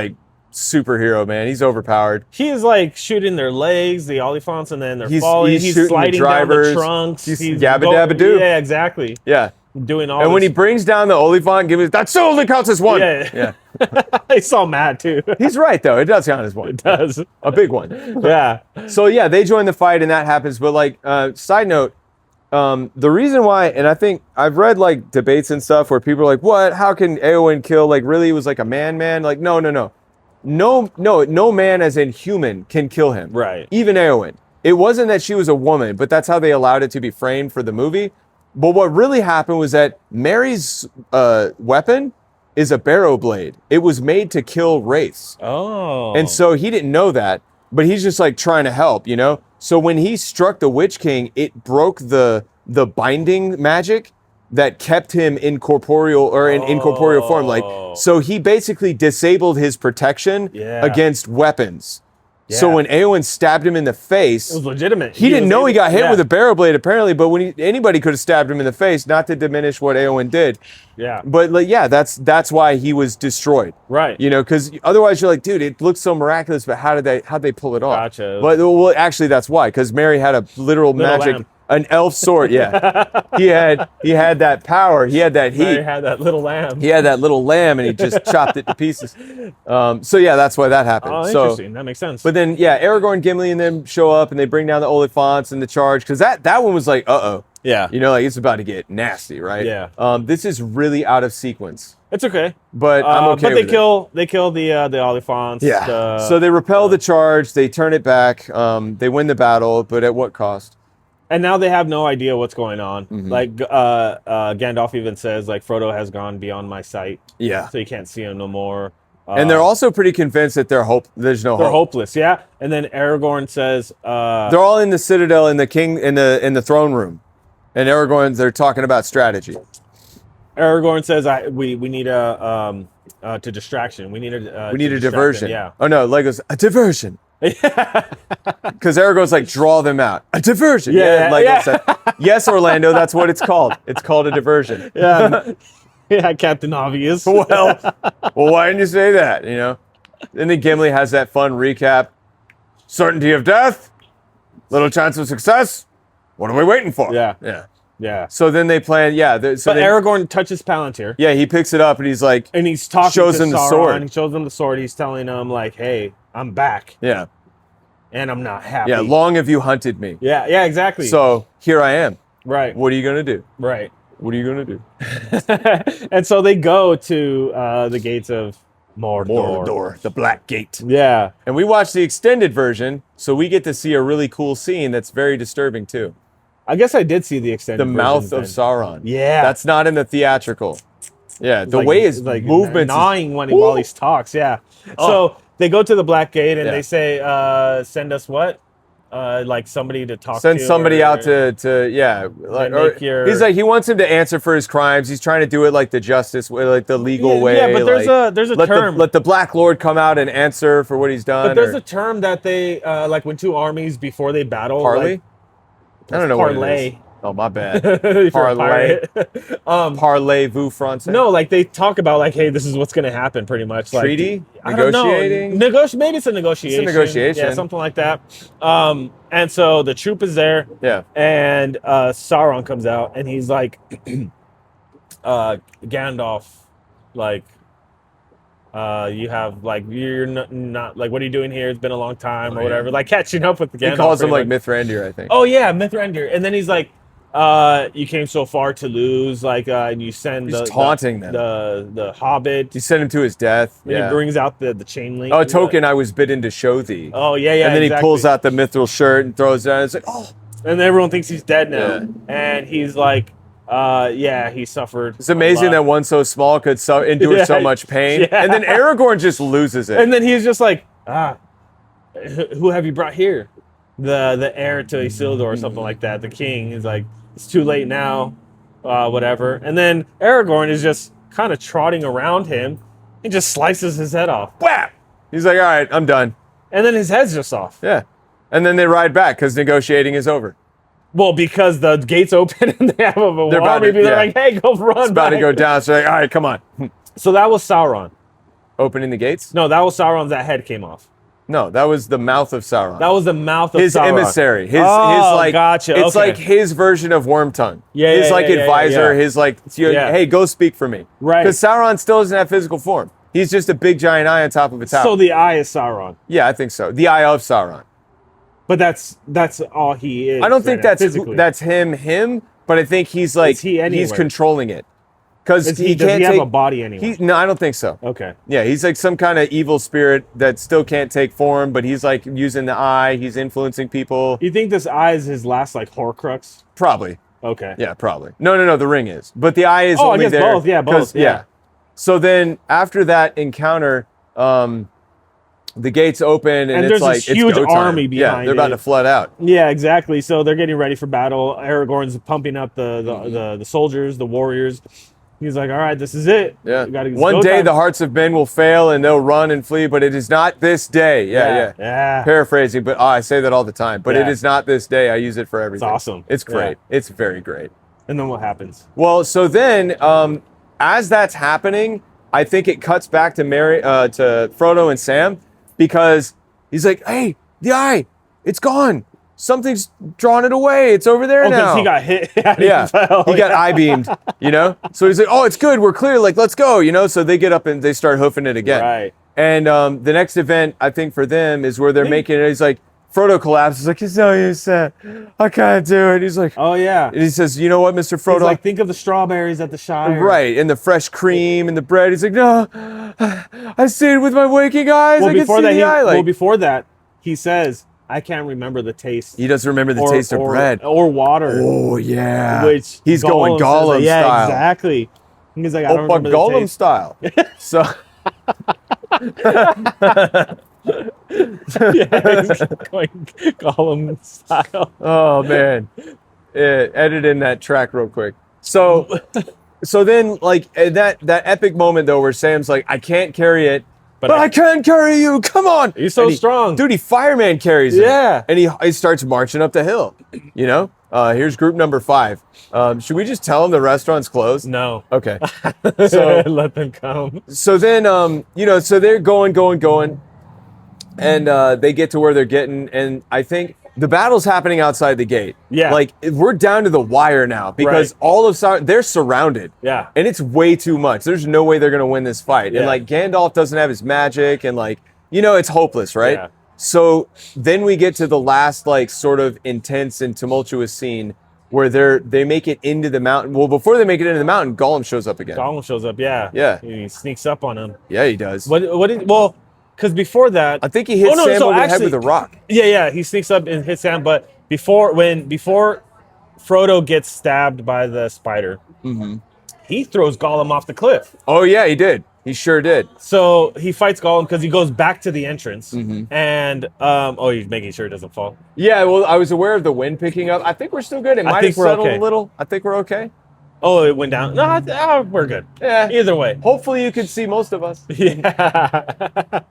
superhero, man. He's overpowered. He is shooting their legs, the Oliphants, and then they're He's falling. He's shooting the sliding drivers. down the trunks. He's yabba dabba doo. Yeah, exactly. Yeah. Doing all. And when he this. brings down the Oliphant, that still only counts as one. Yeah. Yeah. He's so mad too. He's right, though. It does count as one. It does. A big one. Yeah. So, yeah, they join the fight, and that happens. But, side note, the reason why, and I think I've read debates and stuff where people are like, "What? How can Eowyn kill? Really, it was a man? No man as in human can kill him. Right. Even Eowyn. It wasn't that she was a woman, but that's how they allowed it to be framed for the movie. But what really happened was that Mary's weapon is a barrow blade. It was made to kill wraiths. Oh. And so he didn't know that, but he's just trying to help, So when he struck the Witch King, it broke the binding magic that kept him in incorporeal form. So he basically disabled his protection against weapons. Yeah. So when Eowyn stabbed him in the face, it was legitimate. he didn't know he got hit with a barrow blade apparently, but when anybody could have stabbed him in the face, not to diminish what Eowyn did. Yeah. But that's why he was destroyed. Right. Because otherwise you're like, dude, it looks so miraculous, but how'd they pull it off? Gotcha. But well, actually that's why, because Mary had a literal magic, lamb. an elf sword. Yeah. he had that power. He had that heat. Mary had that little lamb. He had that little lamb, and he just chopped it to pieces. So yeah, that's why that happened. Oh, so, interesting. That makes sense. But then yeah, Aragorn, Gimli, and them show up, and they bring down the Oliphants and the charge, because that one was uh-oh. Yeah. It's about to get nasty, right? Yeah. This is really out of sequence. It's okay. But I'm okay But with they kill the Oliphants. Yeah. So they repel the charge, they turn it back, they win the battle, but at what cost? And now they have no idea what's going on. Mm-hmm. Gandalf even says Frodo has gone beyond my sight. Yeah. So you can't see him no more. And they're also pretty convinced that there's no They're hope. hopeless, yeah. And then Aragorn says they're all in the citadel in the throne room. And they're talking about strategy. Aragorn says we need a distraction. We need a diversion. Yeah. Oh no, Lego's a diversion. Because Aragorn's draw them out. A diversion. Yeah. Lego said, yes, Orlando, that's what it's called. It's called a diversion. Yeah. Yeah, Captain Obvious. Well, why didn't you say that? And then Gimli has that fun recap. Certainty of death, little chance of success. What are we waiting for? Yeah. So then they plan. Yeah. Aragorn touches Palantir. Yeah, he picks it up and he's like, and he's talking shows to him the Sauron. sword. He shows him the sword. He's telling him hey, I'm back, Yeah. and I'm not happy. Yeah. Long have you hunted me. Yeah, exactly. So here I am. right, What are you going to do? right. What are you going to do? And so they go to the gates of Mordor. the Black Gate. Yeah. And we watched the extended version, so we get to see a really cool scene that's very disturbing too. I guess I did see the extended The mouth version of Sauron. Yeah. That's not in the theatrical. Yeah, the like, way his like movements is- gnawing while he talks. Yeah. Oh. So they go to the Black Gate and Yeah. they say, "Send us what? Like somebody to talk send to." somebody or- out to yeah. Like, make or, your- he's like he wants him to answer for his crimes. He's trying to do it like the justice way, like the legal Yeah, way. yeah, but there's a let term. let the Black Lord come out and answer for what he's done. But there's or- a term that they like when two armies before they battle. Parley? Like, I don't know what it parlay. is. Oh, my bad. If you're a Parlay. pirate. Parlez-vous français? No, like they talk about like, hey, this is what's gonna happen, pretty much. Like, Treaty? I don't know. Negotiating? Maybe it's a negotiation. negotiation. Yeah, something like that. And so the troop is there, Yeah. and Sauron comes out, and he's like, Gandalf, like, you have like you're not like, what are you doing here? It's been a long time, or whatever. Like catching up with the Gandalf. He calls him pretty like much. Mithrandir, I think. Oh yeah, Mithrandir, and then he's like, you came so far to lose, like, and you send He's taunting them. the Hobbit. He sent him to his death. And Yeah. he brings out the chain link. Oh, a token I was bidden to show thee. Oh yeah, yeah. and then exactly. he pulls out the mithril shirt and throws it down. It's like, oh. and everyone thinks he's dead now. Yeah. And he's like, yeah, he suffered. It's amazing that one so small could endure so Yeah. much pain. Yeah. And then Aragorn just loses it. And then he's just like, who have you brought here? The heir to Isildur or something like that. The king is like, it's too late now, whatever. And then Aragorn is just kind of trotting around him. He just slices his head off. Whap! He's like, all right, I'm done. And then his head's just off. Yeah. And then they ride back because negotiating is over. Well, because the gates open and they have a war, They're about to- maybe they're yeah. like, hey, go run It's about to back. go down. So like, all right, come on. So that was Sauron. Opening the gates? No, that was Sauron's, that head came off. No, that was the mouth of Sauron. That was the mouth of his Sauron. emissary. His Oh, like gotcha. It's Okay. like his version of Wormtongue. Yeah, his yeah, like yeah, yeah, advisor, yeah. his like Yeah. hey, go speak for me. Right. Because Sauron still doesn't have physical form. He's just a big giant eye on top of a tower. So the eye is Sauron. Yeah, I think so. The eye of Sauron. But that's all he is. I don't think right now, that's physically. that's him, but I think he's like Is he anyway? he's controlling it. Because Does he he can't have take a body anyway? No, I don't think so. Okay. Yeah, he's like some kind of evil spirit that still can't take form, but he's like using the eye, he's influencing people. You think this eye is his last like Horcrux? Probably. Okay. Yeah, probably. No, the ring is. But the eye is Oh, I only guess there. both. Yeah, 'cause- both. Yeah. So then after that encounter, the gates open and, there's it's like this it's huge go time. army Yeah, behind they're about it. to flood out. Yeah, exactly. So they're getting ready for battle. Aragorn's pumping up the soldiers, the warriors. He's like, all right, this is it. Yeah. We gotta- it's One go day time. the hearts of men will fail and they'll run and flee, but it is not this day. Yeah. Yeah. Paraphrasing, but I say that all the time. But it Yeah. is not this day. I use it for everything. awesome. It's Yeah. great. It's very great. And then what happens? Well, so then, as that's happening, I think it cuts back to to Frodo and Sam, because he's like, "Hey, the eye, it's gone. Something's drawn it away. It's over there Oh, now." because he got hit. Yeah, fell. he got eye beamed. You know, so he's like, "Oh, it's good. We're clear. Like, let's go." You know, so they get up and they start hoofing it again. Right. And the next event, I think for them, is where they're making it. He's like, Frodo collapses. He's like, "It's no use. I can't do it." He's like, Oh yeah. and he says, "You know what, Mr. Frodo? He's like, think of the strawberries at the Shire. Right, and the fresh cream and the bread." He's like, "No, I see it with my waking eyes. Well, I can before see that, the eye." Like, before that, he says, "I can't remember the taste." he doesn't remember the taste of bread. or water. Oh yeah, Which he's going says Gollum that- yeah, style. exactly. He's like, I don't Oppa remember the Gollum taste. style. So Yeah, he's going Gollum style. oh man, edit in that track real quick. So then like that epic moment though where Sam's like, "I can't carry it, but I can carry you. Come on." He's so And he- strong. Dude, he fireman carries it. Yeah. And he starts marching up the hill. You know? Here's group number 5. Should we just tell them the restaurant's closed? No. Okay. So Let them come. so then so they're going. And they get to where they're getting, and I think the battle's happening outside the gate. Yeah. Like we're down to the wire now because Right. all of they're surrounded. Yeah. And it's way too much. There's no way they're gonna win this fight. And Yeah. like Gandalf doesn't have his magic, and like it's hopeless, right? Yeah. So then we get to the last like sort of intense and tumultuous scene where they make it into the mountain. Well, before they make it into the mountain, Gollum shows up again. Gollum shows up. Yeah. Yeah. He sneaks up on him. Yeah, he does. Well, because before that, I think he hits Sam over the head with a rock. Yeah. He sneaks up and hits Sam, but before Frodo gets stabbed by the spider, he throws Gollum off the cliff. Oh yeah, he did. He sure did. So he fights Gollum because he goes back to the entrance, and he's making sure it doesn't fall. Yeah, well, I was aware of the wind picking up. I think we're still good. It might have settled a little. I think we're okay. Oh, it went down. No, we're good. Yeah. Either way. Hopefully you can see most of us. Yeah.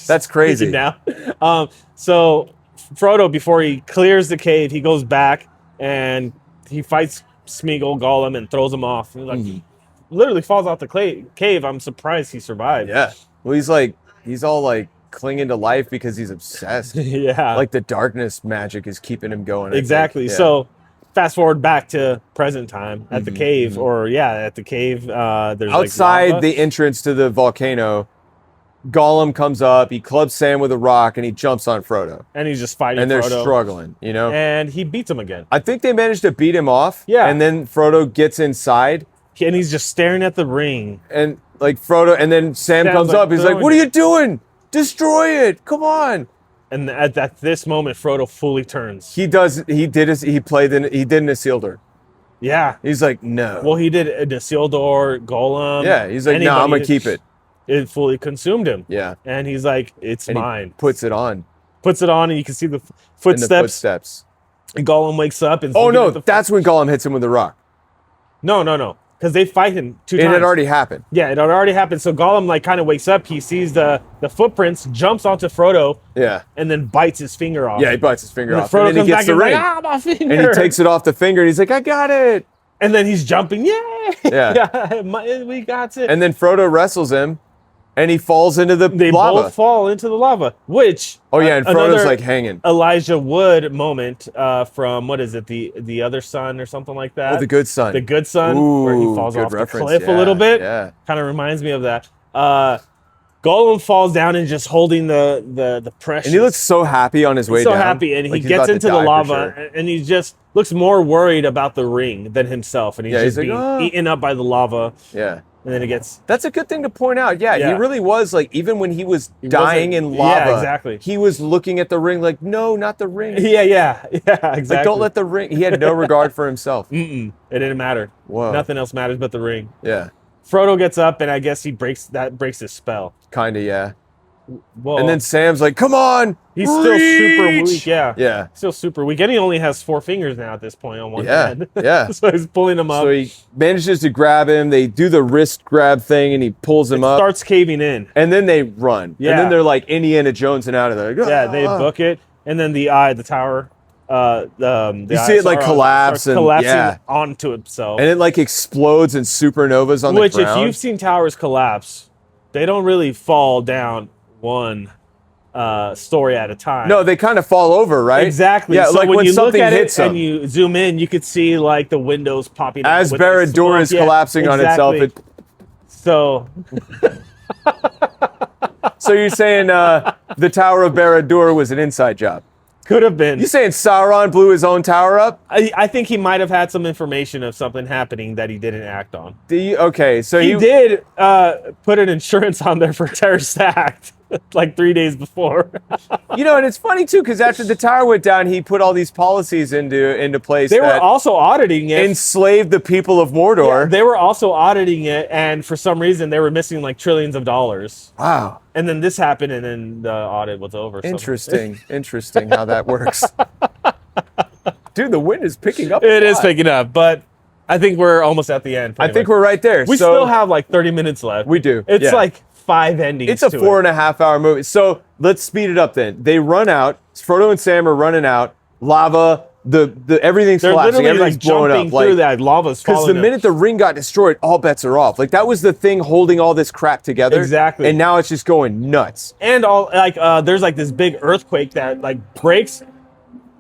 That's crazy. Now. So Frodo, before he clears the cave, he goes back and he fights Smeagol, Gollum, and throws him off. He literally falls off the cave. I'm surprised he survived. Yeah. Well, he's all like clinging to life because he's obsessed. Yeah. Like the darkness magic is keeping him going. Exactly. Yeah. So fast forward back to present time at the cave, at the cave. There's outside like the entrance to the volcano. Gollum comes up, he clubs Sam with a rock, and he jumps on Frodo. And he's just fighting and they're Frodo. Struggling, And he beats him again. I think they managed to beat him off. Yeah. And then Frodo gets inside. And he's just staring at the ring. And like Frodo, and then Sam comes up. He's like, "What are you doing? Destroy it! Come on!" And at this moment, Frodo fully turns. He did an Isildur. Yeah. He's like, "No." Well, he did an Isildur, Golem. Yeah. He's like, "No, I'm gonna keep it." It fully consumed him. Yeah. And he's like, "It's mine." Puts it on. And you can see the footsteps. And Gollum wakes up and that's when Gollum hits him with the rock. No. Because they fight him 2 times. It had already happened. Yeah, it had already happened. So Gollum like kind of wakes up. He sees the footprints, jumps onto Frodo. Yeah. And then bites his finger off. Yeah, he bites his finger off. Frodo and then he gets the ring. Like, my finger. And he takes it off the finger and he's like, "I got it." And then he's jumping. Yay! Yeah. We got it. And then Frodo wrestles him and he falls into the lava. They both fall into the lava, which... Oh, yeah, and Frodo's like hanging. Elijah Wood moment from, what is it, the other son or something like that? Oh, the good son. The good son, where he falls off the cliff a little bit. Yeah. Kind of reminds me of that. Gollum falls down and just holding the precious. And he looks so happy on his way down. So happy, and he gets into the lava, and he just looks more worried about the ring than himself, and he's just being eaten up by the lava. Yeah. And then it gets... That's a good thing to point out. Yeah, he really was like, even when he was dying in lava, yeah, exactly. He was looking at the ring like, "No, not the ring." Yeah, exactly. Like, don't let the ring. He had no regard for himself. It didn't matter. Whoa. Nothing else matters but the ring. Yeah. Frodo gets up, and I guess he breaks his spell. Kinda, yeah. Well, and then Sam's like, "Come on, he's still super weak." Yeah. Still super weak, and he only has 4 fingers now at this point on one hand. Yeah. So he's pulling him up. So he manages to grab him. They do the wrist grab thing, and he pulls him up. Starts caving in, and then they run. Yeah. And then they're like Indiana Jones and out of there. Yeah, they book it, and then the tower. You see it like collapsing onto itself, and it like explodes in supernovas on the ground. Which, if you've seen towers collapse, they don't really fall down one story at a time. No, they kind of fall over, right? Exactly. Yeah, so like when you something look at hits it them. and you zoom in, you could see like the windows popping out As with Barad-dûr is collapsing on itself. So you're saying the Tower of Barad-dûr was an inside job? Could have been. You saying Sauron blew his own tower up? I think he might have had some information of something happening that he didn't act on. Okay, so he did put an insurance on there for a terrorist act like 3 days before. And it's funny too, because after the tower went down, he put all these policies into place. They were also auditing it. Enslaved the people of Mordor. Yeah, they were also auditing it, and for some reason, they were missing like trillions of dollars. Wow. And then this happened, and then the audit was over. Interesting. Interesting how that works. Dude, the wind is picking up. It is picking up, but I think we're almost at the end. I think we're right there. We still have like 30 minutes left. We do. It's like 5 endings. It's a 4.5 hour movie. So let's speed it up then. They run out. Frodo and Sam are running out. Lava. The everything's collapsing. Everything's blowing up. Through that lava's falling. Because the minute the ring got destroyed, all bets are off. Like that was the thing holding all this crap together. Exactly. And now it's just going nuts. And there's like this big earthquake that like breaks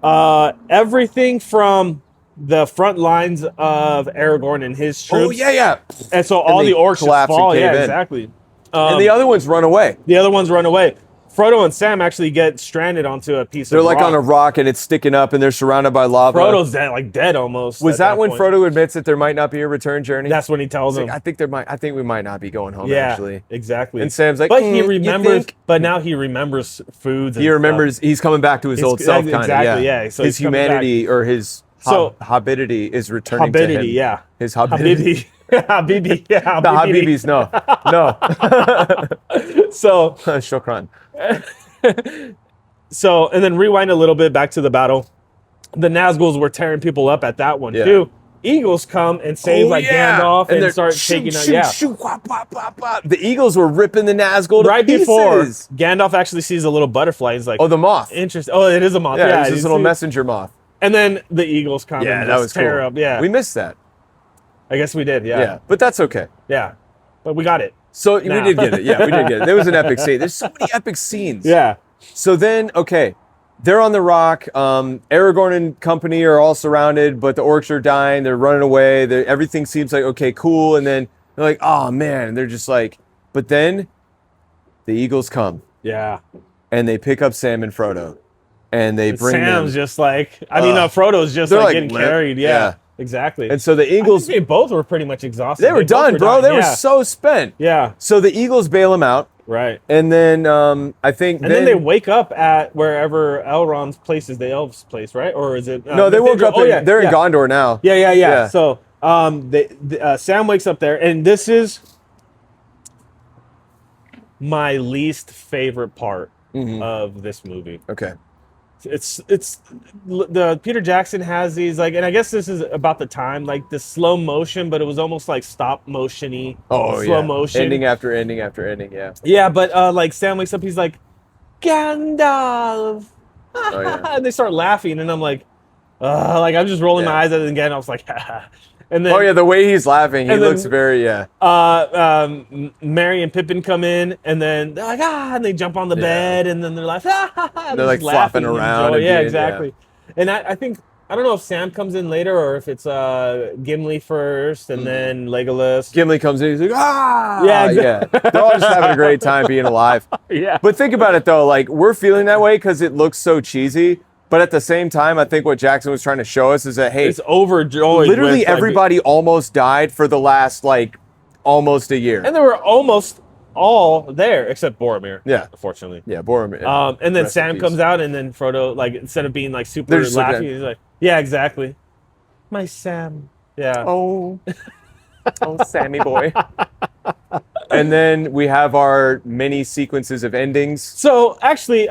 everything from the front lines of Aragorn and his troops. Oh yeah. And so all the orcs just fall. Yeah, exactly. And the other ones run away. Frodo and Sam actually get stranded onto a piece They're of like rock. on a rock and it's sticking up and they're surrounded by lava. Frodo's dead almost. Was at that when point. Frodo admits that there might not be a return journey? That's when he tells He's him. like, I think we might not be going home Yeah, actually. exactly. And Sam's like, but he you remembers. think? But now he remembers foods. And He remembers stuff. he's coming back to his old self, kind of. Exactly, Yeah. yeah. So his he's coming humanity or his hobbitity is returning to him. Habibity, yeah. His hobbitity. Habibi, yeah. The Habibis, no. So Shukran. So, and then rewind a little bit back to the battle. The Nazguls were tearing people up at that one too. Eagles come and save Gandalf and start taking out. The Eagles were ripping the Nazgul to right pieces. before Gandalf actually sees a little butterfly. He's like, oh, the moth. Interesting. Oh, it is a moth. Yeah, it's this little messenger moth. And then the Eagles come Yeah, and that just was tear cool. up. Yeah, We missed that. I guess we did. Yeah, Yeah, but that's okay. yeah. But we got it. So Now. we did get it. Yeah, we did get it. There was an epic scene. There's so many epic scenes. Yeah. So then, okay, they're on the rock. Aragorn and company are all surrounded, but the orcs are dying. They're running away. Everything seems like, okay, cool. And then they're like, oh, man. And they're just like, but then the Eagles come. Yeah. And they pick up Sam and Frodo. And they bring Sam's them. just like, I mean, Frodo's just they're like like getting limp. carried. Yeah, exactly. And so the Eagles, they both were pretty much exhausted. they were both done, bro. dying. They were so spent. Yeah. So the Eagles bail him out. Right. And then I think And then they wake up at wherever Elrond's place is, the elves' place, right? Or is it? no, they woke up. They're in Gondor now. Yeah. So Sam wakes up there, and this is my least favorite part of this movie. Okay. It's the Peter Jackson has these like, and I guess this is about the time, like the slow motion, but it was almost like stop motiony. Slow motion, ending after ending after ending. Yeah. Yeah, but like Sam wakes up, he's like, Gandalf, Oh, yeah. and they start laughing, and I'm like I'm just rolling my eyes at it again. I was like, and then Oh yeah, the way he's laughing, he and then- looks very Merry and Pippin come in, and then they're like, and they jump on the bed, and then they're like, They're like just flopping laughing and around enjoy- and Yeah, being- exactly. And I think, I don't know if Sam comes in later or if it's Gimli first and then Legolas. Gimli comes in, he's like, Yeah, exactly. yeah. They're all just having a great time being alive. Yeah. But think about it though, like we're feeling that way because it looks so cheesy. But at the same time, I think what Jackson was trying to show us is that, hey, It's overjoyed. literally with, like, everybody almost died for the last like almost a year. and they were almost all there except Boromir. Yeah. Unfortunately. Yeah, Boromir. And then Rest in Sam peace. comes out, and then Frodo, like, instead of being like super They're just looking laughing, at- he's like, yeah, exactly. My Sam. Yeah. Oh, Sammy boy. And then we have our many sequences of endings. So actually,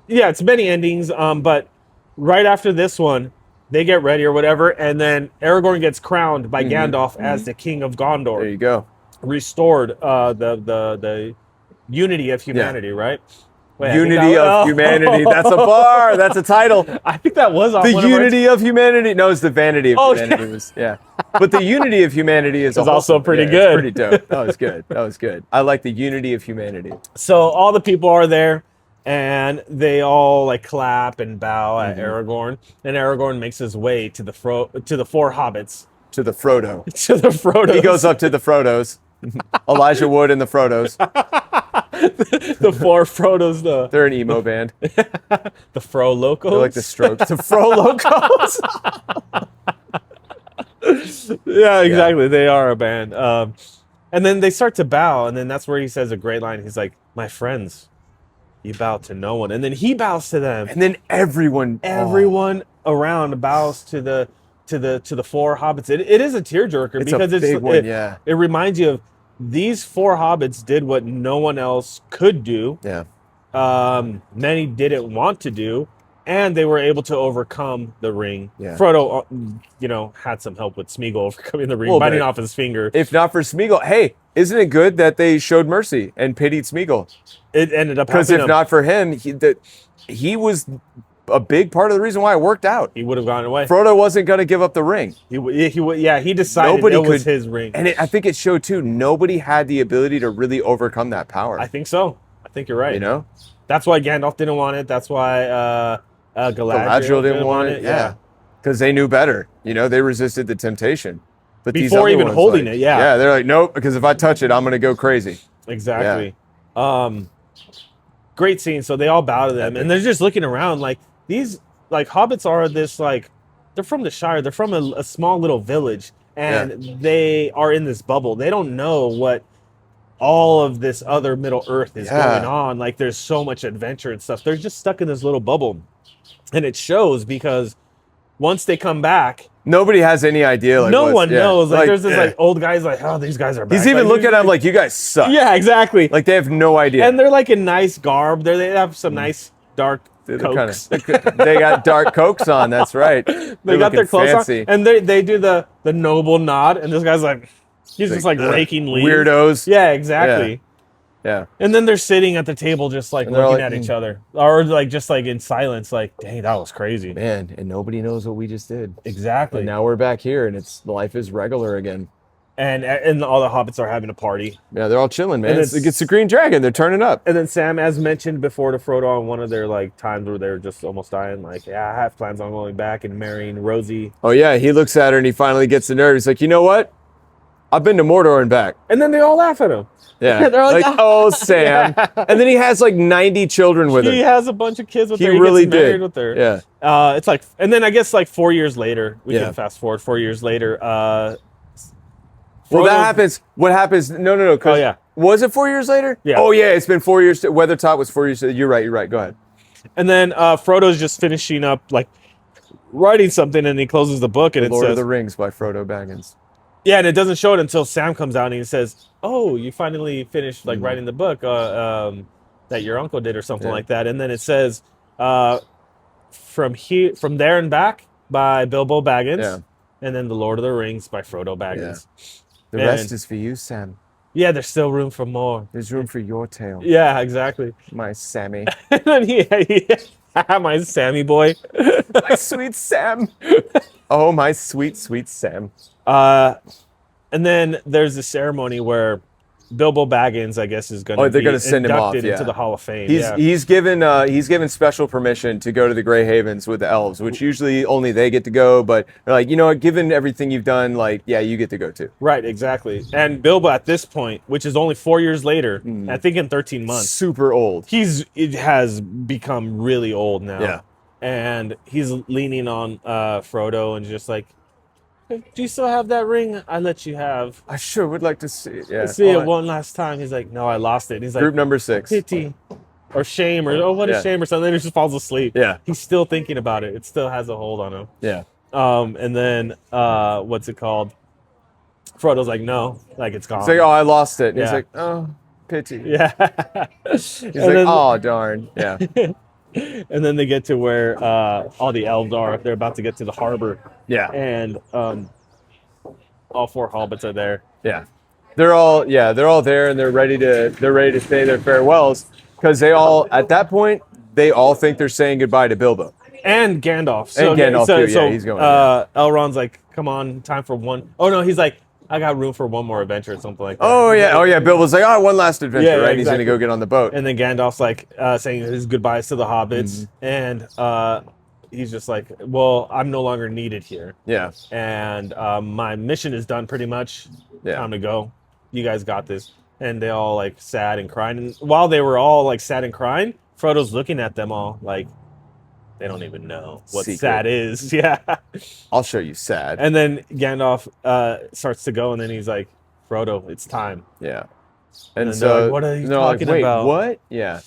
it's many endings. But right after this one, they get ready or whatever, and then Aragorn gets crowned by Gandalf as the King of Gondor. There you go. Restored the unity of humanity, right? Wait, I think Unity that- of humanity. That's a bar. That's a title. I think that was on The one of our- unity of humanity. No, it's the vanity of Oh, humanity. Was, yeah. But the unity of humanity is It's also pretty it's good. pretty dope. That was good. That was good. I like the unity of humanity. So all the people are there, and they all like clap and bow at Aragorn, and Aragorn makes his way to the four hobbits, To the Frodo. to the Frodo. He goes up to the Frodos. Elijah Wood and the Frodos. the four Frodos, They're an emo band. the Fro Locos. They're like the Strokes. The Fro Locos. Yeah, exactly. They are a band. And then they start to bow, and then that's where he says a great line. He's like, "My friends, you bow to no one," and then he bows to them. And then everyone Around bows to the four hobbits. It is a tearjerker It's a because big one, yeah. It reminds you of these four hobbits did what no one else could do. Yeah. Many didn't want to do, and they were able to overcome the ring. Yeah. Frodo, had some help with Smeagol overcoming the ring, Little biting bit. off his finger. If not for Smeagol, hey, isn't it good that they showed mercy and pitied Smeagol? It ended up Because helping if him. not for him, he was a big part of the reason why it worked out. He would have gone away. Frodo wasn't going to give up the ring. He decided Nobody it was could- his ring. And I think it showed, too, nobody had the ability to really overcome that power. I think so. I think you're right. You know? That's why Gandalf didn't want it. That's why Galadriel didn't want it. Yeah. Because they knew better. You know, they resisted the temptation. But these Before other even ones, holding like- it, yeah. Yeah, they're like, nope, because if I touch it, I'm going to go crazy. Exactly. great scene. So they all bow to them, and they're just looking around like these like hobbits are this like they're from the Shire. They're from a small little village, and they are in this bubble. They don't know what all of this other Middle Earth is going on. Like there's so much adventure and stuff. They're just stuck in this little bubble, and it shows because once they come back, nobody has any idea. Like, no one knows. Like there's this like old guy's like, oh, these guys are back. He's even like, looking at them like, you guys suck. Yeah, exactly. Like they have no idea. And they're like in nice garb. They have some nice dark cokes. They got dark cokes on. That's right. They got their clothes fancy. On, and they do the noble nod. And this guy's like, he's just like raking leaves. Weirdos. Yeah, exactly. Yeah. And then they're sitting at the table just like looking at each other, or like just like in silence, like, dang, that was crazy, man. And nobody knows what we just did. Exactly. And now we're back here, and life is regular again. And all the hobbits are having a party. Yeah, they're all chilling, man. It's the Green Dragon. They're turning up. And then Sam, as mentioned before to Frodo on one of their like times where they're just almost dying, like, yeah, I have plans on going back and marrying Rosie. Oh yeah, he looks at her and he finally gets the nerve. He's like, you know what? I've been to Mordor and back. And then they all laugh at him. Yeah, they're like, oh, Sam. Yeah. And then he has like 90 children with her. He has a bunch of kids with her. He really did. With her. Yeah. It's like, and then I guess like 4 years later, we can fast forward 4 years later. Well, that happens. What happens? No. Oh, yeah. Was it 4 years later? Yeah. Oh, yeah. It's been 4 years. Weathertop was 4 years. You're right. Go ahead. And then Frodo's just finishing up, like, writing something, and he closes the book, and it says... Lord of the Rings by Frodo Baggins. Yeah, and it doesn't show it until Sam comes out, and he says, oh, you finally finished, like, writing the book that your uncle did or something like that. And then it says, From There and Back by Bilbo Baggins, and then The Lord of the Rings by Frodo Baggins. Yeah. The rest is for you, Sam. Yeah, there's still room for more. There's room for your tale. Yeah, exactly. My Sammy. And then my Sammy boy. My sweet Sam. Oh, my sweet, sweet Sam. And then there's a ceremony where Bilbo Baggins, I guess, is going to be send him off, into the Hall of Fame. He's given special permission to go to the Grey Havens with the elves, which usually only they get to go. But they're like, you know what? Given everything you've done, like, yeah, you get to go too. Right, exactly. And Bilbo at this point, which is only 4 years later, I think in 13 months, super old. It has become really old now. Yeah, and he's leaning on Frodo and just like, do you still have that ring I let you have? I sure would like to see it. Yeah. See it one last time. He's like, no, I lost it. And he's like, group number 6. Pity or shame or what a shame or something. Then he just falls asleep. Yeah. He's still thinking about it. It still has a hold on him. Yeah. And then what's it called? Frodo's like, no, like it's gone. He's like, oh, I lost it. And he's like, oh, pity. Yeah. He's like, oh, darn. Yeah. And then they get to where all the elves are. They're about to get to the harbor. Yeah. And all 4 hobbits are there. Yeah. They're all there, and they're ready to say their farewells, because at that point they all think they're saying goodbye to Bilbo. And Gandalf. And Gandalf too. Yeah, he's going. Elrond's like, come on, time for one. Oh no, he's like, I got room for one more adventure or something like that. Oh yeah. Bilbo's like, one last adventure, right? Exactly. He's gonna go get on the boat. And then Gandalf's like saying his goodbyes to the hobbits, and he's just like, well, I'm no longer needed here. Yeah. And my mission is done pretty much. Yeah. Time to go. You guys got this. And they all like sad and crying. And while they were all like sad and crying, Frodo's looking at them all like they don't even know what sad is. Yeah. I'll show you sad. And then Gandalf starts to go, and then he's like, Frodo, it's time. Yeah. And so like, what are you talking about? What? Yeah.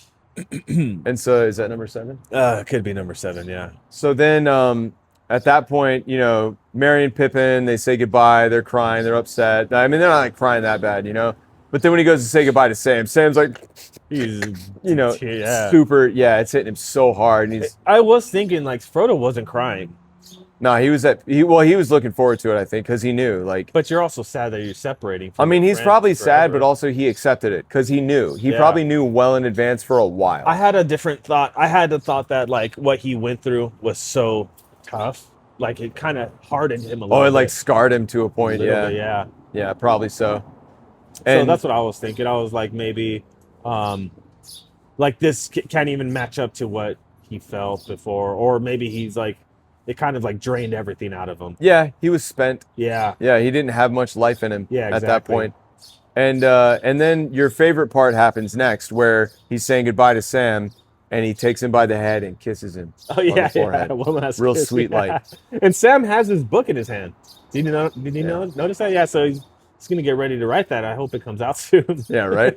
And so is that number 7? It could be number 7, yeah. So then at that point, Merry and Pippin, they say goodbye, they're crying, they're upset. I mean, they're not like crying that bad, But then when he goes to say goodbye to Sam's like, he's, super, it's hitting him so hard. And I was thinking like Frodo wasn't crying. No, he was looking forward to it, I think, because he knew, like. But you're also sad that you're separating from he's probably sad, but also he accepted it because he knew. He probably knew well in advance for a while. I had a different thought. I had the thought that like what he went through was so tough, like it kind of hardened him a little. Oh, it bit. Like scarred him to a point. Yeah, probably so. So that's what I was thinking. I was like, maybe, like this can't even match up to what he felt before, or maybe he's like. It kind of like drained everything out of him. Yeah, he was spent. Yeah. Yeah, he didn't have much life in him at that point. And then your favorite part happens next, where he's saying goodbye to Sam, and he takes him by the head and kisses him on the forehead. One last Real kiss, sweet, like. And Sam has his book in his hand. Did you notice that? Yeah. So he's gonna get ready to write that. I hope it comes out soon. Yeah, right.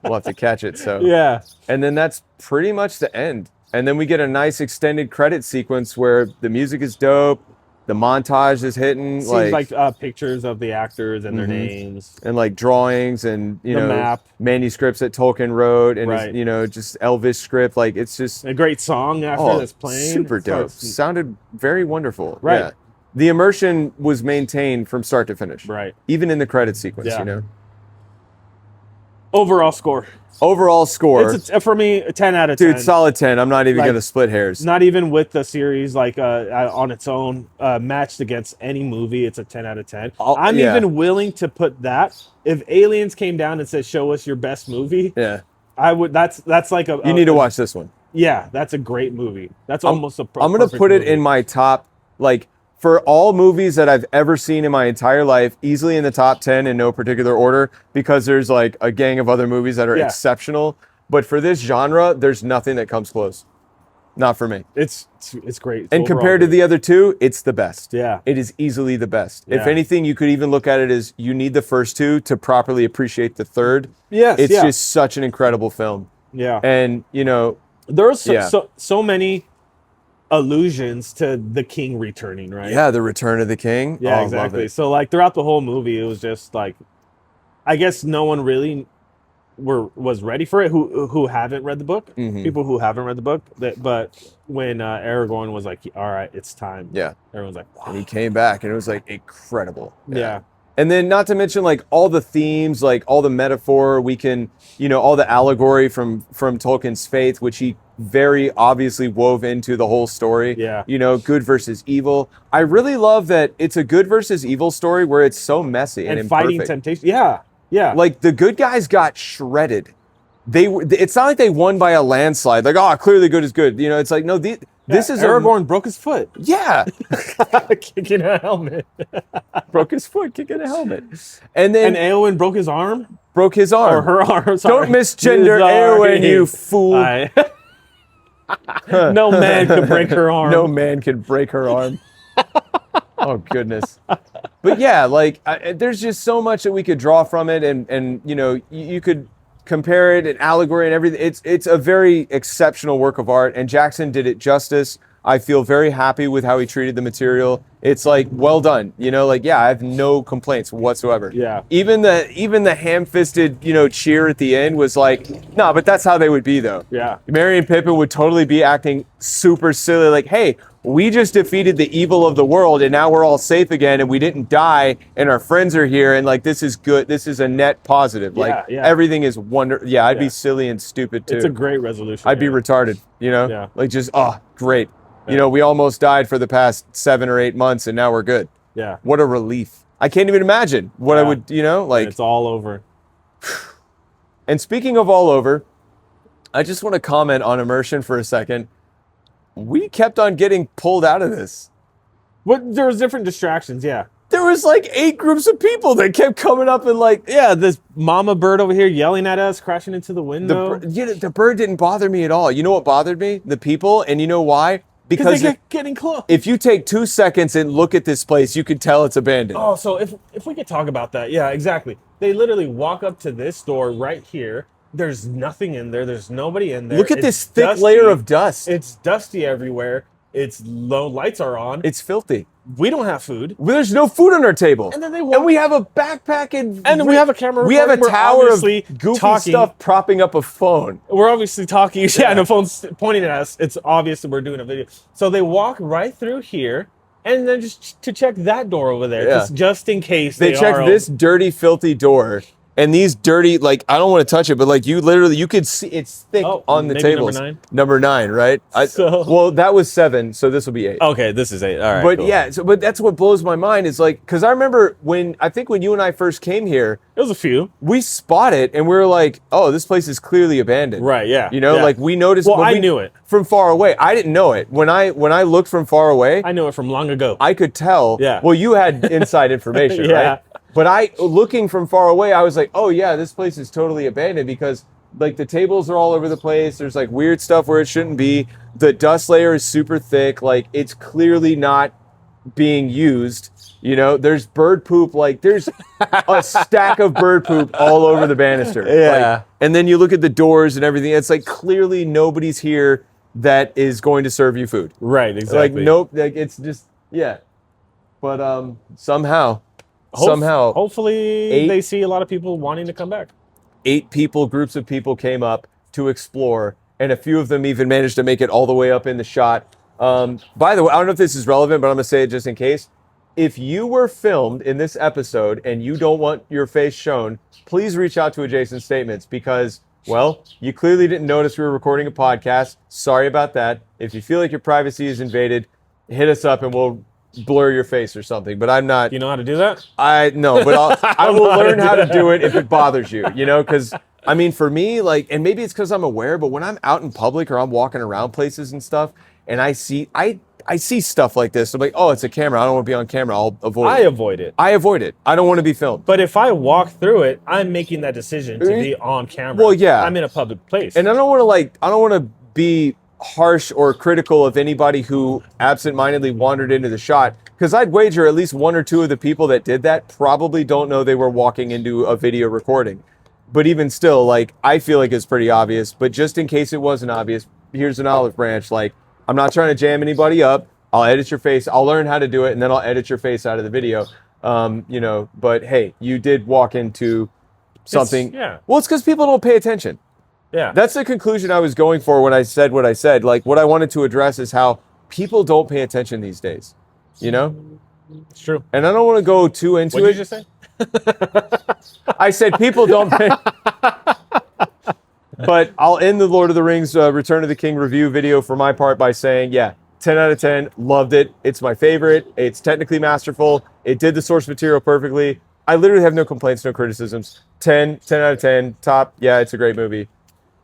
We'll have to catch it. So Yeah. And then that's pretty much the end. And then we get a nice extended credit sequence where the music is dope, the montage is hitting, Seems like pictures of the actors and their names. and like drawings and The map. manuscripts that Tolkien wrote and Right. just Elvis script. Like it's just A great song after that's playing. super It dope. starts- Sounded very wonderful. Right. Yeah. The immersion was maintained from start to finish. Right. Even in the credit sequence, Yeah. Overall score. Overall score, For me, a 10 out of 10. dude, solid 10. I'm not even Like, going to split hairs. Not even with the series, like on its own, matched against any movie, it's a 10 out of 10. I'm yeah. even willing to put that. If Aliens came down and said, "Show us your best movie," Yeah. I would. That's like a. You need to watch this one. Yeah, that's a great movie. That's almost a. I'm going to put it in my top, like, for all movies that I've ever seen in my entire life, easily in the top 10 in no particular order, because there's like a gang of other movies that are Yeah. exceptional. But for this genre, there's nothing that comes close. Not for me. It's great. It's And overall compared to great. the other two, it's the best. Yeah. It is easily the best. If Yeah. anything, you could even look at it as you need the first two to properly appreciate the third. Yes, It's yeah. just such an incredible film. Yeah. And, There's Yeah. so many allusions to the king returning, right? yeah, The Return of the King. Yeah, Oh, exactly. Love it. So like throughout the whole movie, it was just like, I guess no one really was ready for it who haven't read the book. Mhm. People who haven't read the book, but when Aragorn was like, "All right, it's time," Yeah. everyone's like, "Wow." And he came back and it was like incredible. Yeah. And then not to mention like all the themes, like all the metaphor we can, all the allegory from Tolkien's faith, which he very obviously wove into the whole story. Yeah. Good versus evil. I really love that it's a good versus evil story where it's so messy and and fighting imperfect. temptation. Yeah, yeah. Like the good guys got shredded. It's not like they won by a landslide. Like, oh, clearly good is good. It's like, no, this is Aragorn broke his foot yeah. kicking a helmet, Broke his foot kicking a helmet. And then and Eowyn broke his arm broke his arm. or her arm. Sorry. Don't misgender Sorry. Eowyn, you fool. No man could break her arm. No man could break her arm. Oh, goodness. But yeah, like, there's just so much that we could draw from it. And you could compare it, an allegory and everything. It's a very exceptional work of art. And Jackson did it justice. I feel very happy with how he treated the material. It's like, well done. I have no complaints whatsoever. Yeah. Even the ham-fisted, cheer at the end was like, no, but that's how they would be though. Yeah. Merry and Pippin would totally be acting super silly, like, hey, we just defeated the evil of the world and now we're all safe again and we didn't die and our friends are here and like this is good. This is a net positive. Like Yeah. everything is wonderful. Yeah, I'd Yeah. be silly and stupid too. It's a great resolution. I'd be yeah. retarded, Yeah. Like just great. Yeah. We almost died for the past 7 or 8 months and now we're good. Yeah. What a relief. I can't even imagine what I Yeah. would, And it's all over. And speaking of all over, I just want to comment on immersion for a second. We kept on getting pulled out of this. But there was different distractions. Yeah. There was like 8 groups of people that kept coming up and like, Yeah. This mama bird over here yelling at us, crashing into the window. the bird didn't bother me at all. You know what bothered me? The people. And you know why? Because they get getting close. if you take 2 seconds and look at this place, you can tell it's abandoned. Oh, so if we could talk about that. Yeah, exactly. They literally walk up to this door right here. There's nothing in there. There's nobody in there. Look at It's this thick dusty. layer of dust. It's dusty everywhere. It's low lights are on. It's filthy. We don't have food. There's no food on our table. And then they And walk- we have a backpack and we have a camera We have a recording. We're tower of obviously goofy talking. stuff propping up a phone. We're obviously talking. Yeah, Yeah. and the phone's pointing at us. It's obvious that we're doing a video. So they walk right through here, and then just to check that door over there, Yeah. just in case They checked are this dirty, filthy door, and these dirty, like, I don't want to touch it, but like you could see it's thick Oh, on the maybe tables. number 9, nine? right? Well, that was 7, so this will be 8. Okay, this is 8. All right. But cool. yeah, but that's what blows my mind is like, because I remember when you and I first came here, it was a few. we spot it and we were like, oh, this place is clearly abandoned. Right. Yeah. Yeah. Like we noticed. Well, when I we- knew it. from far away. I didn't know it when I looked from far away. I knew it from long ago. I could tell. Yeah. Well, you had inside information, Yeah. right? But looking from far away, I was like, oh yeah, this place is totally abandoned because like the tables are all over the place. There's like weird stuff where it shouldn't be. The dust layer is super thick. Like it's clearly not being used. You know, there's bird poop. Like there's a stack of bird poop all over the banister. Yeah. Like, and then you look at the doors and everything. It's like clearly nobody's here that is going to serve you food. Right, Like exactly. nope. Like it's just yeah. But somehow. Hopefully they see a lot of people wanting to come back. 8 groups of people came up to explore, and a few of them even managed to make it all the way up in the shot. By the way, I don't know if this is relevant, but I'm going to say it just in case. If you were filmed in this episode and you don't want your face shown, please reach out to Adjacent Statements because, well, you clearly didn't notice we were recording a podcast. Sorry about that. If you feel like your privacy is invaded, hit us up and we'll blur your face or something. But I'm not. You know how to do that? No, but I will learn how to do it if it bothers you, you know, because I mean, for me, like, and maybe it's because I'm aware, but when I'm out in public or I'm walking around places and stuff and I see stuff like this, I'm like, oh, it's a camera. I don't want to be on camera. I'll avoid it. I avoid it. I don't want to be filmed. But if I walk through it, I'm making that decision to be on camera. Well, yeah. I'm in a public place. And I don't want to be harsh or critical of anybody who absentmindedly wandered into the shot, because I'd wager at least 1 or 2 of the people that did that probably don't know they were walking into a video recording. But even still, like, I feel like it's pretty obvious. But just in case it wasn't obvious, here's an olive branch. Like, I'm not trying to jam anybody up. I'll edit your face. I'll learn how to do it, and then I'll edit your face out of the video. You know, but hey, you did walk into something. Yeah. Well, it's because people don't pay attention. Yeah. That's the conclusion I was going for when I said what I said. Like, what I wanted to address is how people don't pay attention these days. You know? It's true. And I don't want to go too into What it. did you just say? I said people don't pay. But I'll end the Lord of the Rings Return of the King review video for my part by saying, yeah, 10 out of 10, loved it. It's my favorite. It's technically masterful. It did the source material perfectly. I literally have no complaints, no criticisms. 10 out of 10, top. Yeah, it's a great movie.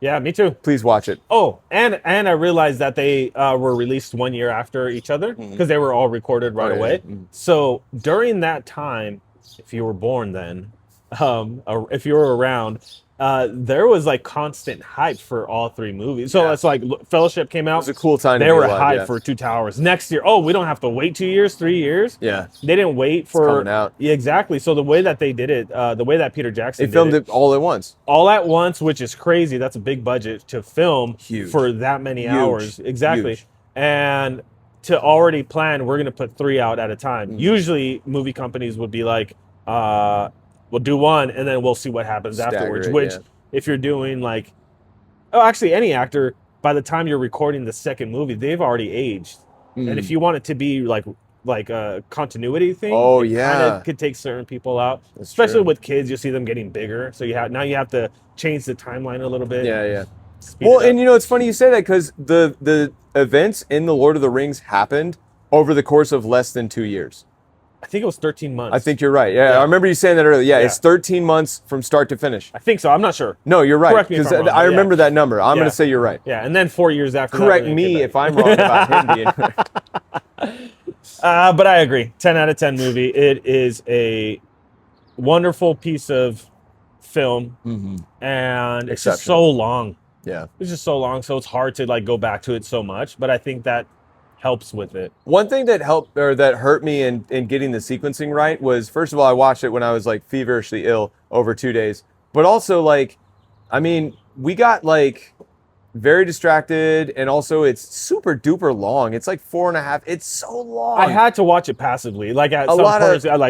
Yeah, me too. Please watch it. Oh, and I realized that they were released 1 year after each other because they were all recorded right away. So during that time, if you were born then, or if you were around, there was like constant hype for all 3 movies. So it's like Fellowship came out. It was a cool time to They be were alive, hyped for 2 Towers. Next year, oh, we don't have to wait 2 years, 3 years. Yeah. They didn't wait for coming out. Yeah, exactly. So the way that they did it, the way that Peter Jackson They filmed it all at once. all at once, which is crazy. That's a big budget to film Huge. for that many Huge. hours. Exactly. Huge. And to already plan, we're going to put 3 out at a time. Usually movie companies would be like, we'll do 1 and then we'll see what happens Stagger afterwards. it, Which, yeah. if you're doing like, oh, actually any actor, by the time you're recording the second movie, they've already aged. And if you want it to be like a continuity thing, Oh, it yeah. kinda could take certain people out. That's Especially true. with kids, you see them getting bigger. So you have to change the timeline a little bit. Yeah. Speed Well, it up. and you know, it's funny you say that because the events in The Lord of the Rings happened over the course of less than 2 years. I think it was 13 months. I think you're right. Yeah, I remember you saying that earlier. Yeah, Yeah. it's 13 months from start to finish. I think so. I'm not sure. No, you're right. Correct me if I'm wrong, I but remember that number. I'm Yeah. going to say you're right. Yeah, and then 4 years after Correct that. me if I'm wrong about him being. But I agree. 10 out of 10 movie. It is a wonderful piece of film, and it's just so long. Yeah. It's just so long, so it's hard to like go back to it so much. But I think that helps with it. One thing that helped or that hurt me in getting the sequencing right was, first of all, I watched it when I was like feverishly ill over 2 days. But also, like, I mean, we got like very distracted, and also it's super duper long. It's like 4.5. It's so long. I had to watch it passively. Like at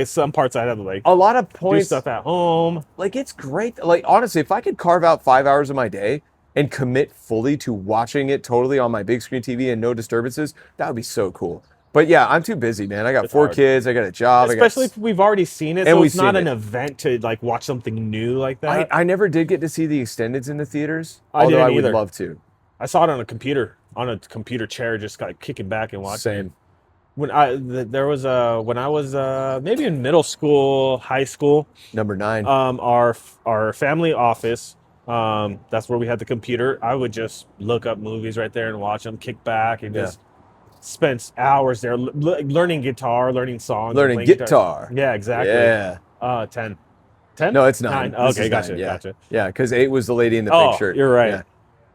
some parts I had to like a lot of do points. stuff at home. Like, it's great. Like, honestly, if I could carve out 5 hours of my day and commit fully to watching it totally on my big screen TV and no disturbances, that would be so cool. But yeah, I'm too busy, man. I got It's 4 hard. kids. I got a job. Especially if we've already seen it, And so we've it's not seen an it. event to like watch something new like that. I never did get to see the extendeds in the theaters, I although didn't I would either. love to. I saw it on a computer chair, just like kicking back and watching. Same. When there was when I was maybe in middle school, high school, Number 9. our family office, that's where we had the computer. I would just look up movies right there and watch them, kick back, and just spend hours there learning guitar, learning songs, and Learning playing guitar. Yeah, exactly. Yeah. 10. 10? No, it's 9. 9. This Okay, is gotcha, 9, yeah. gotcha. Yeah, because 8 was the lady in the Oh, pink shirt. you're right. Yeah.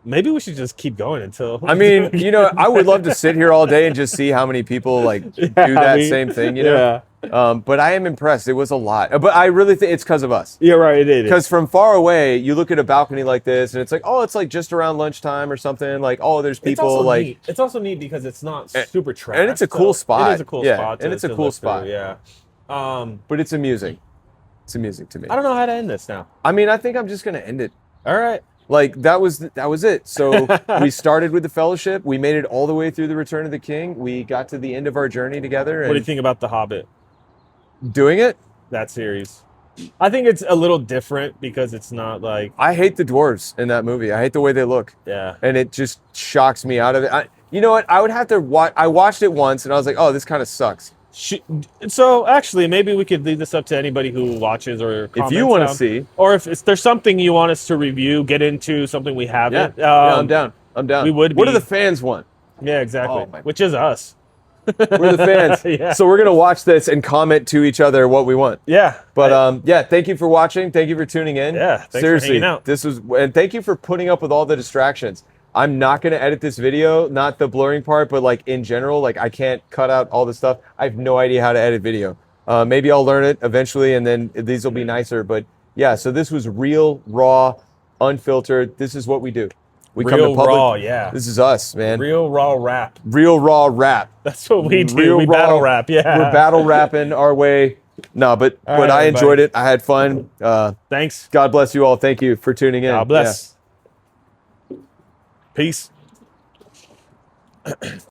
Maybe we should just keep going until. I mean, you know, I would love to sit here all day and just see how many people like do that same thing, you know? But I am impressed. It was a lot. But I really think it's because of us. You're right, it is. Because from far away, you look at a balcony like this, and it's like, oh, it's like just around lunchtime or something. Like, oh, there's people like. Neat. It's also neat because it's not super trash. And it's a cool spot. It is a cool Yeah, spot. and it's a to cool look spot. through, yeah. But it's amusing. It's amusing to me. I don't know how to end this now. I mean, I think I'm just gonna end it. All right. Like that was it. So we started with the Fellowship. We made it all the way through the Return of the King. We got to the end of our journey together. And What do you think about The Hobbit? Doing it? That series. I think it's a little different because it's not like. I hate the dwarves in that movie. I hate the way they look. Yeah. And it just shocks me out of it. You know what? I would have to watch. I watched it once and I was like, oh, this kind of sucks. So actually, maybe we could leave this up to anybody who watches or comments. If you want to see, or if there's something you want us to review, get into something we haven't. Yeah, I'm down. I'm down. We would. What do the fans want? Yeah, exactly. Oh, which is us. We're the fans. Yeah. So we're gonna watch this and comment to each other what we want. Yeah. But yeah, thank you for watching. Thank you for tuning in. Yeah. Thanks Seriously, for hanging out. this was, and thank you for putting up with all the distractions. I'm not gonna edit this video, not the blurring part, but like in general, like I can't cut out all the stuff. I have no idea how to edit video. Maybe I'll learn it eventually, and then these will be nicer. But yeah, so this was real, raw, unfiltered. This is what we do. We come to Real public. raw, yeah. This is us, man. Real raw rap. Real raw rap. That's what we do. Real We raw, battle rap. Yeah. We're battle rapping our way. No, but right, I enjoyed everybody. it. I had fun. Thanks. God bless you all. Thank you for tuning in. God bless. Peace.